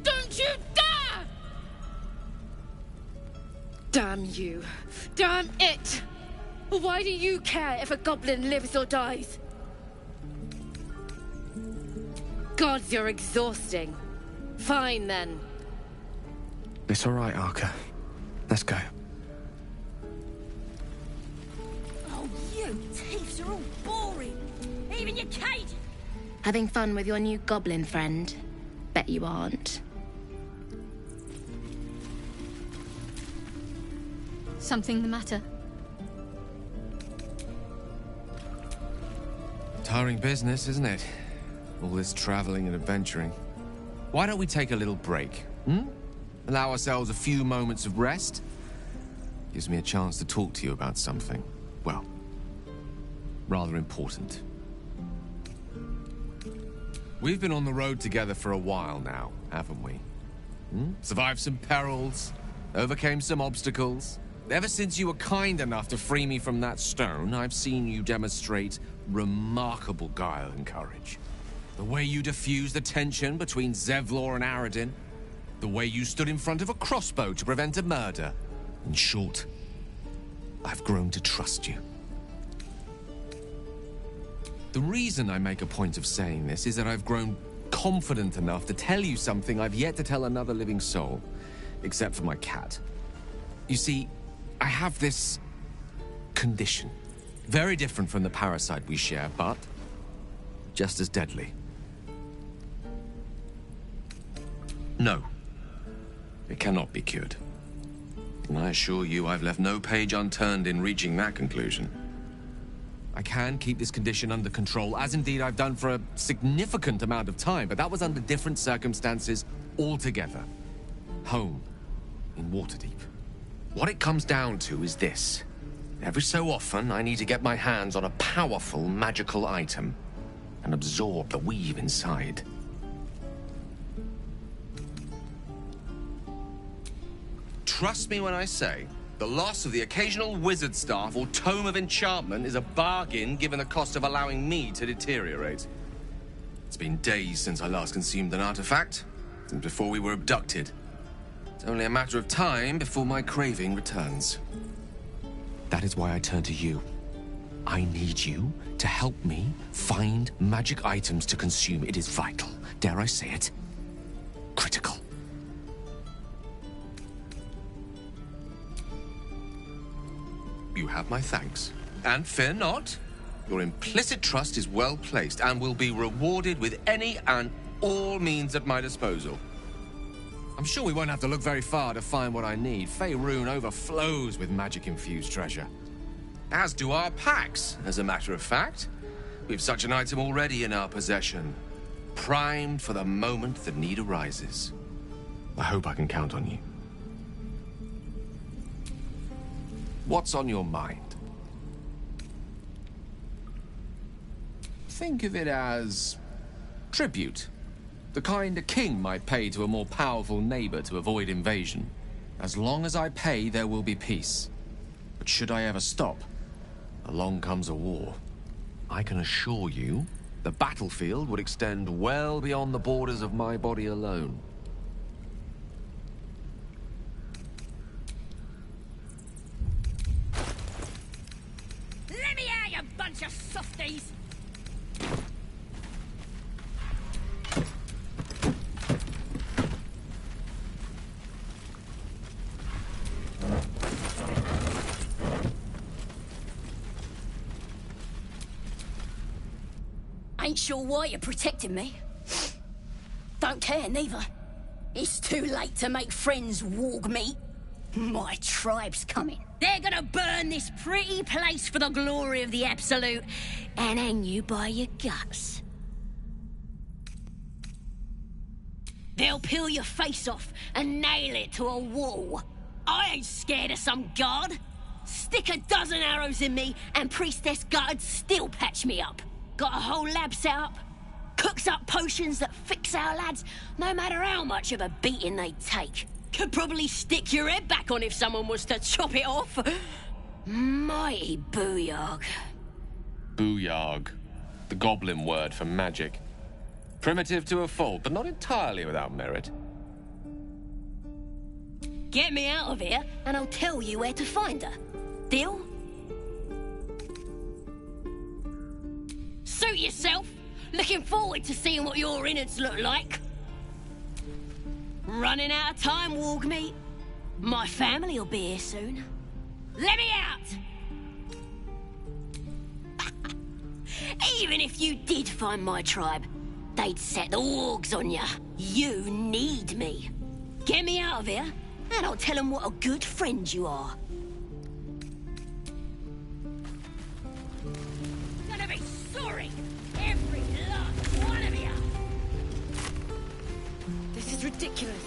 Don't you dare! Damn you. Damn it! Why do you care if a goblin lives or dies? Gods, you're exhausting. Fine, then. It's all right, Arca. Let's go. Oh, you thieves are all boring. Even your cage. Having fun with your new goblin friend? Bet you aren't. Something the matter? Tiring business, isn't it? All this traveling and adventuring. Why don't we take a little break, Allow ourselves a few moments of rest? Gives me a chance to talk to you about something, well, rather important. We've been on the road together for a while now, haven't we? Survived some perils, overcame some obstacles. Ever since you were kind enough to free me from that stone, I've seen you demonstrate remarkable guile and courage. The way you diffused the tension between Zevlor and Aradin. The way you stood in front of a crossbow to prevent a murder. In short, I've grown to trust you. The reason I make a point of saying this is that I've grown confident enough to tell you something I've yet to tell another living soul, except for my cat. You see, I have this condition. Very different from the parasite we share, but just as deadly. No, it cannot be cured. And I assure you I've left no page unturned in reaching that conclusion. I can keep this condition under control, as indeed I've done for a significant amount of time, but that was under different circumstances altogether. Home, in Waterdeep. What it comes down to is this. Every so often, I need to get my hands on a powerful magical item and absorb the weave inside. Trust me when I say, the loss of the occasional wizard staff or tome of enchantment is a bargain given the cost of allowing me to deteriorate. It's been days since I last consumed an artifact, since before we were abducted. It's only a matter of time before my craving returns. That is why I turn to you. I need you to help me find magic items to consume. It is vital. Dare I say it? Critical. You have my thanks. And fear not. Your implicit trust is well placed and will be rewarded with any and all means at my disposal. I'm sure we won't have to look very far to find what I need. Faerun overflows with magic-infused treasure. As do our packs, as a matter of fact. We've such an item already in our possession. Primed for the moment the need arises. I hope I can count on you. What's on your mind? Think of it as tribute. The kind a king might pay to a more powerful neighbor to avoid invasion. As long as I pay, there will be peace. But should I ever stop, along comes a war. I can assure you, the battlefield would extend well beyond the borders of my body alone. Let me out, you bunch of softies! Ain't sure why you're protecting me. Don't care, neither. It's too late to make friends, warg meat. My tribe's coming. They're gonna burn this pretty place for the glory of the Absolute and hang you by your guts. They'll peel your face off and nail it to a wall. I ain't scared of some god. Stick a dozen arrows in me and Priestess God'd still patch me up. Got a whole lab set up. Cooks up potions that fix our lads, no matter how much of a beating they take. Could probably stick your head back on if someone was to chop it off. Mighty booyarg. Booyarg. The goblin word for magic. Primitive to a fault, but not entirely without merit. Get me out of here, and I'll tell you where to find her. Deal? Suit yourself. Looking forward to seeing what your innards look like. Running out of time, Wargmeat. My family will be here soon. Let me out! Even if you did find my tribe, they'd set the wargs on ya. You need me. Get me out of here, and I'll tell them what a good friend you are. Gonna be sorry, every last one of you. This is ridiculous.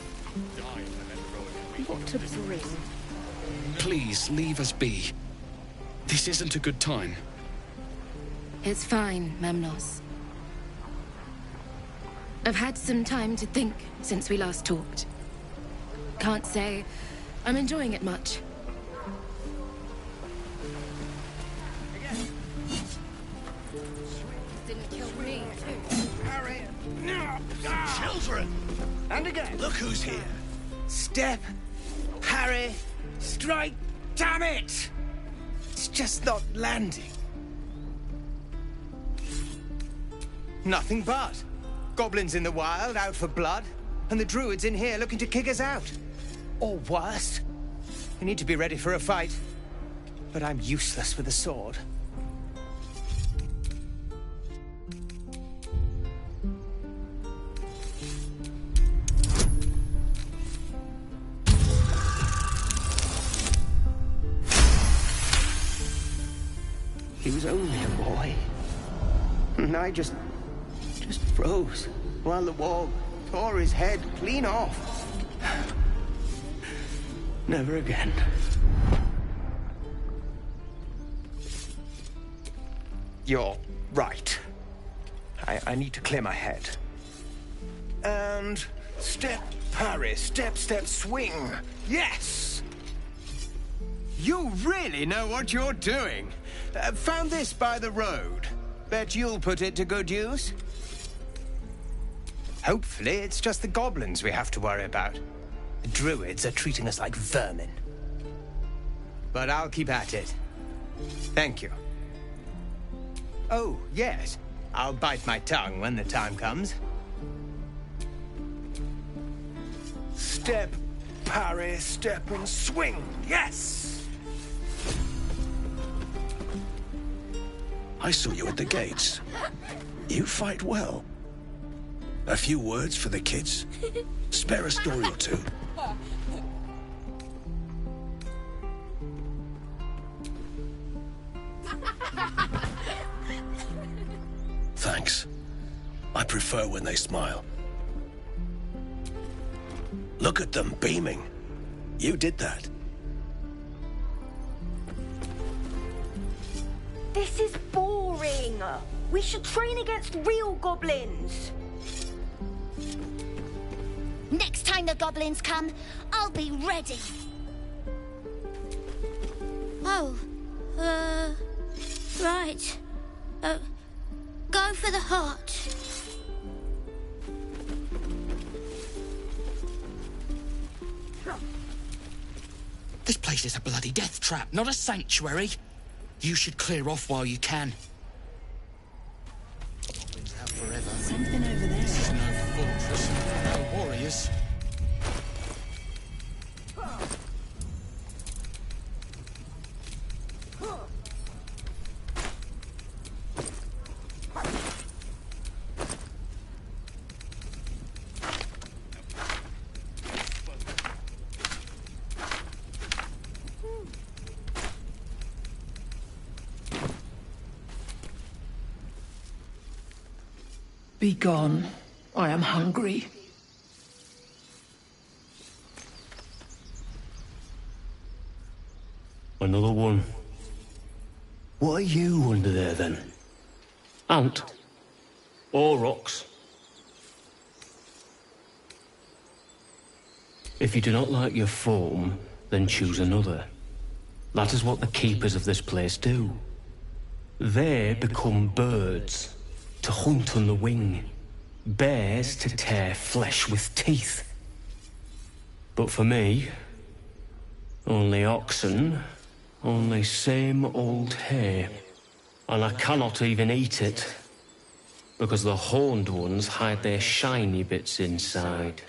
What a bring. Please, leave us be. This isn't a good time. It's fine, Memnos. I've had some time to think since we last talked. Can't say I'm enjoying it much. Didn't kill me, Harry! No! Children! And again! Look who's here! Step! Harry! Strike! Damn it! It's just not landing. Nothing but. Goblins in the wild, out for blood, and the druids in here looking to kick us out. Or worse. We need to be ready for a fight. But I'm useless with a sword. He was only a boy. And I just froze while the wall tore his head clean off. Never again. You're right. I need to clear my head. And step, parry, step, step, swing. Yes! You really know what you're doing. Found this by the road. Bet you'll put it to good use. Hopefully, it's just the goblins we have to worry about. The druids are treating us like vermin. But I'll keep at it. Thank you. Oh, yes. I'll bite my tongue when the time comes. Step, parry, step, and swing. Yes! I saw you at the gates. You fight well. A few words for the kids? Spare a story or two. Thanks. I prefer when they smile. Look at them beaming. You did that. This is boring. We should train against real goblins. Next time the goblins come, I'll be ready. Oh, right. Go for the heart. This place is a bloody death trap, not a sanctuary. You should clear off while you can. Something over there. This is no fortress, no warriors. Be gone. I am hungry. Another one. What are you under there, then? Aunt? or rocks. If you do not like your form, then choose another. That is what the keepers of this place do. They become birds, to hunt on the wing. Bears to tear flesh with teeth. But for me, only oxen, only same old hay. And I cannot even eat it, because the horned ones hide their shiny bits inside.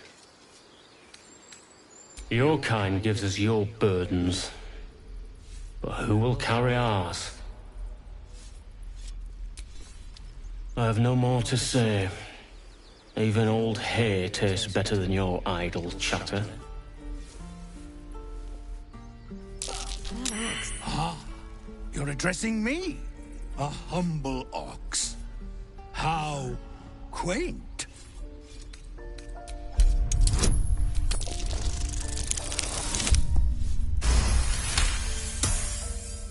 Your kind gives us your burdens, but who will carry ours? I have no more to say. Even old hay tastes better than your idle chatter. Ah, you're addressing me? A humble ox. How quaint.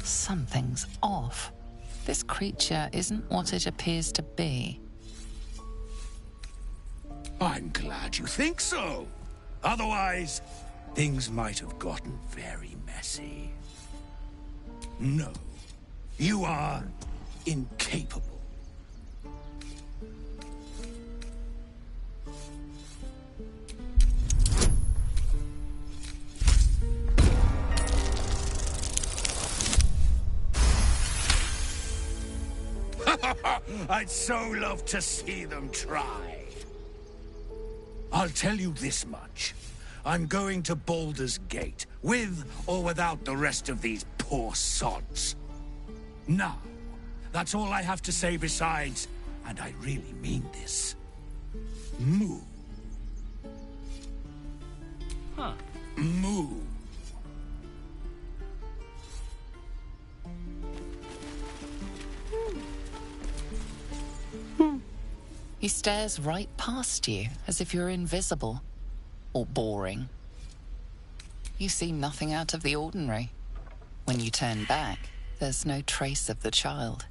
Something's off. This creature isn't what it appears to be. I'm glad you think so. Otherwise, things might have gotten very messy. No, you are incapable. I'd so love to see them try. I'll tell you this much. I'm going to Baldur's Gate, with or without the rest of these poor sods. Now, that's all I have to say besides, and I really mean this, moo. Huh. Moo. He stares right past you, as if you're invisible. Or boring. You see nothing out of the ordinary. When you turn back, there's no trace of the child.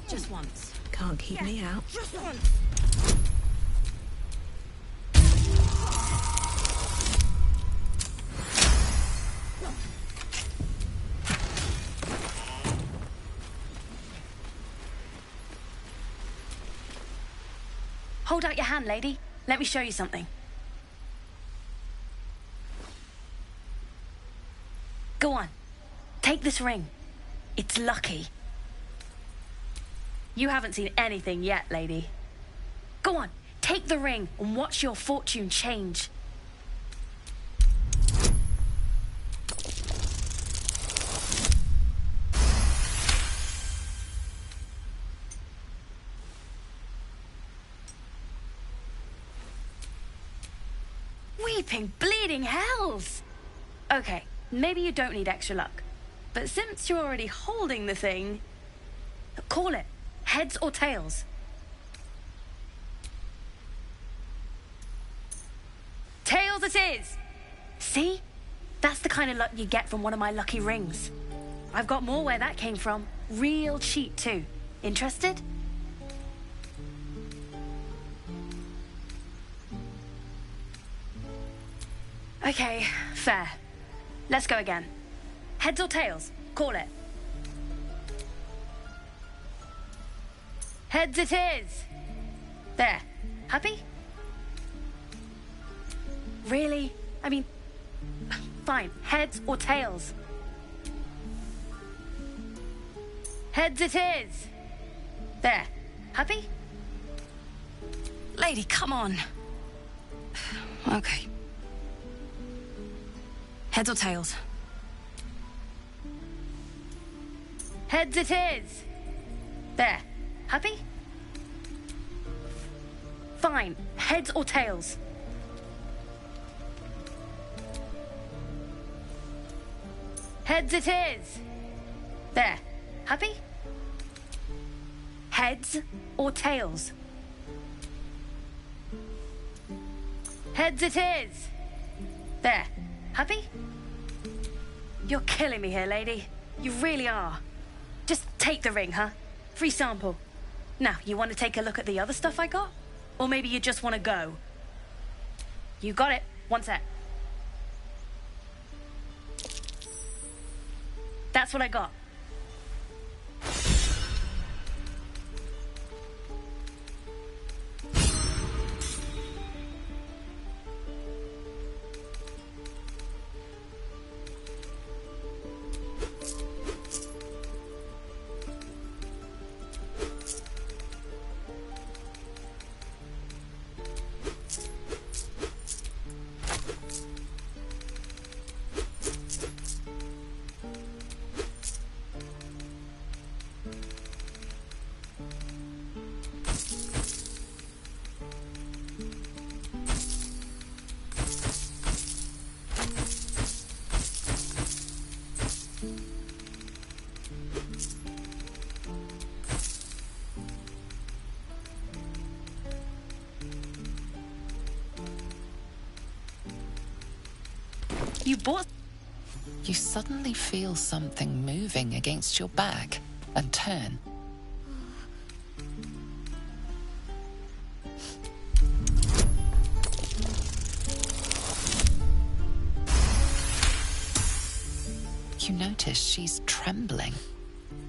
Just once. Can't keep me out. Just once. Hold out your hand, lady. Let me show you something. Go on. Take this ring. It's lucky. You haven't seen anything yet, lady. Go on, take the ring and watch your fortune change. Weeping, bleeding hells! Okay, maybe you don't need extra luck. But since you're already holding the thing, call it. Heads or tails? Tails it is! See? That's the kind of luck you get from one of my lucky rings. I've got more where that came from. Real cheap, too. Interested? Okay, fair. Let's go again. Heads or tails? Call it. Heads it is! There. Happy? Really? I mean, fine. Heads or tails? Heads it is! There. Happy? Lady, come on. Okay. Heads or tails? Heads it is! There. Happy? Fine. Heads or tails? Heads it is! There. Happy? Heads or tails? Heads it is. There. Happy? You're killing me here, lady. You really are. Just take the ring, huh? Free sample. Now, you want to take a look at the other stuff I got? Or maybe you just want to go? You got it. One sec. That's what I got. You bought... You suddenly feel something moving against your back and turn. You notice she's trembling.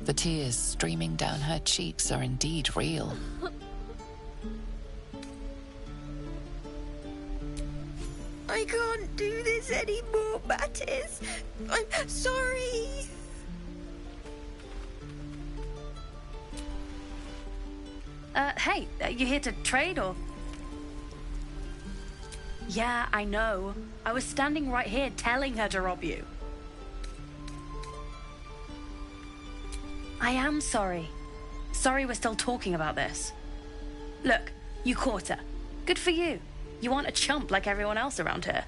The tears streaming down her cheeks are indeed real. I can't do this anymore, Mattis. I'm sorry. Hey, you here to trade or...? Yeah, I know. I was standing right here telling her to rob you. I am sorry. Sorry we're still talking about this. Look, you caught her. Good for you. You aren't a chump like everyone else around here.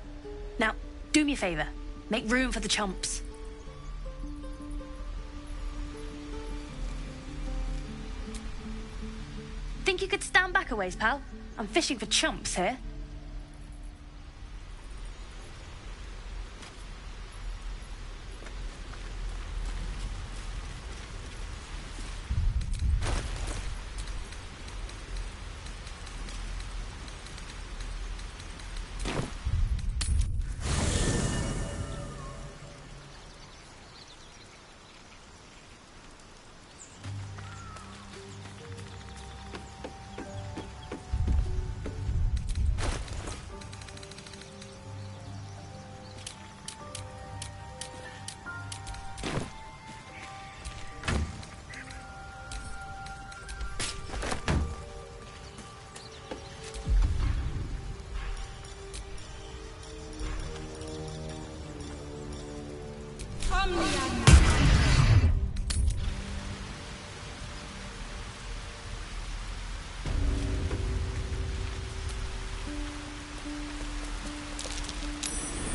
Now, do me a favor. Make room for the chumps. Think you could stand back a ways, pal? I'm fishing for chumps here.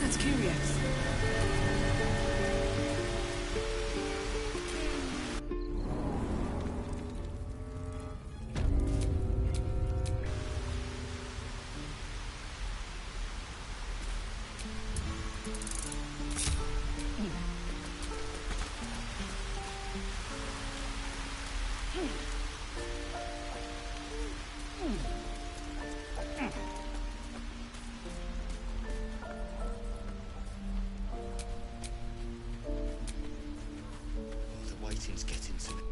That's curious. Waiting's getting to me.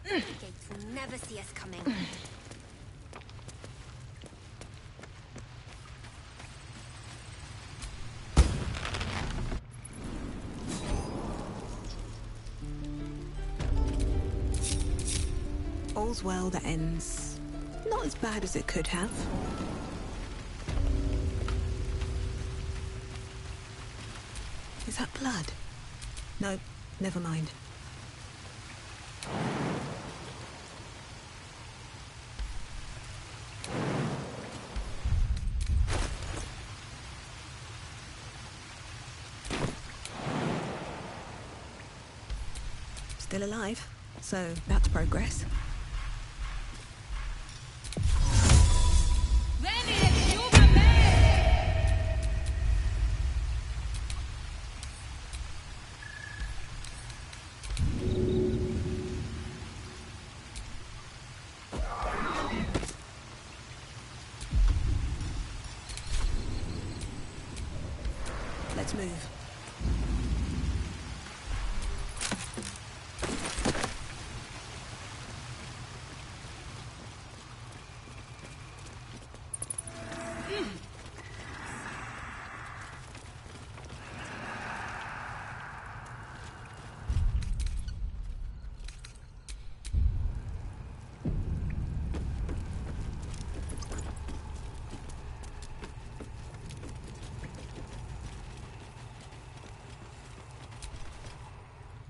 Gates will never see us coming. all's well that ends not as bad as it could have. Is that blood? No, never mind. Still alive, so that's progress. Let's move.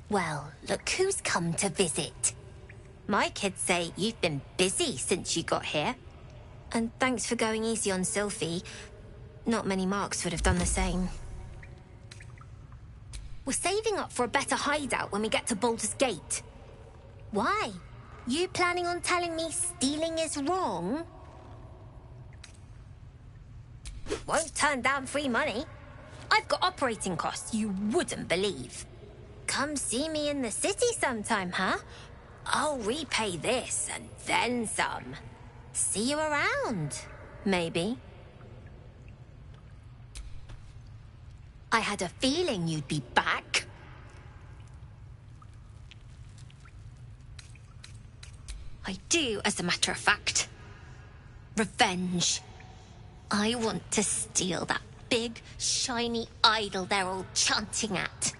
Well, look who's come to visit. My kids say you've been busy since you got here. And thanks for going easy on Sylphie. Not many Marks would have done the same. We're saving up for a better hideout when we get to Baldur's Gate. Why? You planning on telling me stealing is wrong? Won't turn down free money. I've got operating costs you wouldn't believe. Come see me in the city sometime, huh? I'll repay this and then some. See you around, maybe. I had a feeling you'd be back. I do, as a matter of fact. Revenge. I want to steal that big, shiny idol they're all chanting at.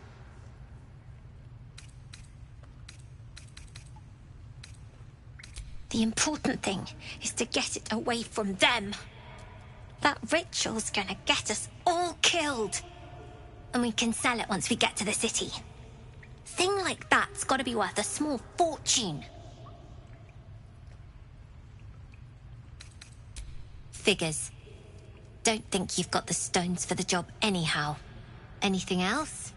The important thing is to get it away from them. That ritual's gonna get us all killed. And we can sell it once we get to the city. Thing like that's gotta be worth a small fortune. Figures. Don't think you've got the stones for the job anyhow. Anything else?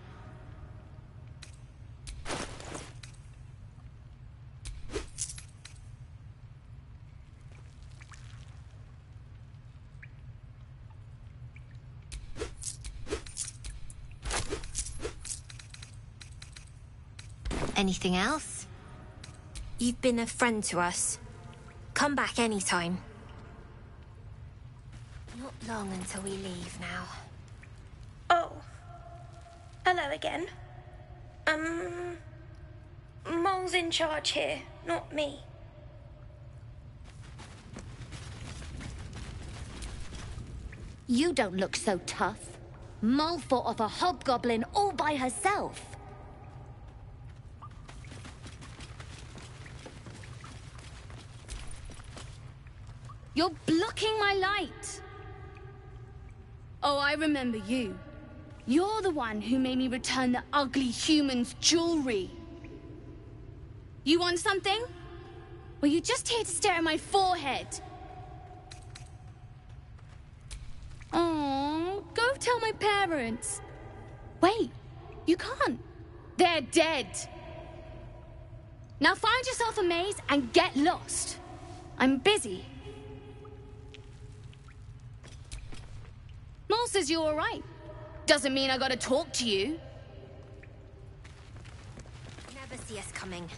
Anything else? You've been a friend to us. Come back anytime. Not long until we leave now. Oh. Hello again. Mole's in charge here, not me. You don't look so tough. Mole fought off a hobgoblin all by herself. You're blocking my light! Oh, I remember you. You're the one who made me return the ugly human's jewelry. You want something? Were you just here to stare at my forehead? Oh, go tell my parents. Wait, you can't. They're dead. Now find yourself a maze and get lost. I'm busy. Mole says you're all right. Doesn't mean I gotta talk to you. Never see us coming.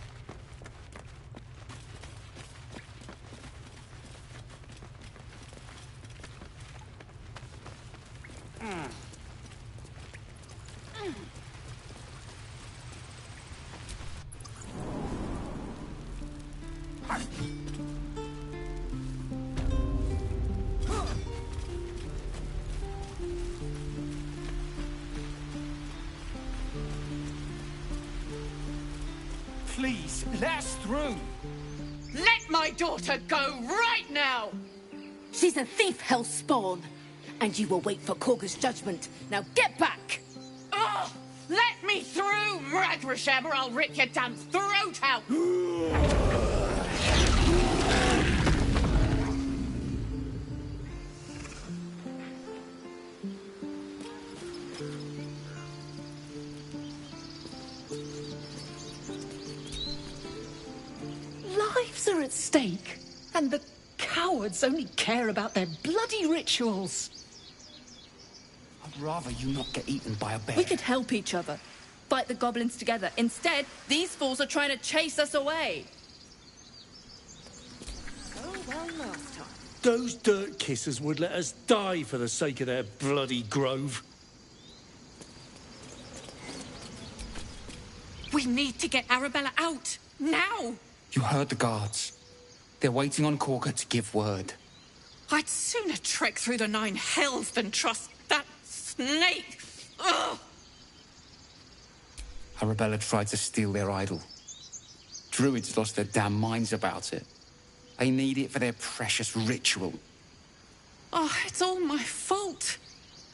Please, let us through. Let my daughter go right now! She's a thief, hellspawn. And you will wait for Korga's judgment. Now get back! Oh, let me through, Mragrasham, or I'll rip your damn throat out! Lives are at stake, and the cowards only care about their bloody rituals. I'd rather you not get eaten by a bear. We could help each other. Fight the goblins together. Instead, these fools are trying to chase us away. Oh, well, last time. Those dirt kissers would let us die for the sake of their bloody grove. We need to get Arabella out, now! You heard the guards. They're waiting on Korga to give word. I'd sooner trek through the 9 hells than trust that snake! Ugh! Arabella tried to steal their idol. Druids lost their damn minds about it. They need it for their precious ritual. Oh, it's all my fault.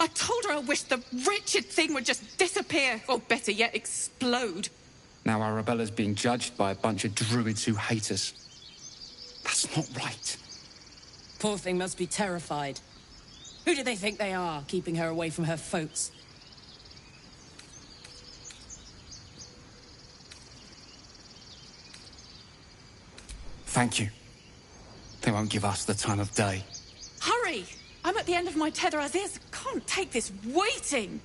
I told her I wished the wretched thing would just disappear, or better yet, explode. Now Arabella's being judged by a bunch of druids who hate us. That's not right. Poor thing must be terrified. Who do they think they are, keeping her away from her folks? Thank you. They won't give us the time of day. Hurry! I'm at the end of my tether as is. Can't take this waiting.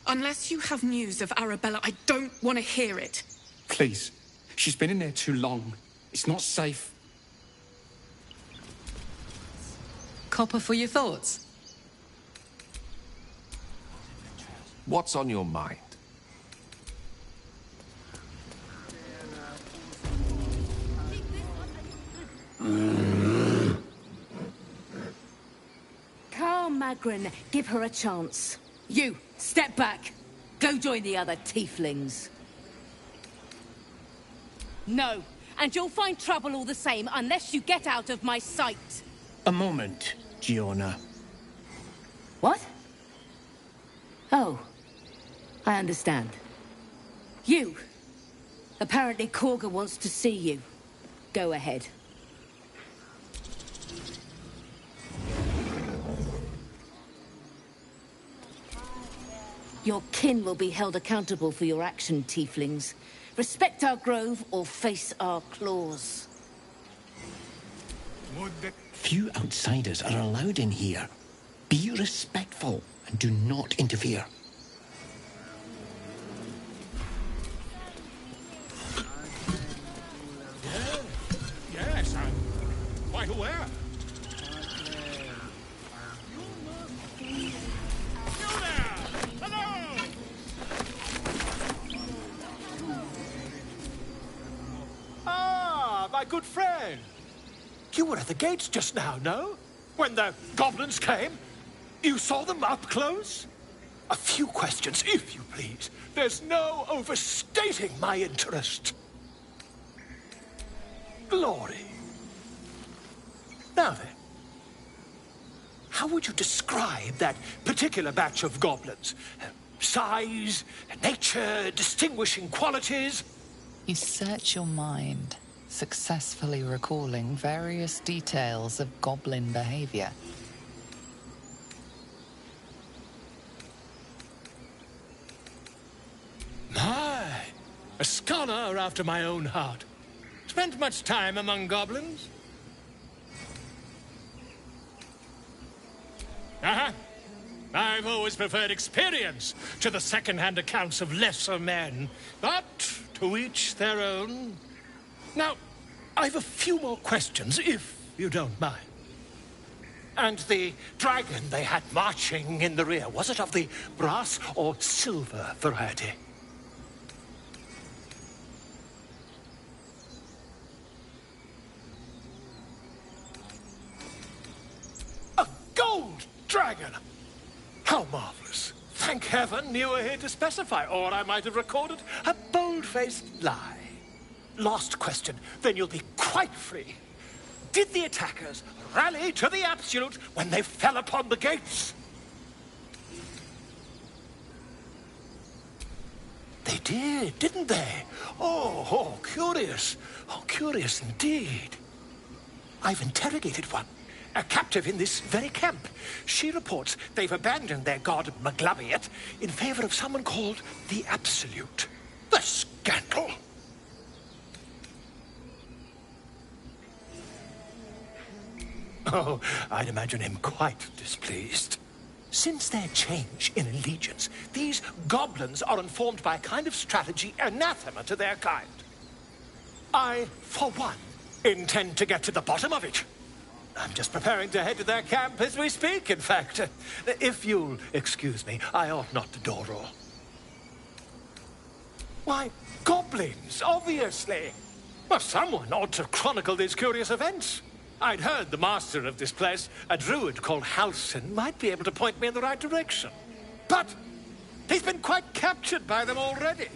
Unless you have news of Arabella, I don't want to hear it. Please. She's been in there too long. It's not safe. Copper for your thoughts? What's on your mind? Carl Magrin, give her a chance. You, step back. Go join the other tieflings. No, and you'll find trouble all the same unless you get out of my sight. A moment, Giona. What? Oh, I understand. You. Apparently Korga wants to see you. Go ahead. Your kin will be held accountable for your action, tieflings. Respect our grove or face our claws. Few outsiders are allowed in here. Be respectful and do not interfere. Yes, I'm quite aware. My good friend. You were at the gates just now, no? When the goblins came? You saw them up close? A few questions, if you please. There's no overstating my interest. Glory. Now then, how would you describe that particular batch of goblins? Size, nature, distinguishing qualities? You search your mind, successfully recalling various details of goblin behavior. My, a scholar after my own heart. Spent much time among goblins? I've always preferred experience to the second-hand accounts of lesser men. But to each their own. Now, I've a few more questions, if you don't mind. And the dragon they had marching in the rear, was it of the brass or silver variety? A gold dragon! How marvelous. Thank heaven you were here to specify, or I might have recorded a bold-faced lie. last question, then you'll be quite free. Did the attackers rally to the Absolute when they fell upon the gates? They did, didn't they? Oh, curious. Oh, curious indeed. I've interrogated one, a captive in this very camp. She reports they've abandoned their god Maglabiat in favor of someone called the Absolute. The scandal! Oh, I'd imagine him quite displeased. Since their change in allegiance, these goblins are informed by a kind of strategy anathema to their kind. I, for one, intend to get to the bottom of it. I'm just preparing to head to their camp as we speak, in fact. If you'll excuse me, I ought not to door roll. Why, goblins, obviously. Well, someone ought to chronicle these curious events. I'd heard the master of this place, a druid called Halsin, might be able to point me in the right direction. But he's been quite captured by them already.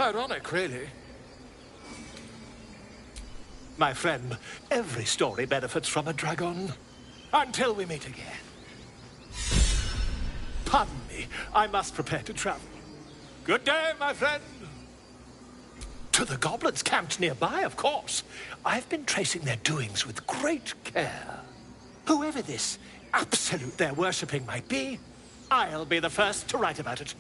Ironic, really. My friend, every story benefits from a dragon. Until we meet again. Pardon me, I must prepare to travel. Good day, my friend. To the goblins camped nearby, of course. I've been tracing their doings with great care. Whoever this Absolute they're worshipping might be, I'll be the first to write about it.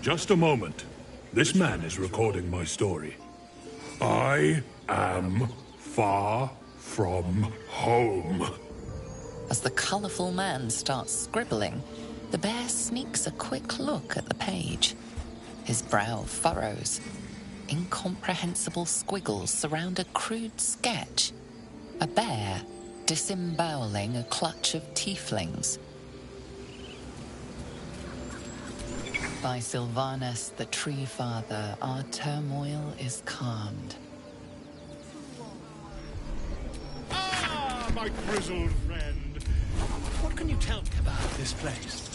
Just a moment. This man is recording my story. I am far from home. As the colourful man starts scribbling, the bear sneaks a quick look at the page. His brow furrows. Incomprehensible squiggles surround a crude sketch. A bear disemboweling a clutch of tieflings. By Sylvanus the Tree Father, our turmoil is calmed. Ah, my grizzled friend. What can you tell me about this place?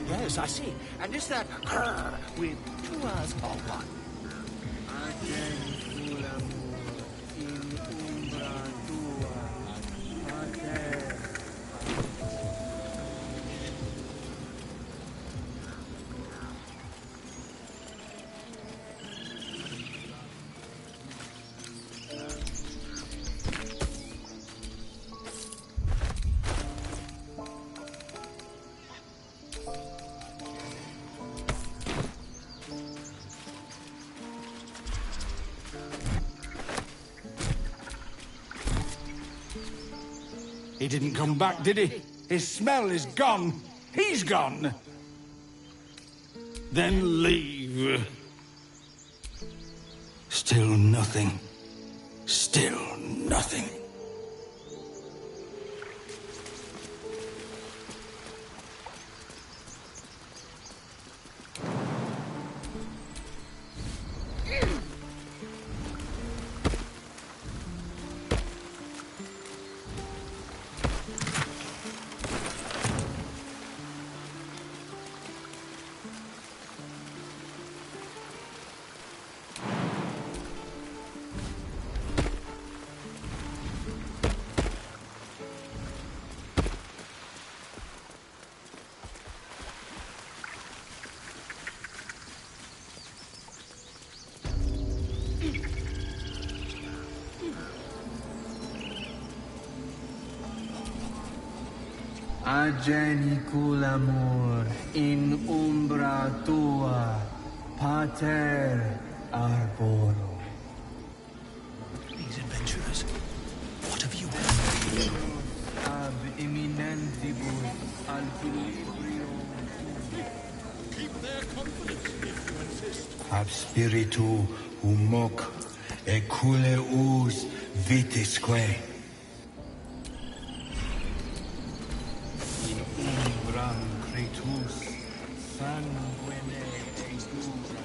Yes, I see. And is that with 2 R's or 1? He didn't come back, did he? His smell is gone. He's gone. Then leave. Still nothing. Still nothing. Ageniculamur in umbra tua, Pater Arboro. These adventurers, what have you Ab eminentibus al equilibrio. Keep their confidence if you insist. Ab spiritu humoc eculeus vitisque. In umbram cretus sanguine exudatus.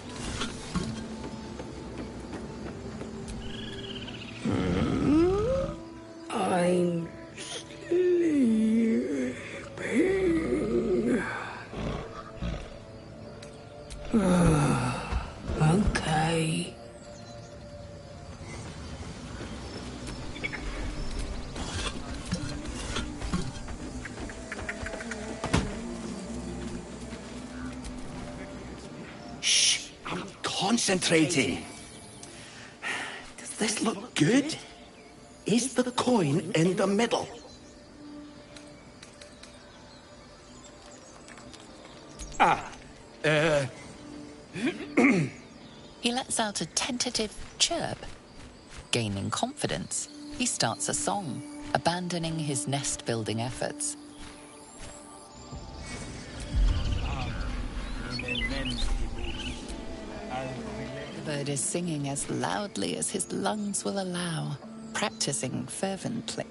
I'm sleeping. Okay. Shh! I'm concentrating. Does this look good? Is the coin in the middle? He lets out a tentative chirp. Gaining confidence, he starts a song, abandoning his nest-building efforts. The bird is singing as loudly as his lungs will allow, practicing fervently.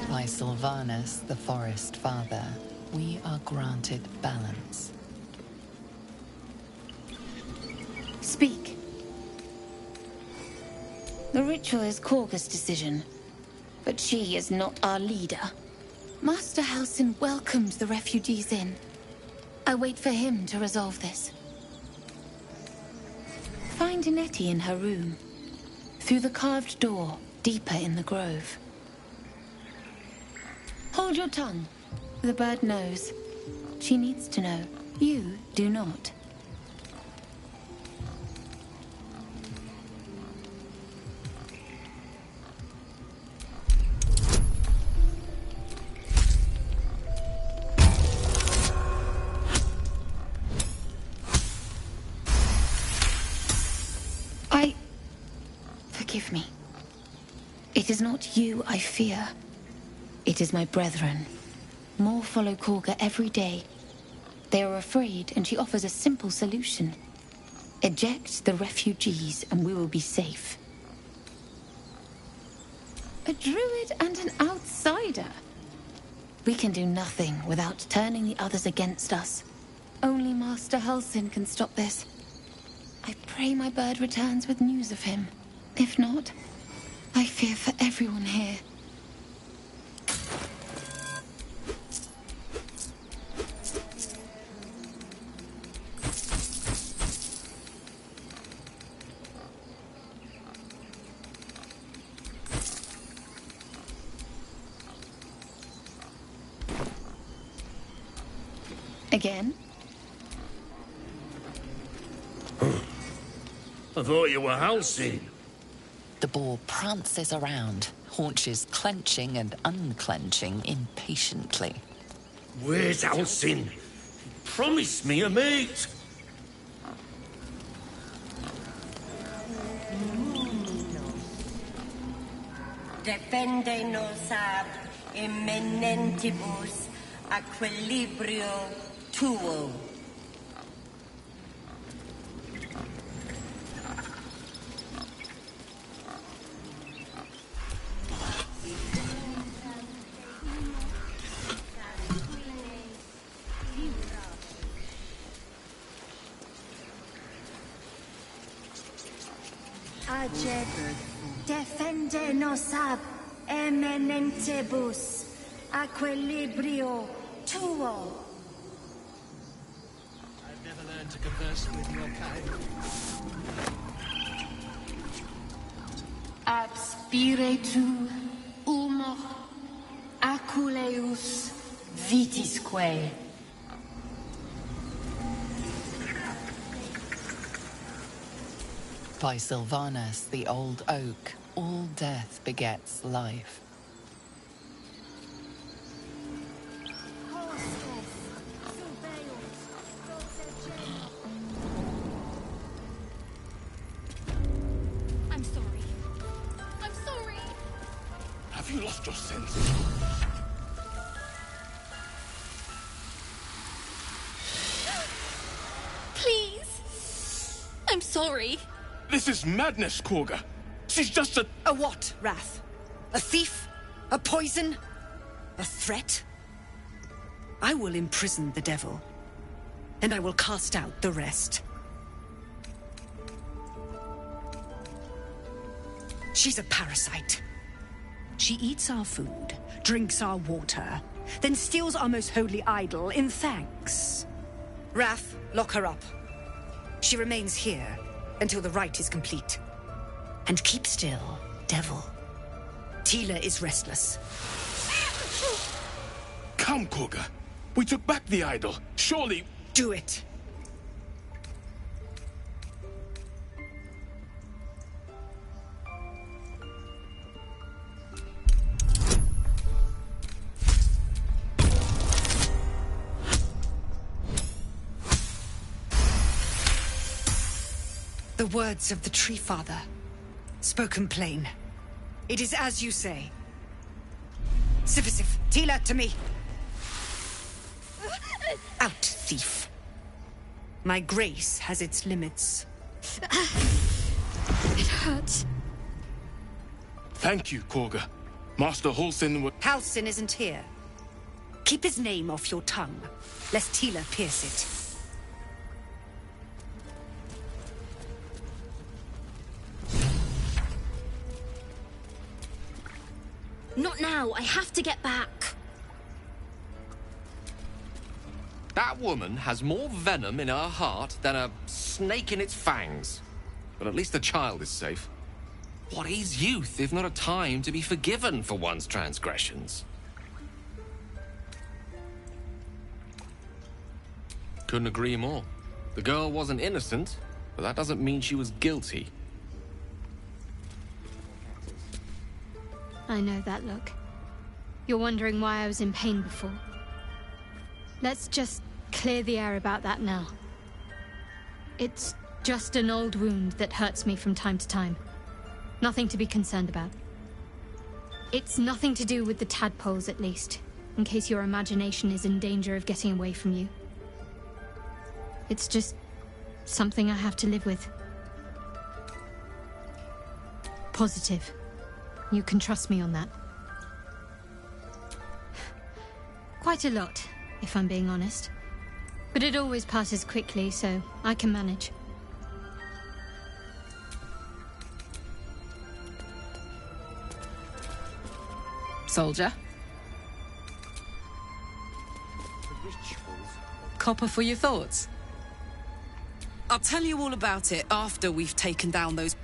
By Sylvanus, the Forest Father, we are granted balance. Speak. The ritual is Korga's decision, but she is not our leader. Master Halsin welcomes the refugees in. I wait for him to resolve this. Find Nettie in her room, through the carved door, deeper in the grove. Hold your tongue. The bird knows. She needs to know. You do not. Forgive me. It is not you I fear. It is my brethren. More follow Korga every day. They are afraid, and she offers a simple solution. Eject the refugees, and we will be safe. A druid and an outsider. We can do nothing without turning the others against us. Only Master Halsin can stop this. I pray my bird returns with news of him. If not, I fear for everyone here. Again? I thought you were Halsin. The boar prances around, haunches clenching and unclenching impatiently. Where's Halsin? Promise me a mate. Defendenos ab imminentibus equilibrio tuo. defende nos ab eminentibus equilibrio tuo. I've never learned to converse with your kind. Ab spiritu humor aculeus vitisque. By Sylvanus, the old oak, all death begets life. I'm sorry. I'm sorry. Have you lost your senses? Please. I'm sorry. This is madness, Korga. She's just a... A what, Wrath? A thief? A poison? A threat? I will imprison the devil, and I will cast out the rest. She's a parasite. She eats our food, drinks our water, then steals our most holy idol in thanks. Wrath, lock her up. She remains here until the rite is complete. And keep still, devil. Tila is restless. Come, Korga. We took back the idol. Surely... Do it. The words of the Tree Father, spoken plain. It is as you say. Sivasif, Tila, to me. Out, thief. My grace has its limits. It hurts. Thank you, Korga. Master Halsin would... Halsin isn't here. Keep his name off your tongue, lest Tila pierce it. Not now. I have to get back. That woman has more venom in her heart than a snake in its fangs. But at least the child is safe. What is youth if not a time to be forgiven for one's transgressions? Couldn't agree more. The girl wasn't innocent, but that doesn't mean she was guilty. I know that look. You're wondering why I was in pain before. Let's just clear the air about that now. It's just an old wound that hurts me from time to time. Nothing to be concerned about. It's nothing to do with the tadpoles, at least, in case your imagination is in danger of getting away from you. It's just something I have to live with. Positive. You can trust me on that. Quite a lot, if I'm being honest. But it always passes quickly, so I can manage. Soldier? Copper for your thoughts? I'll tell you all about it after we've taken down those...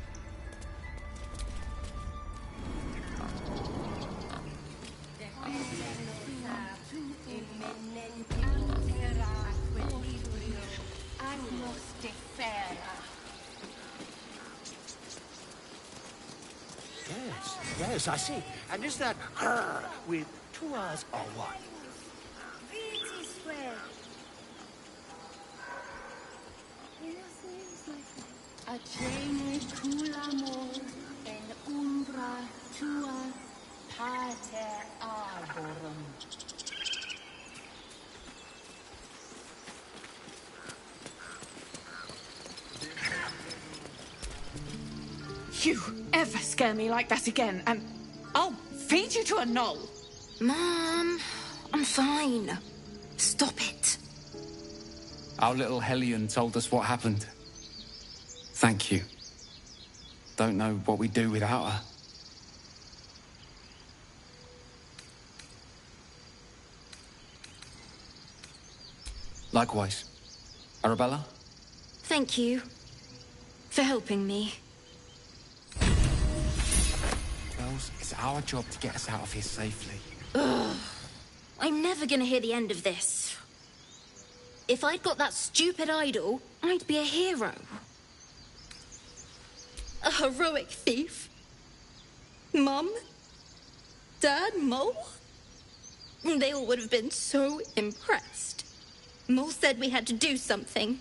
Yes, I see. And is that her with 2 R's or what? Accene tulamor en umbra tua pater arborum. You ever scare me like that again, and I'll feed you to a knoll. Mom, I'm fine. Stop it. Our little Hellion told us what happened. Thank you. Don't know what we'd do without her. Likewise. Arabella? Thank you for helping me. Girls, it's our job to get us out of here safely. Ugh. I'm never gonna hear the end of this. If I'd got that stupid idol, I'd be a hero. A heroic thief? Mum? Dad? Mole? They all would have been so impressed. Mole said we had to do something,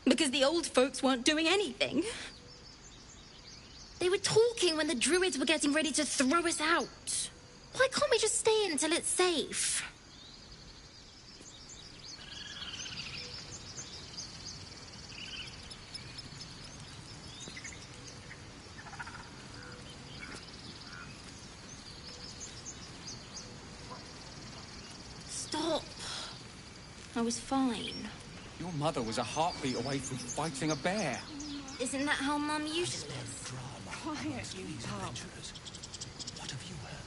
because the old folks weren't doing anything. They were talking when the druids were getting ready to throw us out. Why can't we just stay in until it's safe? Stop. I was fine. Your mother was a heartbeat away from fighting a bear. Isn't that how Mum usually is? Quiet, you pub. What have you heard?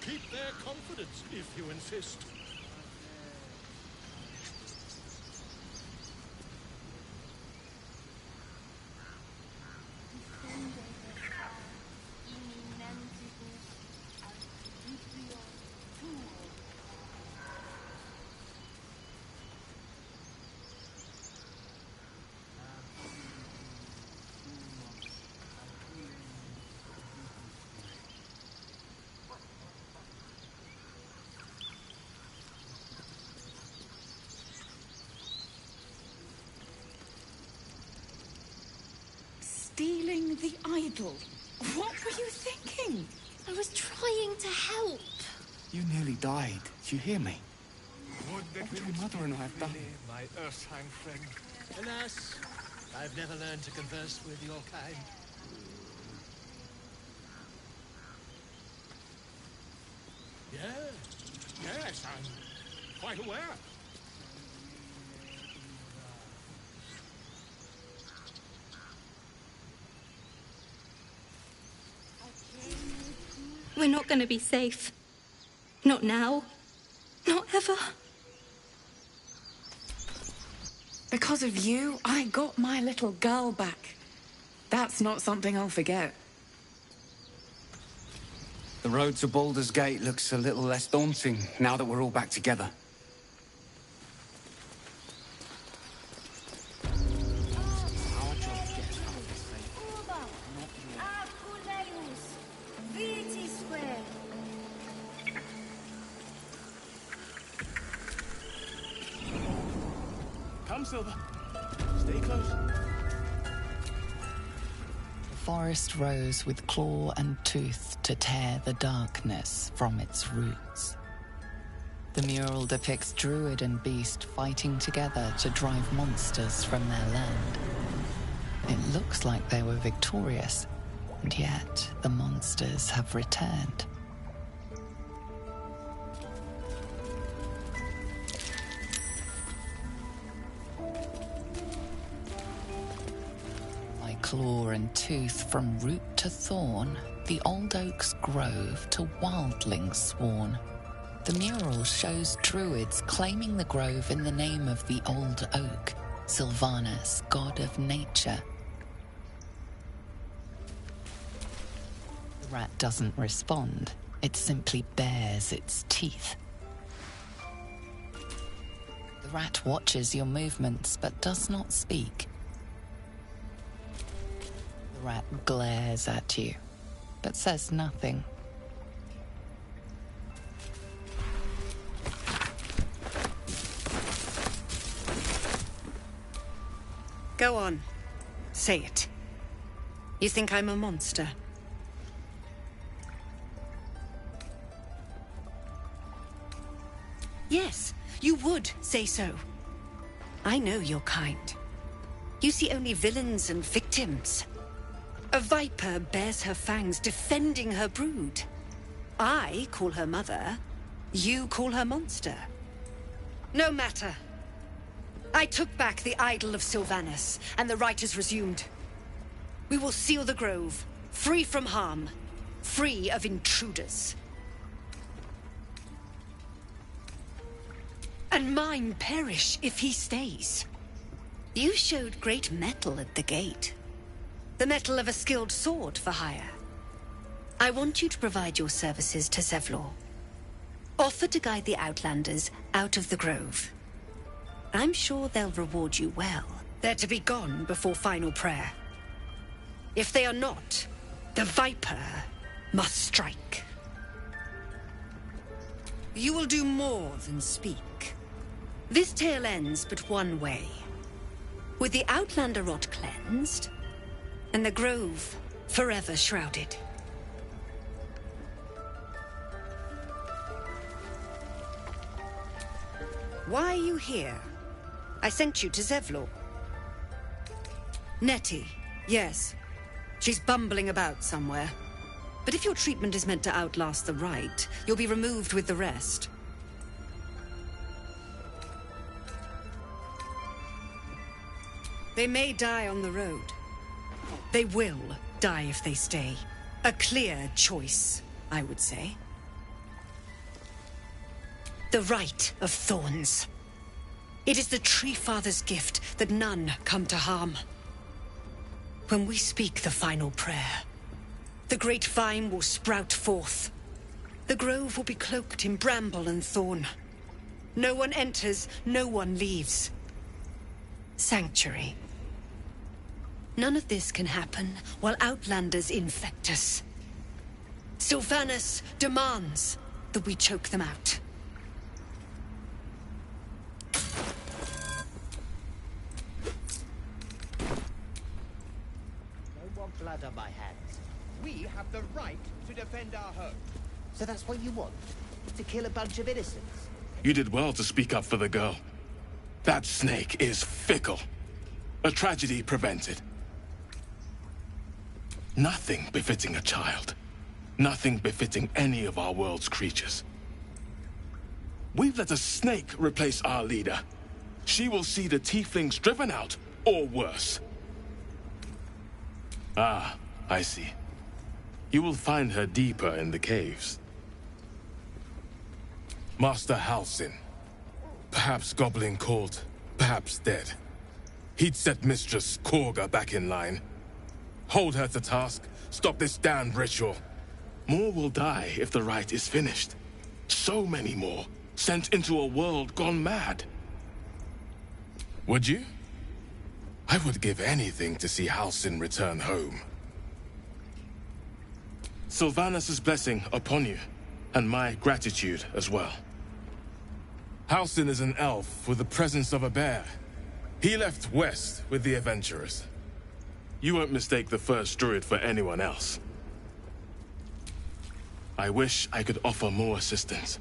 Keep their confidence if you insist. Stealing the idol. What were you thinking? I was trying to help. You nearly died. Did you hear me? Would that What your mother and I have done. my Earthsang friend. Alas, I've never learned to converse with your kind. Yes, I'm quite aware. We're not going to be safe. Not now. Not ever. Because of you, I got my little girl back. That's not something I'll forget. The road to Baldur's Gate looks a little less daunting now that we're all back together. Come, Silver. Stay close. The forest rose with claw and tooth to tear the darkness from its roots. The mural depicts druid and beast fighting together to drive monsters from their land. It looks like they were victorious, and yet the monsters have returned. Claw and tooth from root to thorn, the old oak's grove to wildlings sworn. The mural shows druids claiming the grove in the name of the old oak, Sylvanus, god of nature. The rat doesn't respond, it simply bares its teeth. The rat watches your movements but does not speak. The rat glares at you, but says nothing. Go on. Say it. You think I'm a monster? Yes, you would say so. I know your kind. You see only villains and victims. A viper bears her fangs defending her brood. I call her mother. You call her monster. No matter. I took back the idol of Sylvanus, and the rite is resumed. We will seal the grove, free from harm, free of intruders. And mine perish if he stays. You showed great mettle at the gate. The mettle of a skilled sword for hire. I want you to provide your services to Zevlor. Offer to guide the Outlanders out of the Grove. I'm sure they'll reward you well. They're to be gone before final prayer. If they are not, the Viper must strike. You will do more than speak. This tale ends but one way. With the Outlander rot cleansed, and the Grove forever shrouded. Why are you here? I sent you to Zevlor. Nettie, yes. She's bumbling about somewhere. But if your treatment is meant to outlast the rite, you'll be removed with the rest. They may die on the road. They will die if they stay. A clear choice, I would say. The Rite of Thorns. It is the Tree Father's gift that none come to harm. When we speak the final prayer, the great vine will sprout forth. The grove will be cloaked in bramble and thorn. No one enters, no one leaves. Sanctuary. None of this can happen while Outlanders infect us. Sylvanus demands that we choke them out. No more blood on my hands. We have the right to defend our home. So that's what you want? To kill a bunch of innocents? You did well to speak up for the girl. That snake is fickle. A tragedy prevented. Nothing befitting a child. Nothing befitting any of our world's creatures. We've let a snake replace our leader. She will see the tieflings driven out, or worse. Ah, I see. You will find her deeper in the caves. Master Halsin. Perhaps goblin caught, perhaps dead. He'd set Mistress Korga back in line. Hold her to task, stop this damned ritual. More will die if the rite is finished. So many more, sent into a world gone mad. Would you? I would give anything to see Halsin return home. Sylvanus' blessing upon you, and my gratitude as well. Halsin is an elf with the presence of a bear. He left west with the adventurers. You won't mistake the first druid for anyone else. I wish I could offer more assistance.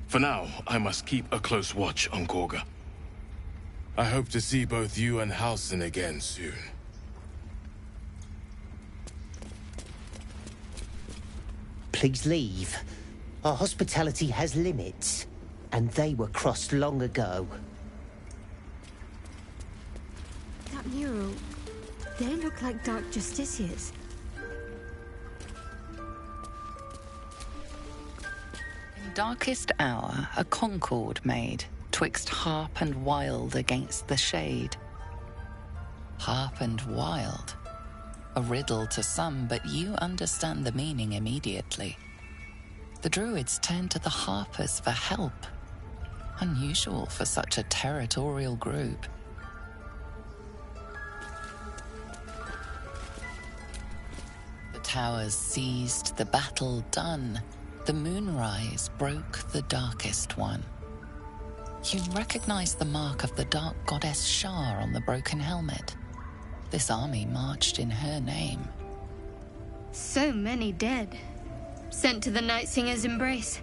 For now, I must keep a close watch on Korga. I hope to see both you and Halsin again soon. Please leave. Our hospitality has limits, and they were crossed long ago. That mural, they look like Dark Justiciars. In darkest hour, a concord made, twixt harp and wild against the shade. Harp and wild. A riddle to some, but you understand the meaning immediately. The druids turn to the harpers for help. Unusual for such a territorial group. The towers seized, the battle done. The moonrise broke the darkest one. You recognize the mark of the dark goddess Shar on the broken helmet. This army marched in her name. So many dead. Sent to the Night Singer's embrace.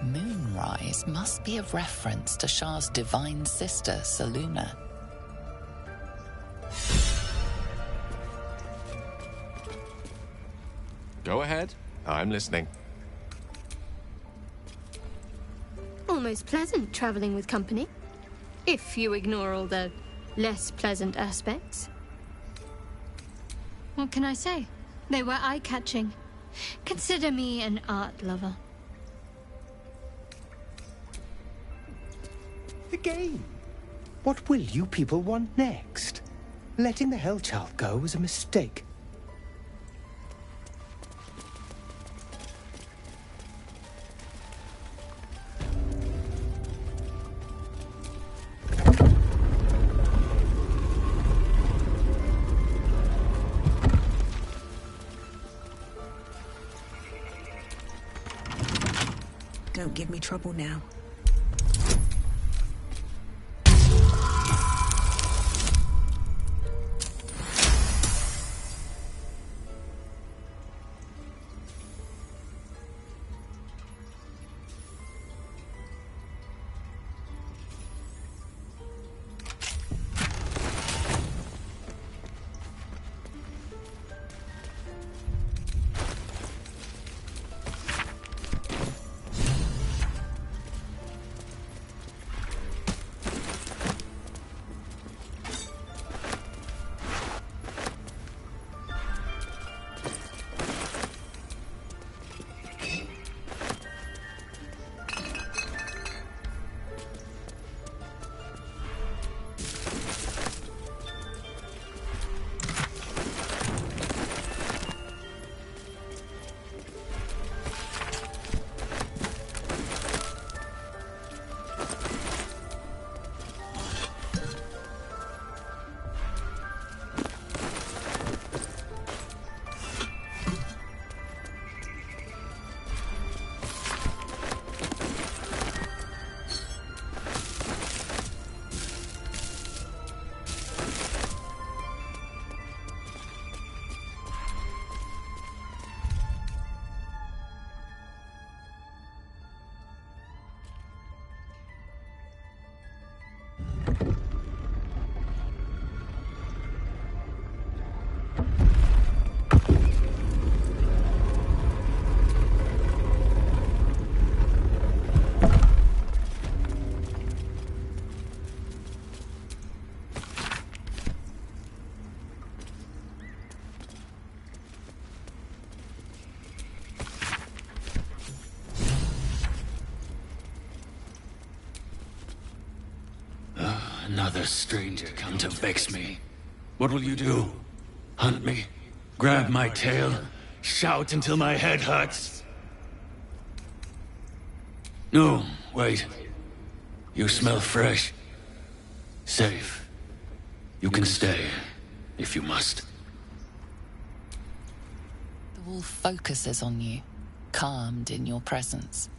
Moonrise must be a reference to Shar's divine sister, Selûne. Go ahead. I'm listening. Almost pleasant traveling with company. If you ignore all the less pleasant aspects. What can I say? They were eye-catching. Consider me an art lover. the game. What will you people want next? Letting the Hellchild go was a mistake. Don't give me trouble now. Another stranger come to vex me. What will you do? Hunt me? Grab my tail? Shout until my head hurts? No, wait. You smell fresh. Safe. You can stay, if you must. The wolf focuses on you, calmed in your presence.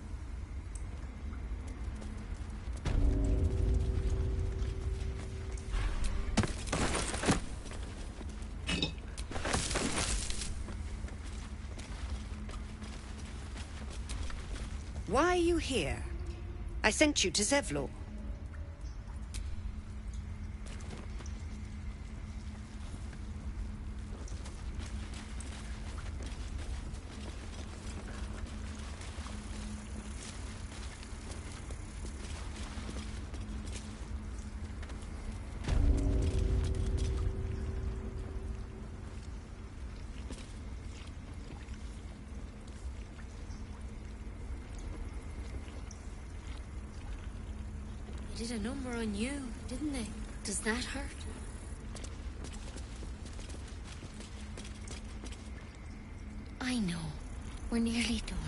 Why are you here? I sent you to Zevlor. They did a number on you, didn't they? Does that hurt? I know. We're nearly done.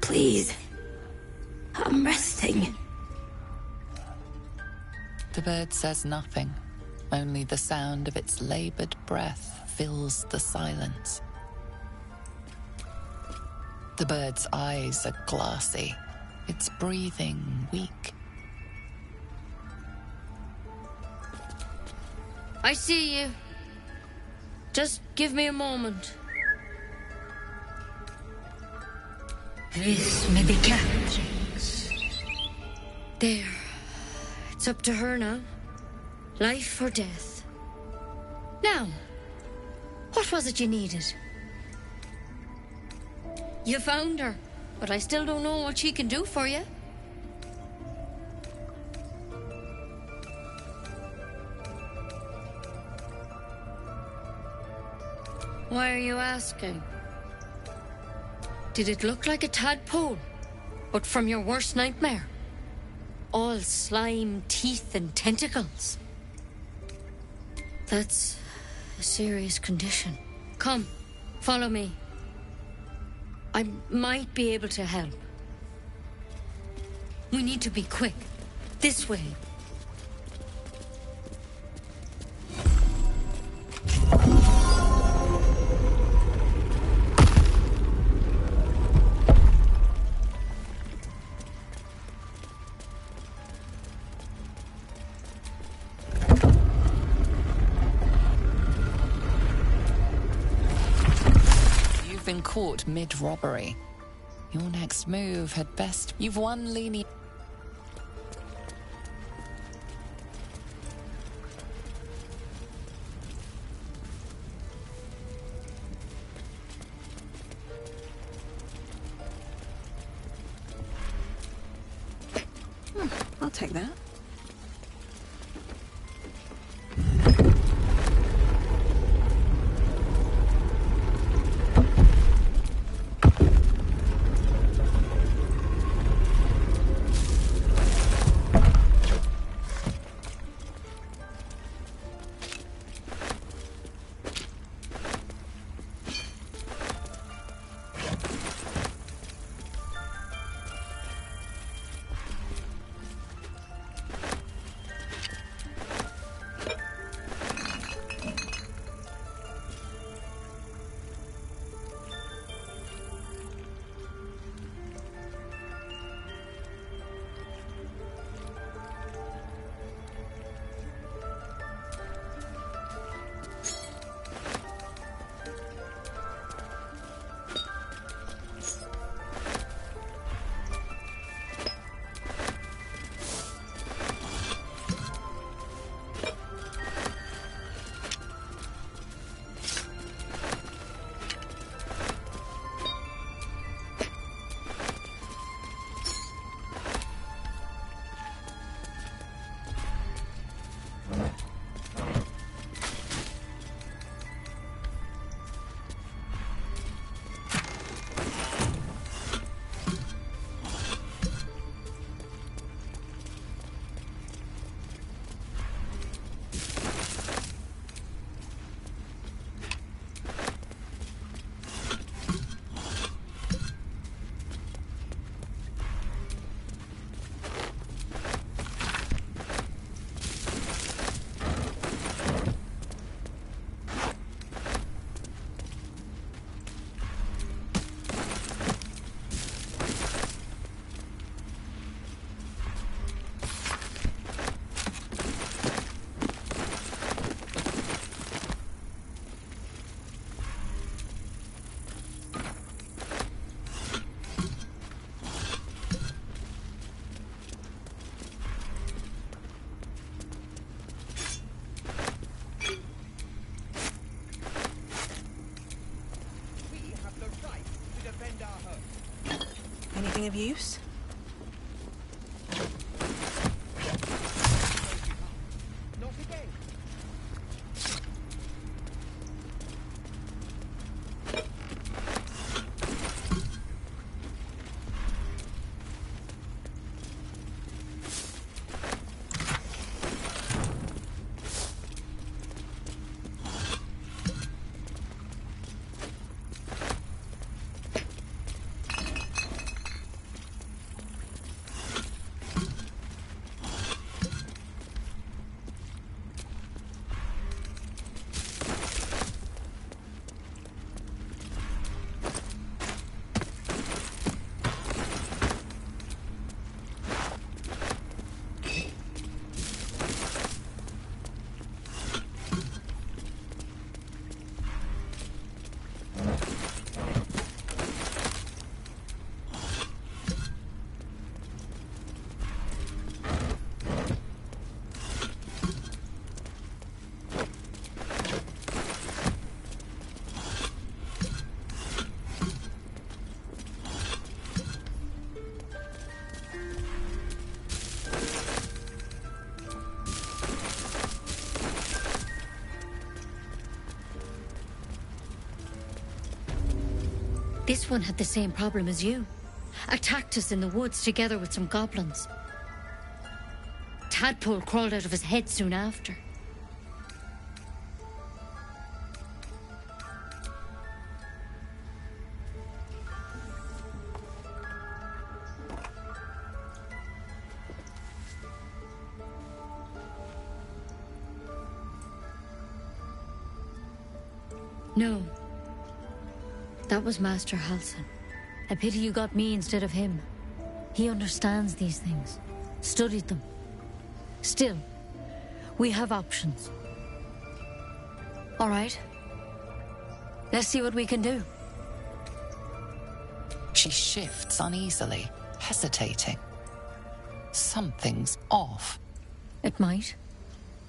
Please. I'm resting. The bird says nothing. Only the sound of its labored breath fills the silence. The bird's eyes are glassy, its breathing weak. I see you. Just give me a moment. This may be challenging. There. It's up to her now. Life or death. Now, what was it you needed? You found her, but I still don't know what she can do for you. Why are you asking? Did it look like a tadpole, but from your worst nightmare? All slime, teeth, and tentacles. That's a serious condition. Come, follow me. I might be able to help. We need to be quick. This way. Been caught mid-robbery. Your next move had best... You've won lenient... I'll take that. Anything of use? This one had the same problem as you. Attacked us in the woods together with some goblins. Tadpole crawled out of his head soon after. No. That was Master Halsin. I pity you got me instead of him. He understands these things. Studied them. Still, we have options. All right. Let's see what we can do. She shifts uneasily, hesitating. Something's off. It might.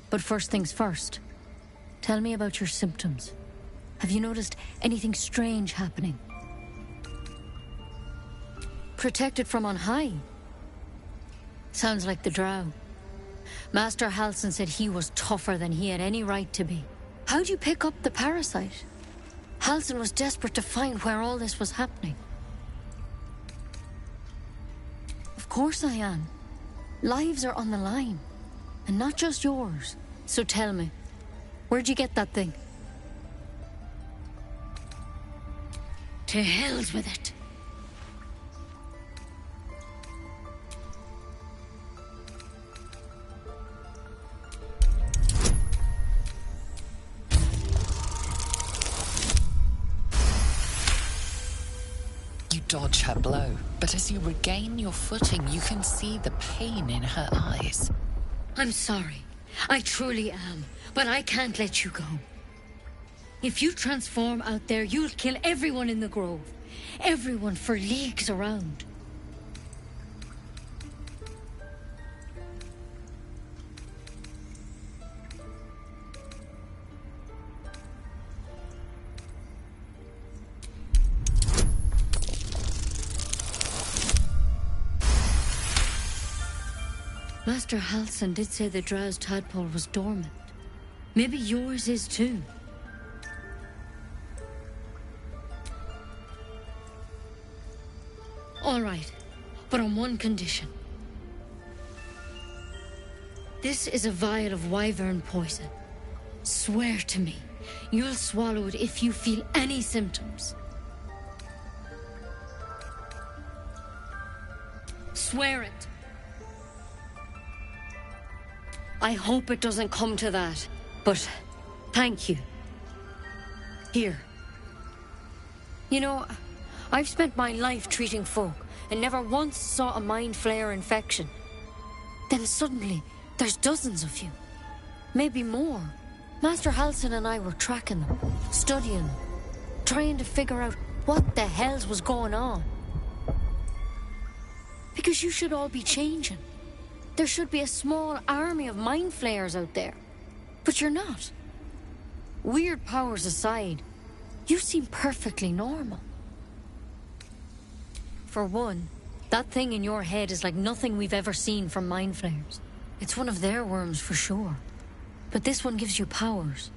But first things first. Tell me about your symptoms. Have you noticed anything strange happening? Protected from on high? Sounds like the drow. Master Halsin said he was tougher than he had any right to be. How'd you pick up the parasite? Halsin was desperate to find where all this was happening. Of course I am. Lives are on the line. And not just yours. So tell me, where'd you get that thing? To hells with it. You dodge her blow, but as you regain your footing, you can see the pain in her eyes. I'm sorry. I truly am. But I can't let you go. If you transform out there, you'll kill everyone in the grove. Everyone for leagues around. Master Halsin did say the drow's tadpole was dormant. Maybe yours is too. All right, but on one condition. This is a vial of wyvern poison. Swear to me, you'll swallow it if you feel any symptoms. Swear it. I hope it doesn't come to that, but thank you. Here. You know, I've spent my life treating folk and never once saw a mind flayer infection. Then suddenly, there's dozens of you. Maybe more. Master Halsin and I were tracking them, studying them, trying to figure out what the hells was going on. Because you should all be changing. There should be a small army of mind flayers out there. But you're not. Weird powers aside, you seem perfectly normal. For one, that thing in your head is like nothing we've ever seen from mind flayers. It's one of their worms for sure. But this one gives you powers.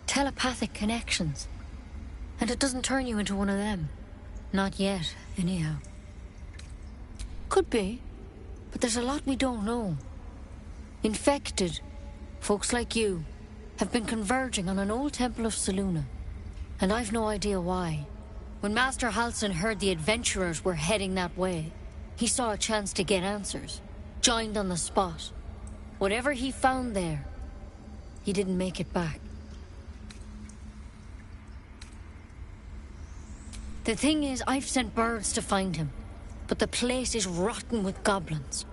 Telepathic connections. And it doesn't turn you into one of them. Not yet, anyhow. Could be. But there's a lot we don't know. Infected, folks like you, have been converging on an old temple of Selûne. And I've no idea why. When Master Halsin heard the adventurers were heading that way, he saw a chance to get answers. Joined on the spot. Whatever he found there, he didn't make it back. The thing is, I've sent birds to find him. But the place is rotten with goblins.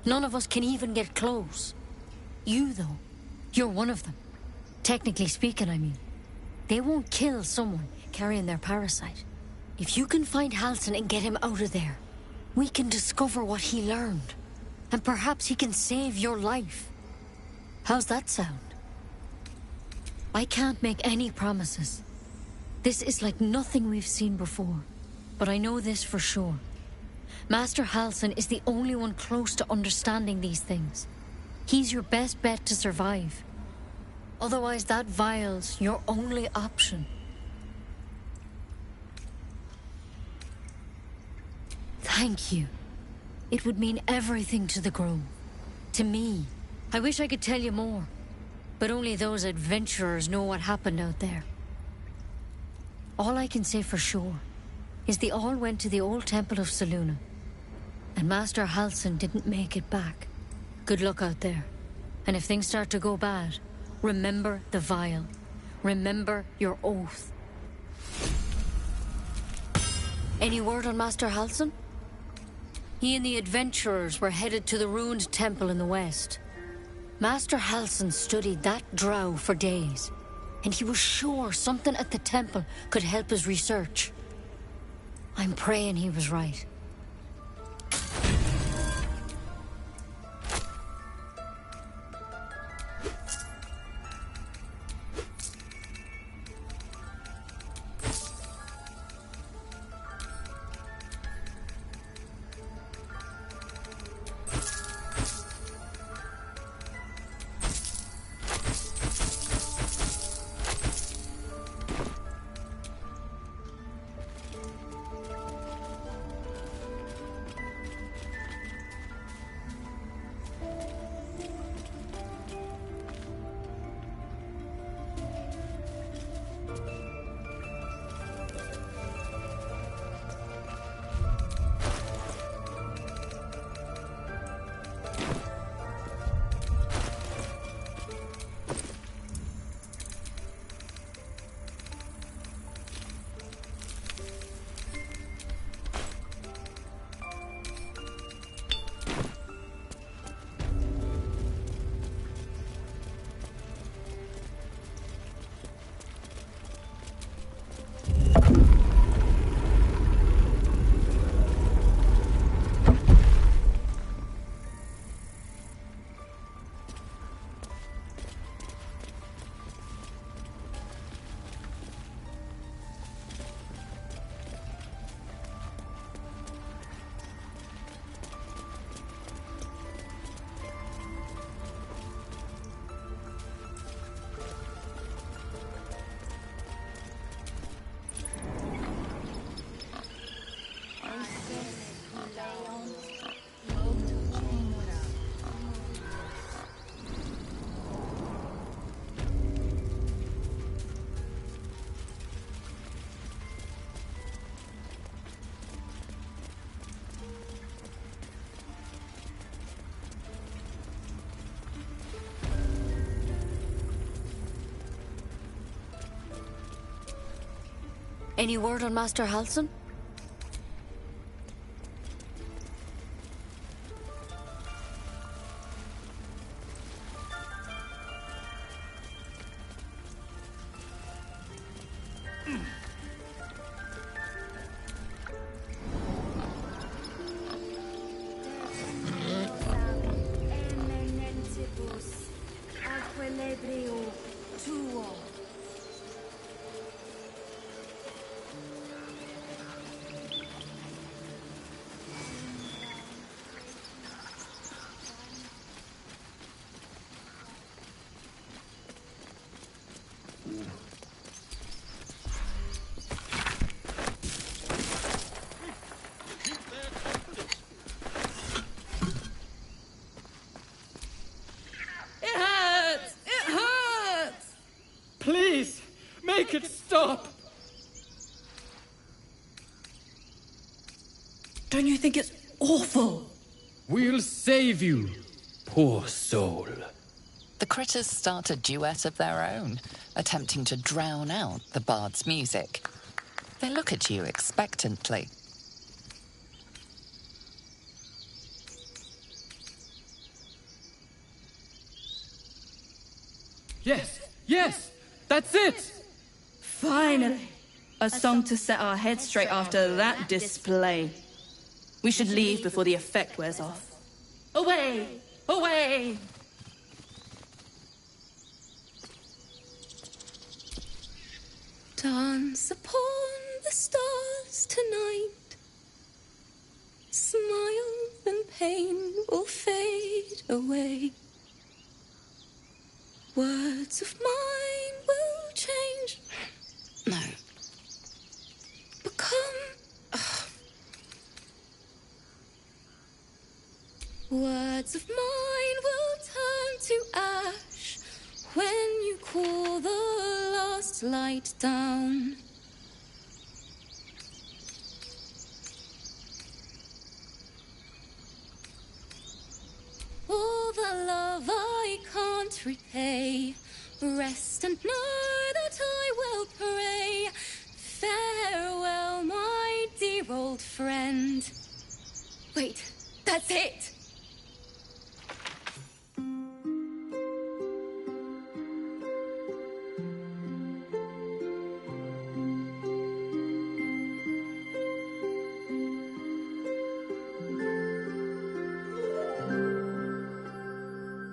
None of us can even get close. You, though, you're one of them. Technically speaking, I mean. They won't kill someone carrying their parasite. If you can find Halsin and get him out of there, we can discover what he learned. And perhaps he can save your life. How's that sound? I can't make any promises. This is like nothing we've seen before. But I know this for sure. Master Halsin is the only one close to understanding these things. He's your best bet to survive. Otherwise, that vial's your only option. Thank you. It would mean everything to the Grove. To me. I wish I could tell you more. But only those adventurers know what happened out there. All I can say for sure is they all went to the old temple of Selûne. And Master Halsin didn't make it back. Good luck out there. And if things start to go bad, remember the vial. Remember your oath. Any word on Master Halsin? He and the adventurers were headed to the ruined temple in the west. Master Halsin studied that drow for days, and he was sure something at the temple could help his research. I'm praying he was right. Any word on Master Halsin? Please, make it stop! Don't you think it's awful? We'll save you, poor soul. The critters start a duet of their own, attempting to drown out the bard's music. They look at you expectantly. Yes, yes, that's it! Finally! A song to set our heads straight after that display. We should leave before the effect wears off. Away! Away! Dance upon the stars tonight. Smiles and pain will fade away. Words of mine will change. No. Become Words of mine will turn to ash when you call the last light down. All the love I can't repay, rest and know that I will pray. Farewell, my dear old friend. Wait, that's it!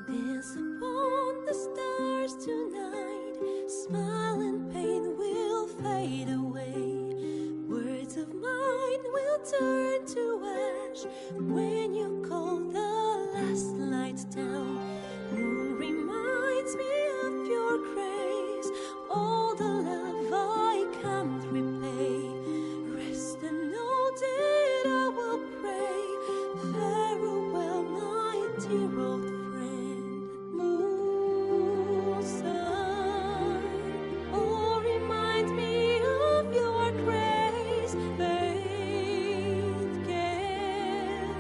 Dance upon the stars tonight. Smile and pain will fade away. Words of mine will turn to ash when you call the last light down. Moon reminds me of your grace. All the love I can't repay. Rest and know that I will pray. Farewell, my dear old friend. Moon, sun, oh, remind me of your grace. Faith, care,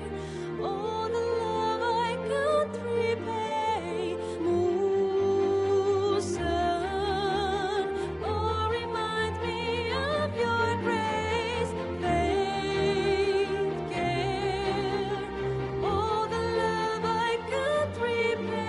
all the love I can't repay. Moon, sun, oh, remind me of your grace. Faith, care, all the love I can't repay.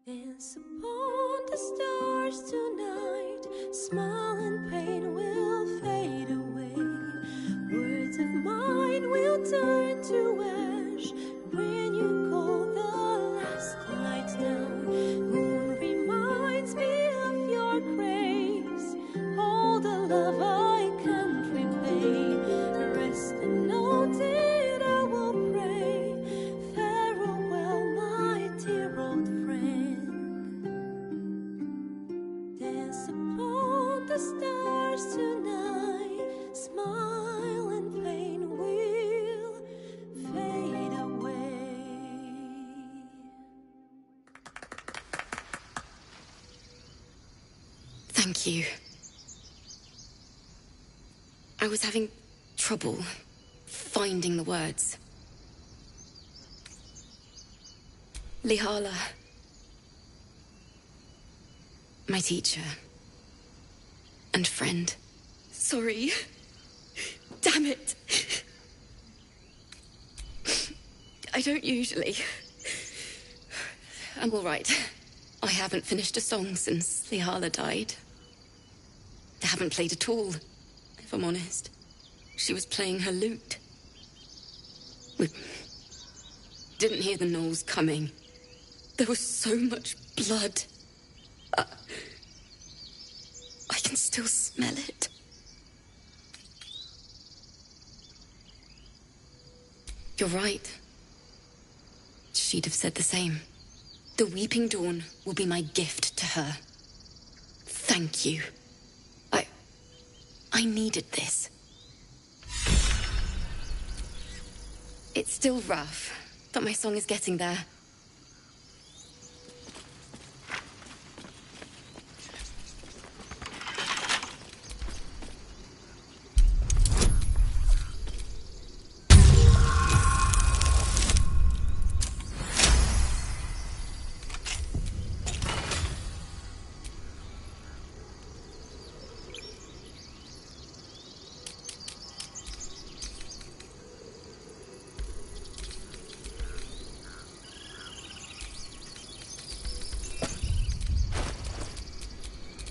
Dance upon the stars tonight. Smile and pain will fade away. Words of mine will turn to ash when you call the last light down. Moon reminds me of your grace. All the love I can't repay. Rest and know that I will pray. Farewell, my dear old friend. Dance upon the stars tonight. Smile and pain will fade away. Thank you. I was having trouble finding the words. Lihala, my teacher and friend. Sorry. Damn it. I don't usually. I'm all right. I haven't finished a song since Lihala died. I haven't played at all, if I'm honest. She was playing her lute. We didn't hear the gnolls coming. There was so much blood. I can still smell it. You're right. She'd have said the same. The Weeping Dawn will be my gift to her. Thank you. I needed this. It's still rough, but my song is getting there.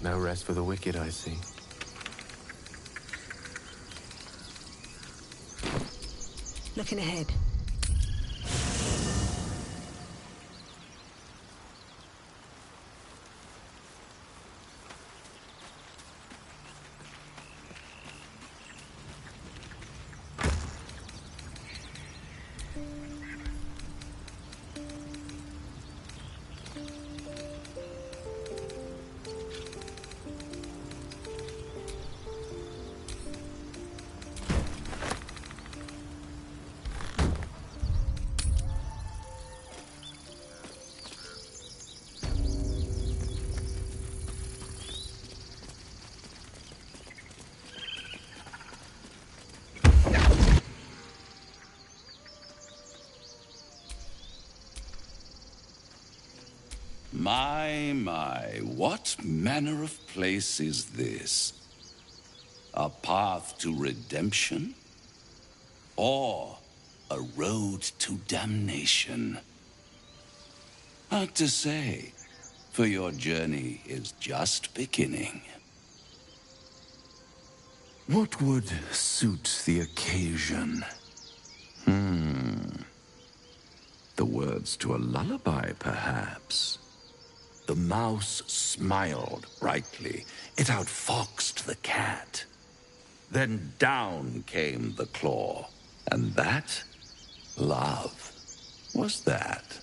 No rest for the wicked, I see. Looking ahead. My, what manner of place is this? A path to redemption? Or a road to damnation? Hard to say, for your journey is just beginning. What would suit the occasion? The words to a lullaby, perhaps. The mouse smiled brightly. It outfoxed the cat. Then down came the claw. And that, love, was that.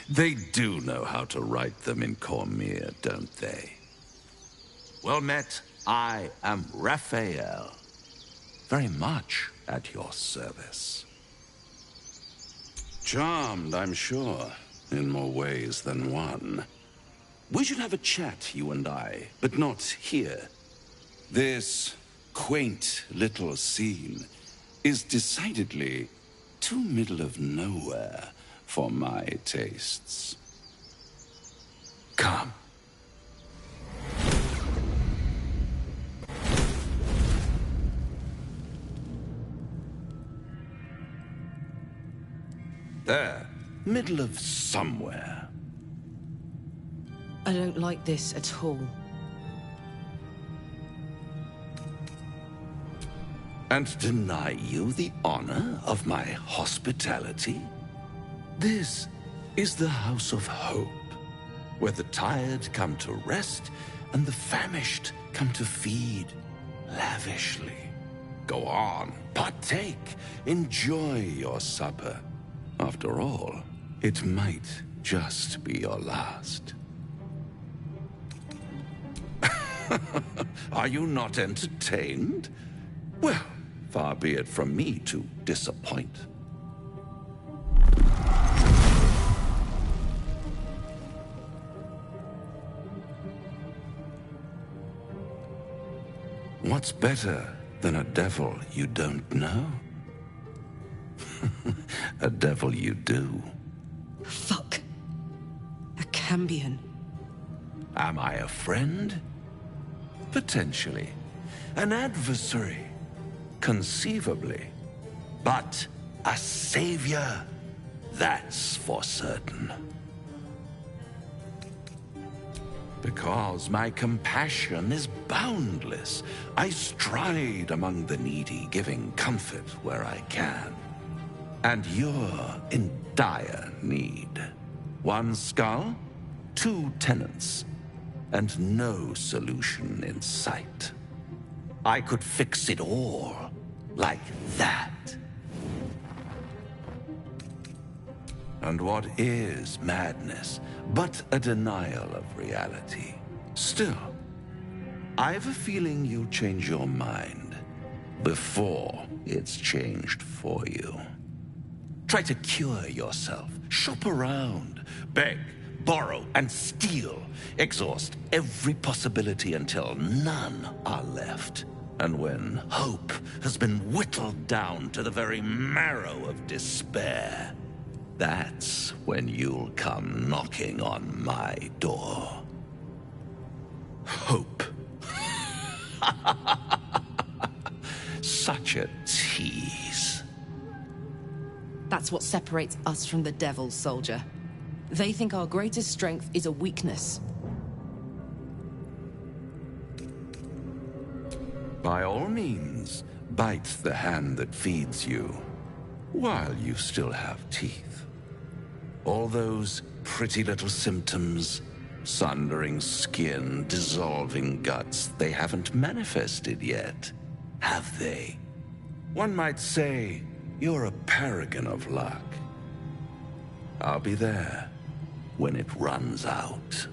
They do know how to write them in Cormier, don't they? Well met, I am Raphael. Very much at your service. Charmed, I'm sure. In more ways than one. We should have a chat, you and I, but not here. This quaint little scene is decidedly too middle of nowhere for my tastes. Come. There. Middle of somewhere. I don't like this at all. And deny you the honor of my hospitality? This is the House of Hope, where the tired come to rest and the famished come to feed lavishly. Go on, partake, enjoy your supper. After all, it might just be your last. Are you not entertained? Well, far be it from me to disappoint. What's better than a devil you don't know? A devil you do. Fuck. A Cambion. Am I a friend? Potentially. An adversary? Conceivably. But a savior? That's for certain. Because my compassion is boundless. I stride among the needy, giving comfort where I can. And you're in dire need. One skull, 2 tenants, and no solution in sight. I could fix it all, like that. And what is madness but a denial of reality? Still, I've a feeling you'll change your mind before it's changed for you. Try to cure yourself. Shop around. Beg, borrow, and steal. Exhaust every possibility until none are left. And when hope has been whittled down to the very marrow of despair, that's when you'll come knocking on my door. Hope. Such a tease. That's what separates us from the devils, soldier. They think our greatest strength is a weakness. By all means, bite the hand that feeds you, while you still have teeth. All those pretty little symptoms, sundering skin, dissolving guts, they haven't manifested yet, have they? One might say you're a paragon of luck. I'll be there when it runs out.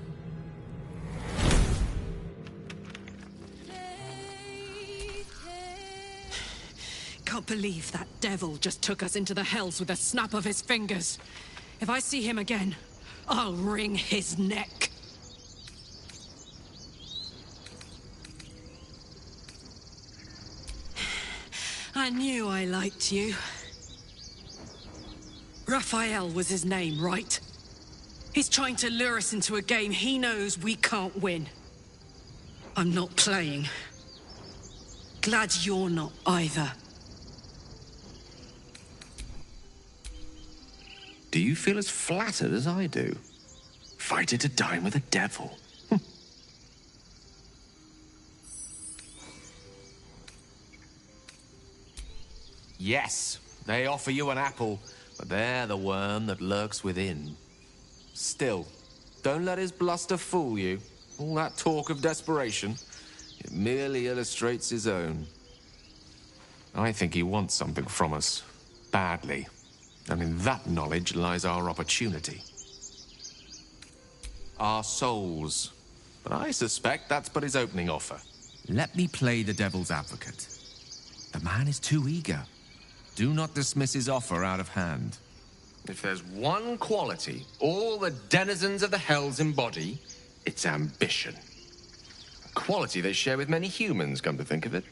Can't believe that devil just took us into the hells with a snap of his fingers. If I see him again, I'll wring his neck. I knew I liked you. Raphael was his name, right? He's trying to lure us into a game he knows we can't win. I'm not playing. Glad you're not either. Do you feel as flattered as I do? Fighting to dine with a devil. Yes, they offer you an apple, but they're the worm that lurks within. Still, don't let his bluster fool you. All that talk of desperation, it merely illustrates his own. I think he wants something from us, badly. And in that knowledge lies our opportunity. Our souls. But I suspect that's but his opening offer. Let me play the devil's advocate. The man is too eager. Do not dismiss his offer out of hand. If there's one quality all the denizens of the hells embody, it's ambition. A quality they share with many humans, come to think of it.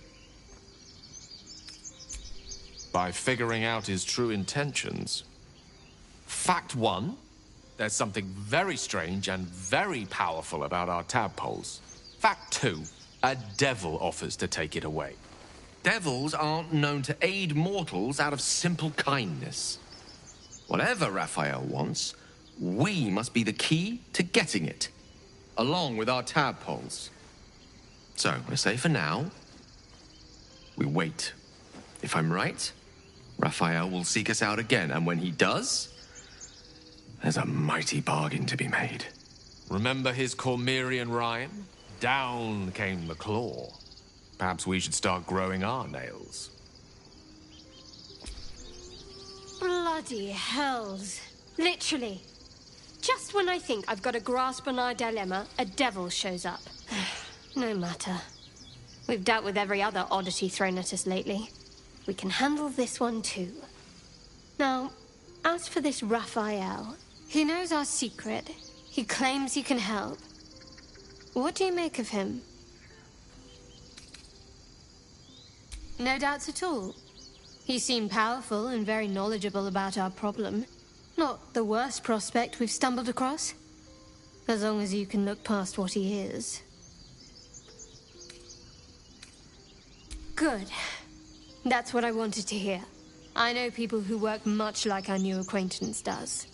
By figuring out his true intentions. Fact one, there's something very strange and very powerful about our tadpoles. Fact two, a devil offers to take it away. Devils aren't known to aid mortals out of simple kindness. Whatever Raphael wants, we must be the key to getting it, along with our tadpoles. So, I say for now, we wait. If I'm right, Raphael will seek us out again, and when he does, there's a mighty bargain to be made. Remember his Cormyrean rhyme? Down came the claw. Perhaps we should start growing our nails. Bloody hells. Literally. Just when I think I've got a grasp on our dilemma, a devil shows up. No matter. We've dealt with every other oddity thrown at us lately. We can handle this one too. Now, as for this Raphael, he knows our secret. He claims he can help. What do you make of him? No doubts at all. He seemed powerful and very knowledgeable about our problem. Not the worst prospect we've stumbled across. As long as you can look past what he is. Good. That's what I wanted to hear. I know people who work much like our new acquaintance does.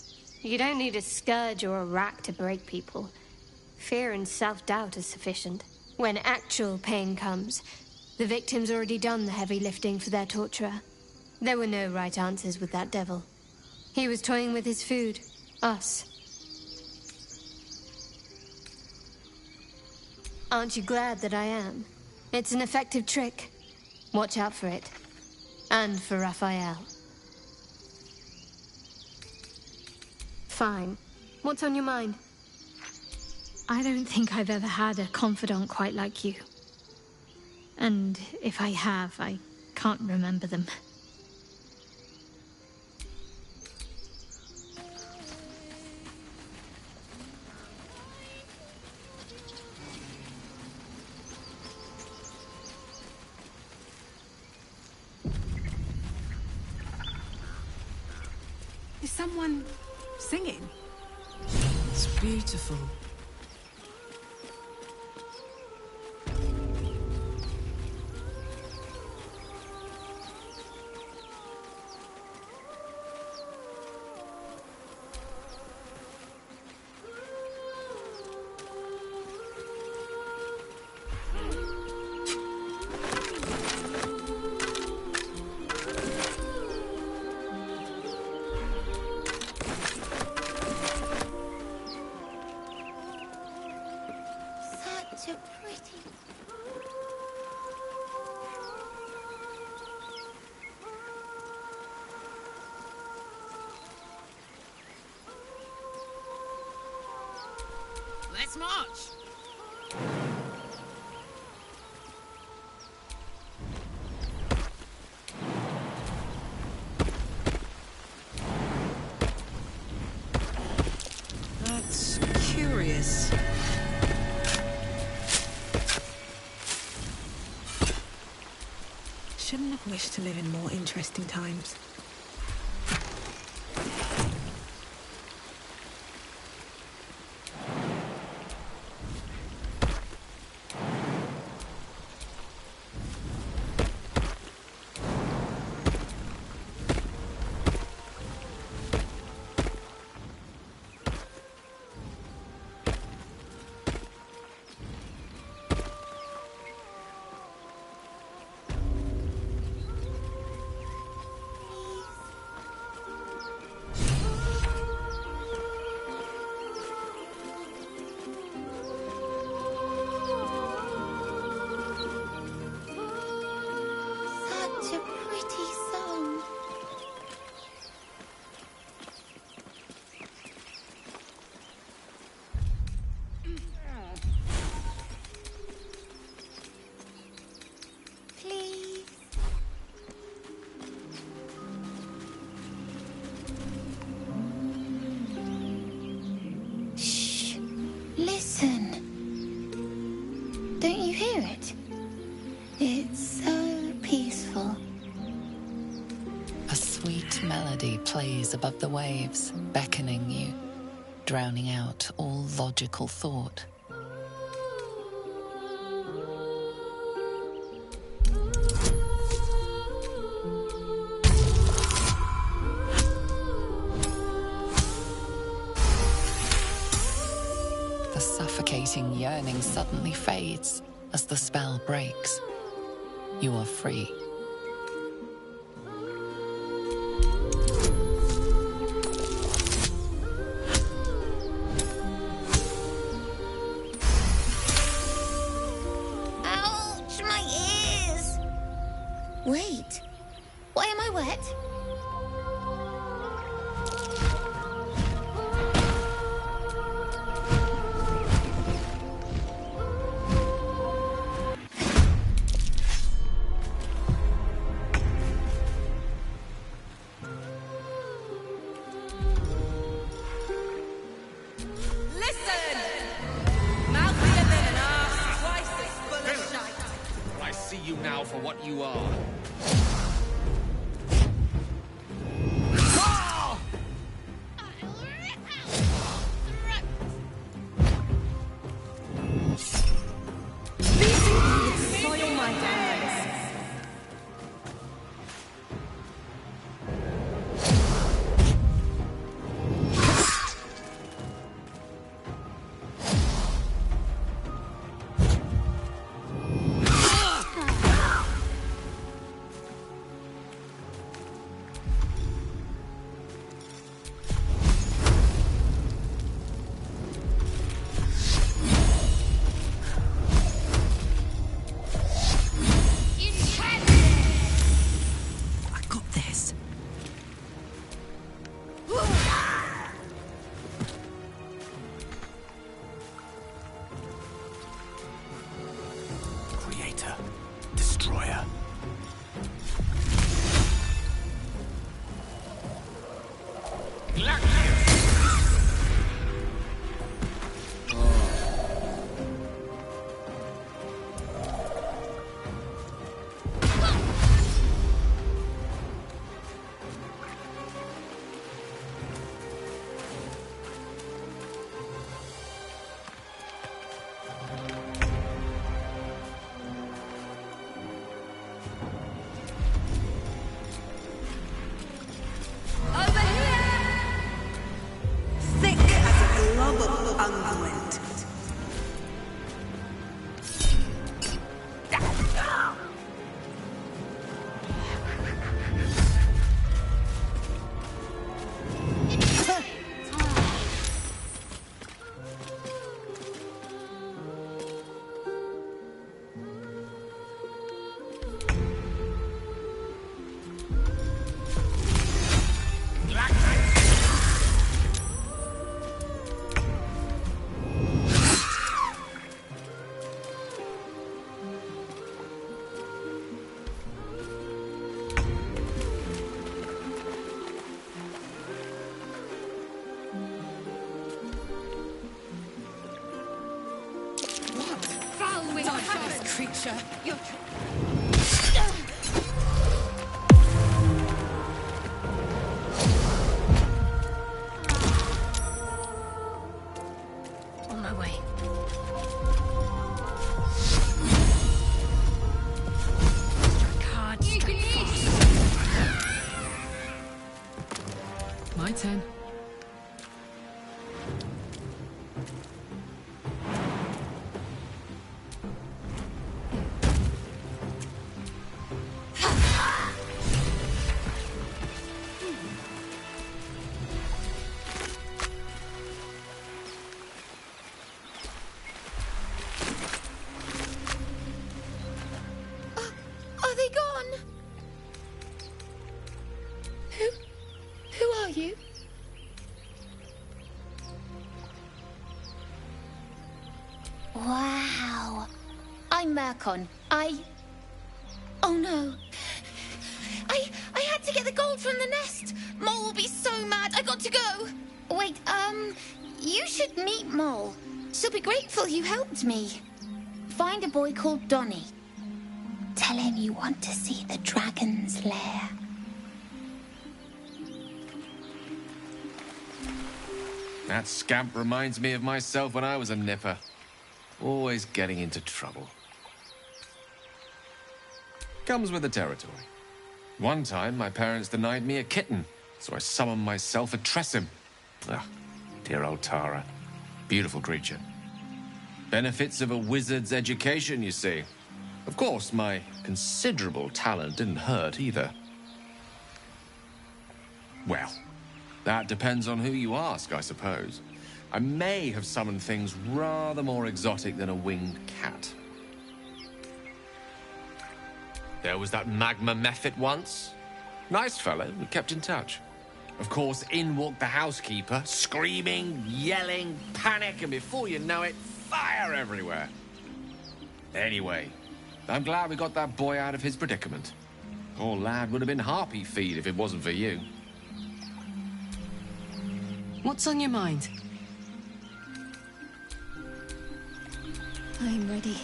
You don't need a scourge or a rack to break people. Fear and self-doubt is sufficient. When actual pain comes, the victim's already done the heavy lifting for their torturer. There were no right answers with that devil. He was toying with his food. Us. Aren't you glad that I am? It's an effective trick. Watch out for it. And for Raphael. Fine. What's on your mind? I don't think I've ever had a confidant quite like you. And if I have, I can't remember them. Is someone singing? It's beautiful. Let's march! That's curious. Shouldn't have wished to live in more interesting times. Such a pretty song. Please. Shh. Listen. Don't you hear it? It's so peaceful. A sweet melody plays above the waves, beckoning you, drowning out all logical thought. The suffocating yearning suddenly fades as the spell breaks. You are free. Ouch, my ears! Wait, why am I wet? I see you now for what you are. Soil my hands. This creature. You're... On my way. Strike hard, strike fast. My turn. Are they gone? Who are you? Wow. I'm Mercon. Oh no. I had to get the gold from the nest. Mole will be so mad. I got to go. Wait, you should meet Mole. She'll be grateful you helped me. Find a boy called Donny. Tell him you want to see the dragon's lair. That scamp reminds me of myself when I was a nipper. Always getting into trouble. Comes with the territory. One time, my parents denied me a kitten, so I summoned myself a Tressim. Ah, dear old Tara. Beautiful creature. Benefits of a wizard's education, you see. Of course, my considerable talent didn't hurt either. Well, that depends on who you ask, I suppose. I may have summoned things rather more exotic than a winged cat. There was that magma mephit once. Nice fellow, we kept in touch. Of course, in walked the housekeeper, screaming, yelling, panic, and before you know it, fire everywhere. Anyway, I'm glad we got that boy out of his predicament. Poor lad would have been harpy feed if it wasn't for you. What's on your mind? I'm ready.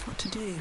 What to do?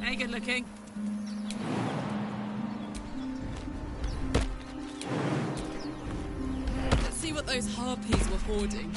Hey, good looking. Let's see what those harpies were hoarding.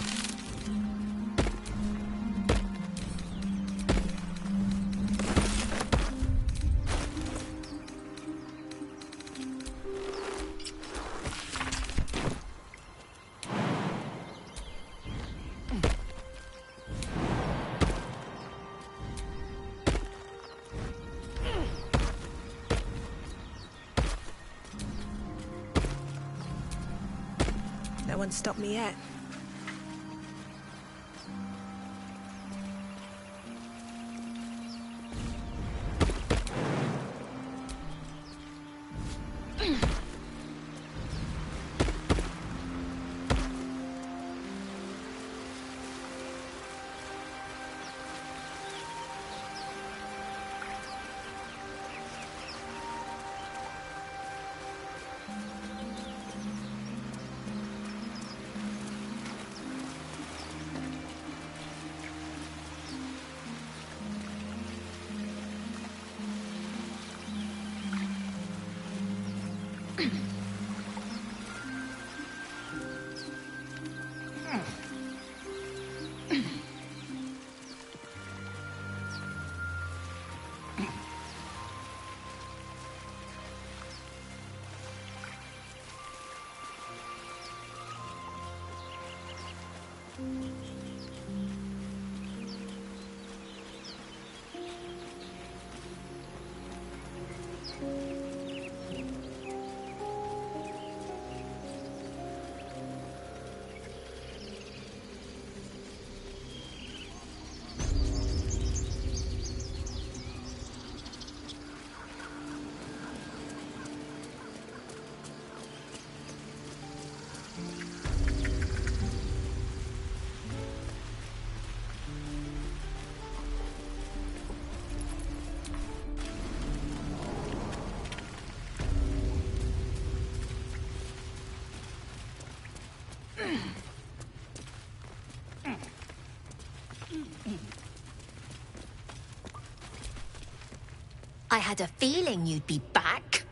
No one stopped me yet. I had a feeling you'd be back.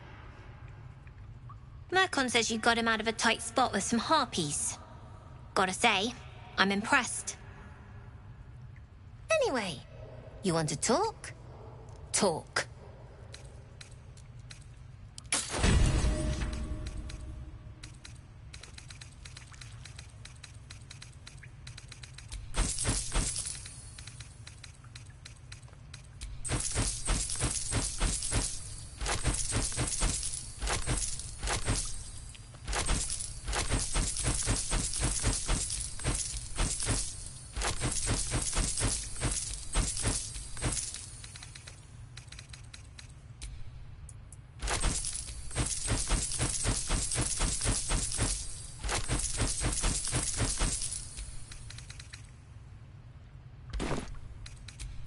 Mercon says you got him out of a tight spot with some harpies. Gotta say, I'm impressed. Anyway, you want to talk? Talk.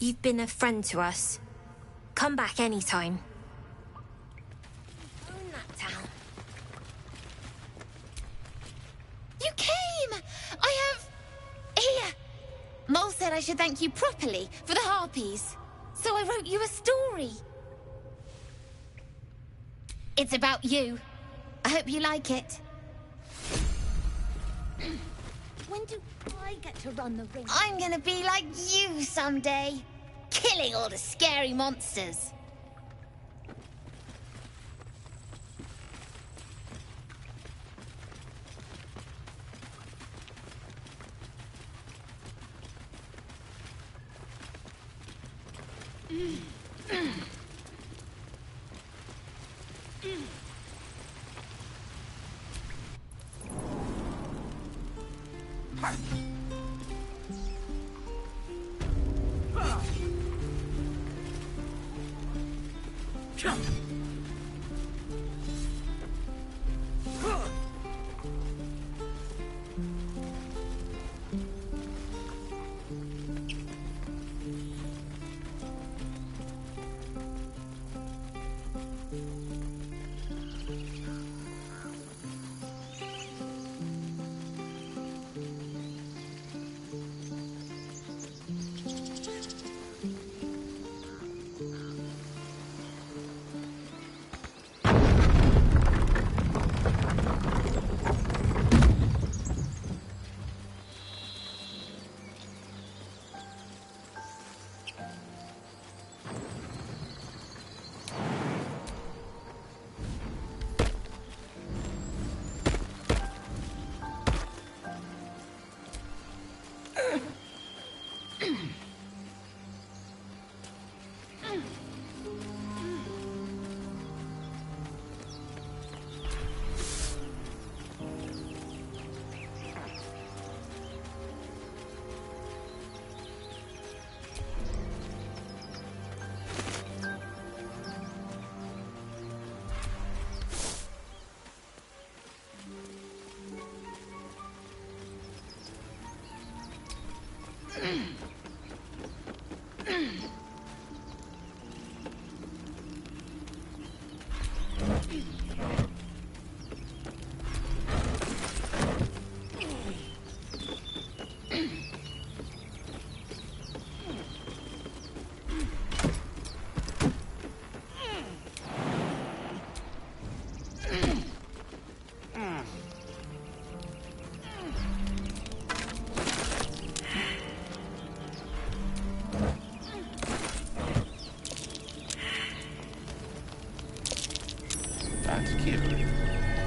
You've been a friend to us. Come back anytime. Own that town. You came! I have... Here! Mole said I should thank you properly for the harpies. So I wrote you a story. It's about you. I hope you like it. When do I get to run the ring? I'm gonna be like you someday. Killing all the scary monsters.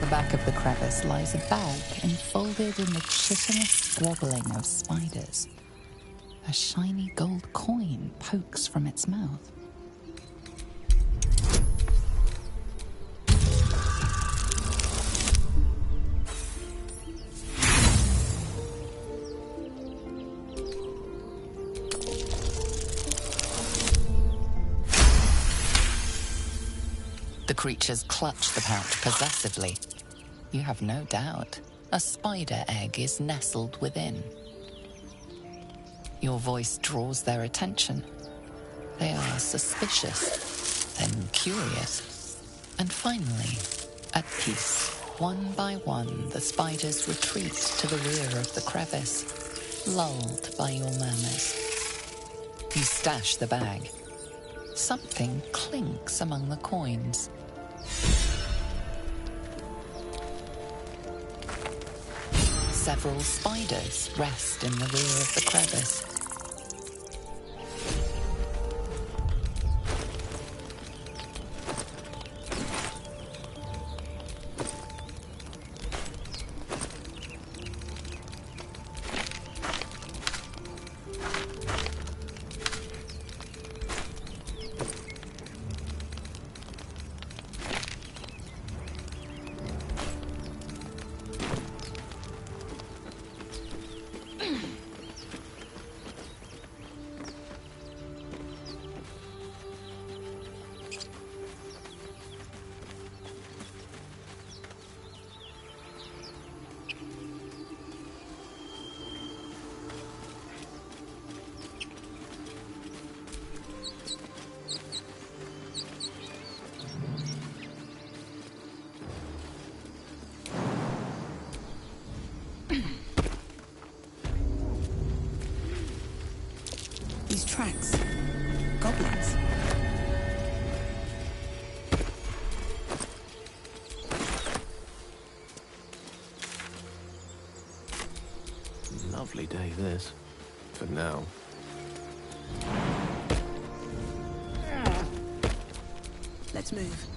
The back of the crevice lies a bag enfolded in the chitinous squabbling of spiders. A shiny gold coin pokes from its mouth. The creatures clutch the pouch possessively. You have no doubt a spider egg is nestled within. Your voice draws their attention. They are suspicious, then curious, and finally, at peace. One by one, the spiders retreat to the rear of the crevice, lulled by your murmurs. You stash the bag. Something clinks among the coins. Several spiders rest in the rear of the crevice. These tracks. Goblins. Lovely day, this. For now. Let's move.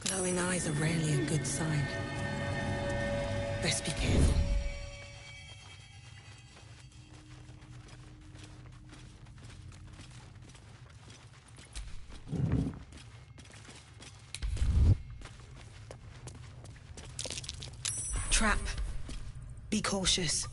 Glowing eyes are rarely a good sign. Best be careful. Trap. Be cautious.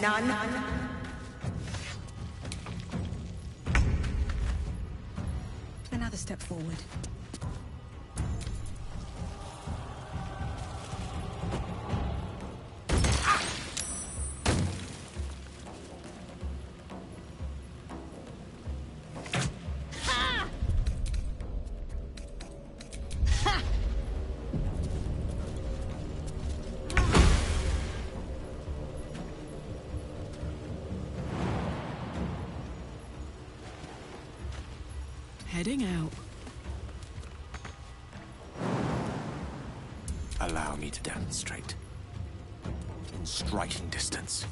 None. Another step forward. Heading out. Allow me to demonstrate. In striking distance.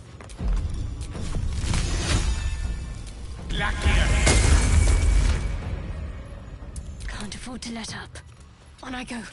Can't afford to let up. On I go.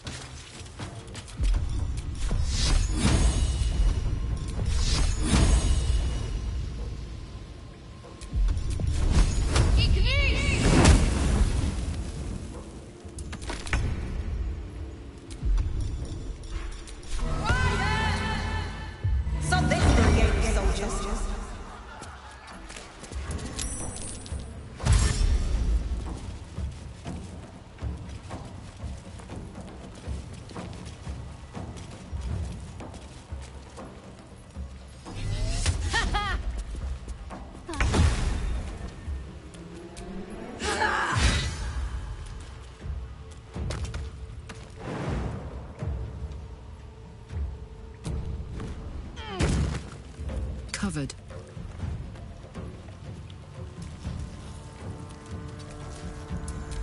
Covered.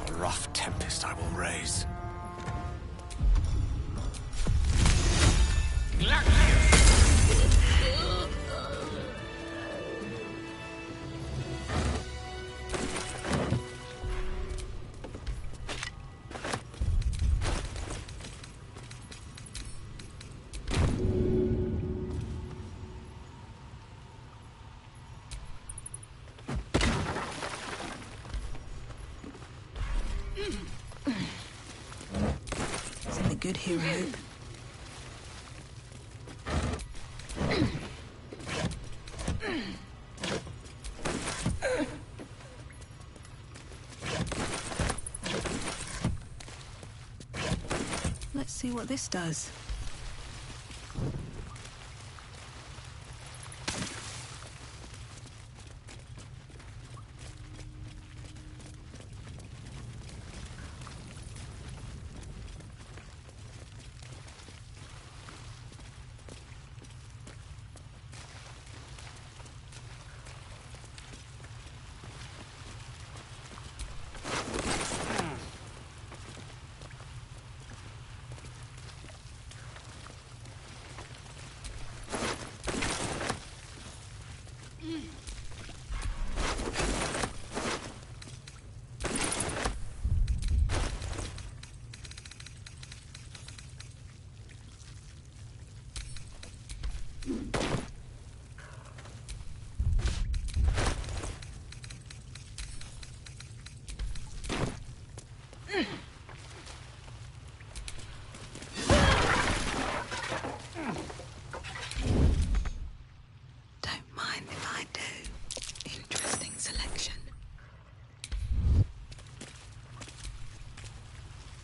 A rough tempest I will raise. good here, I hope. Let's see what this does.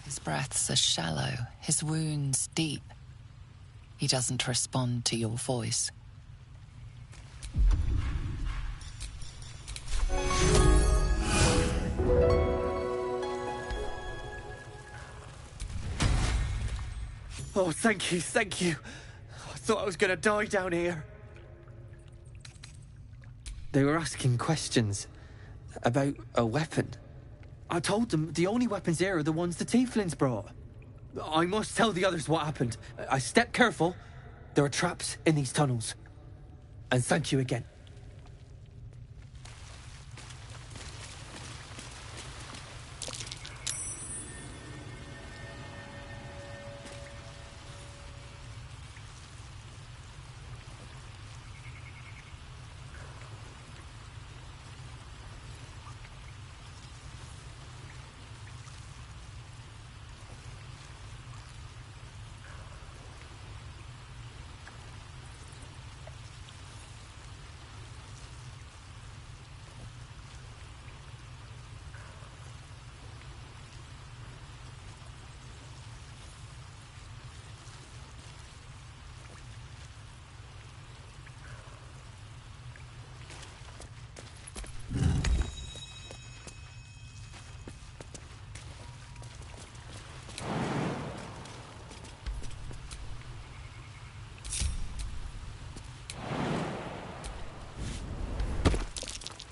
His breaths are shallow, his wounds deep. He doesn't respond to your voice. Oh, thank you, thank you. I thought I was gonna die down here. They were asking questions about a weapon. I told them the only weapons here are the ones the tieflings brought. I must tell the others what happened. I stepped careful. There are traps in these tunnels. And thank you again.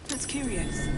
That's curious.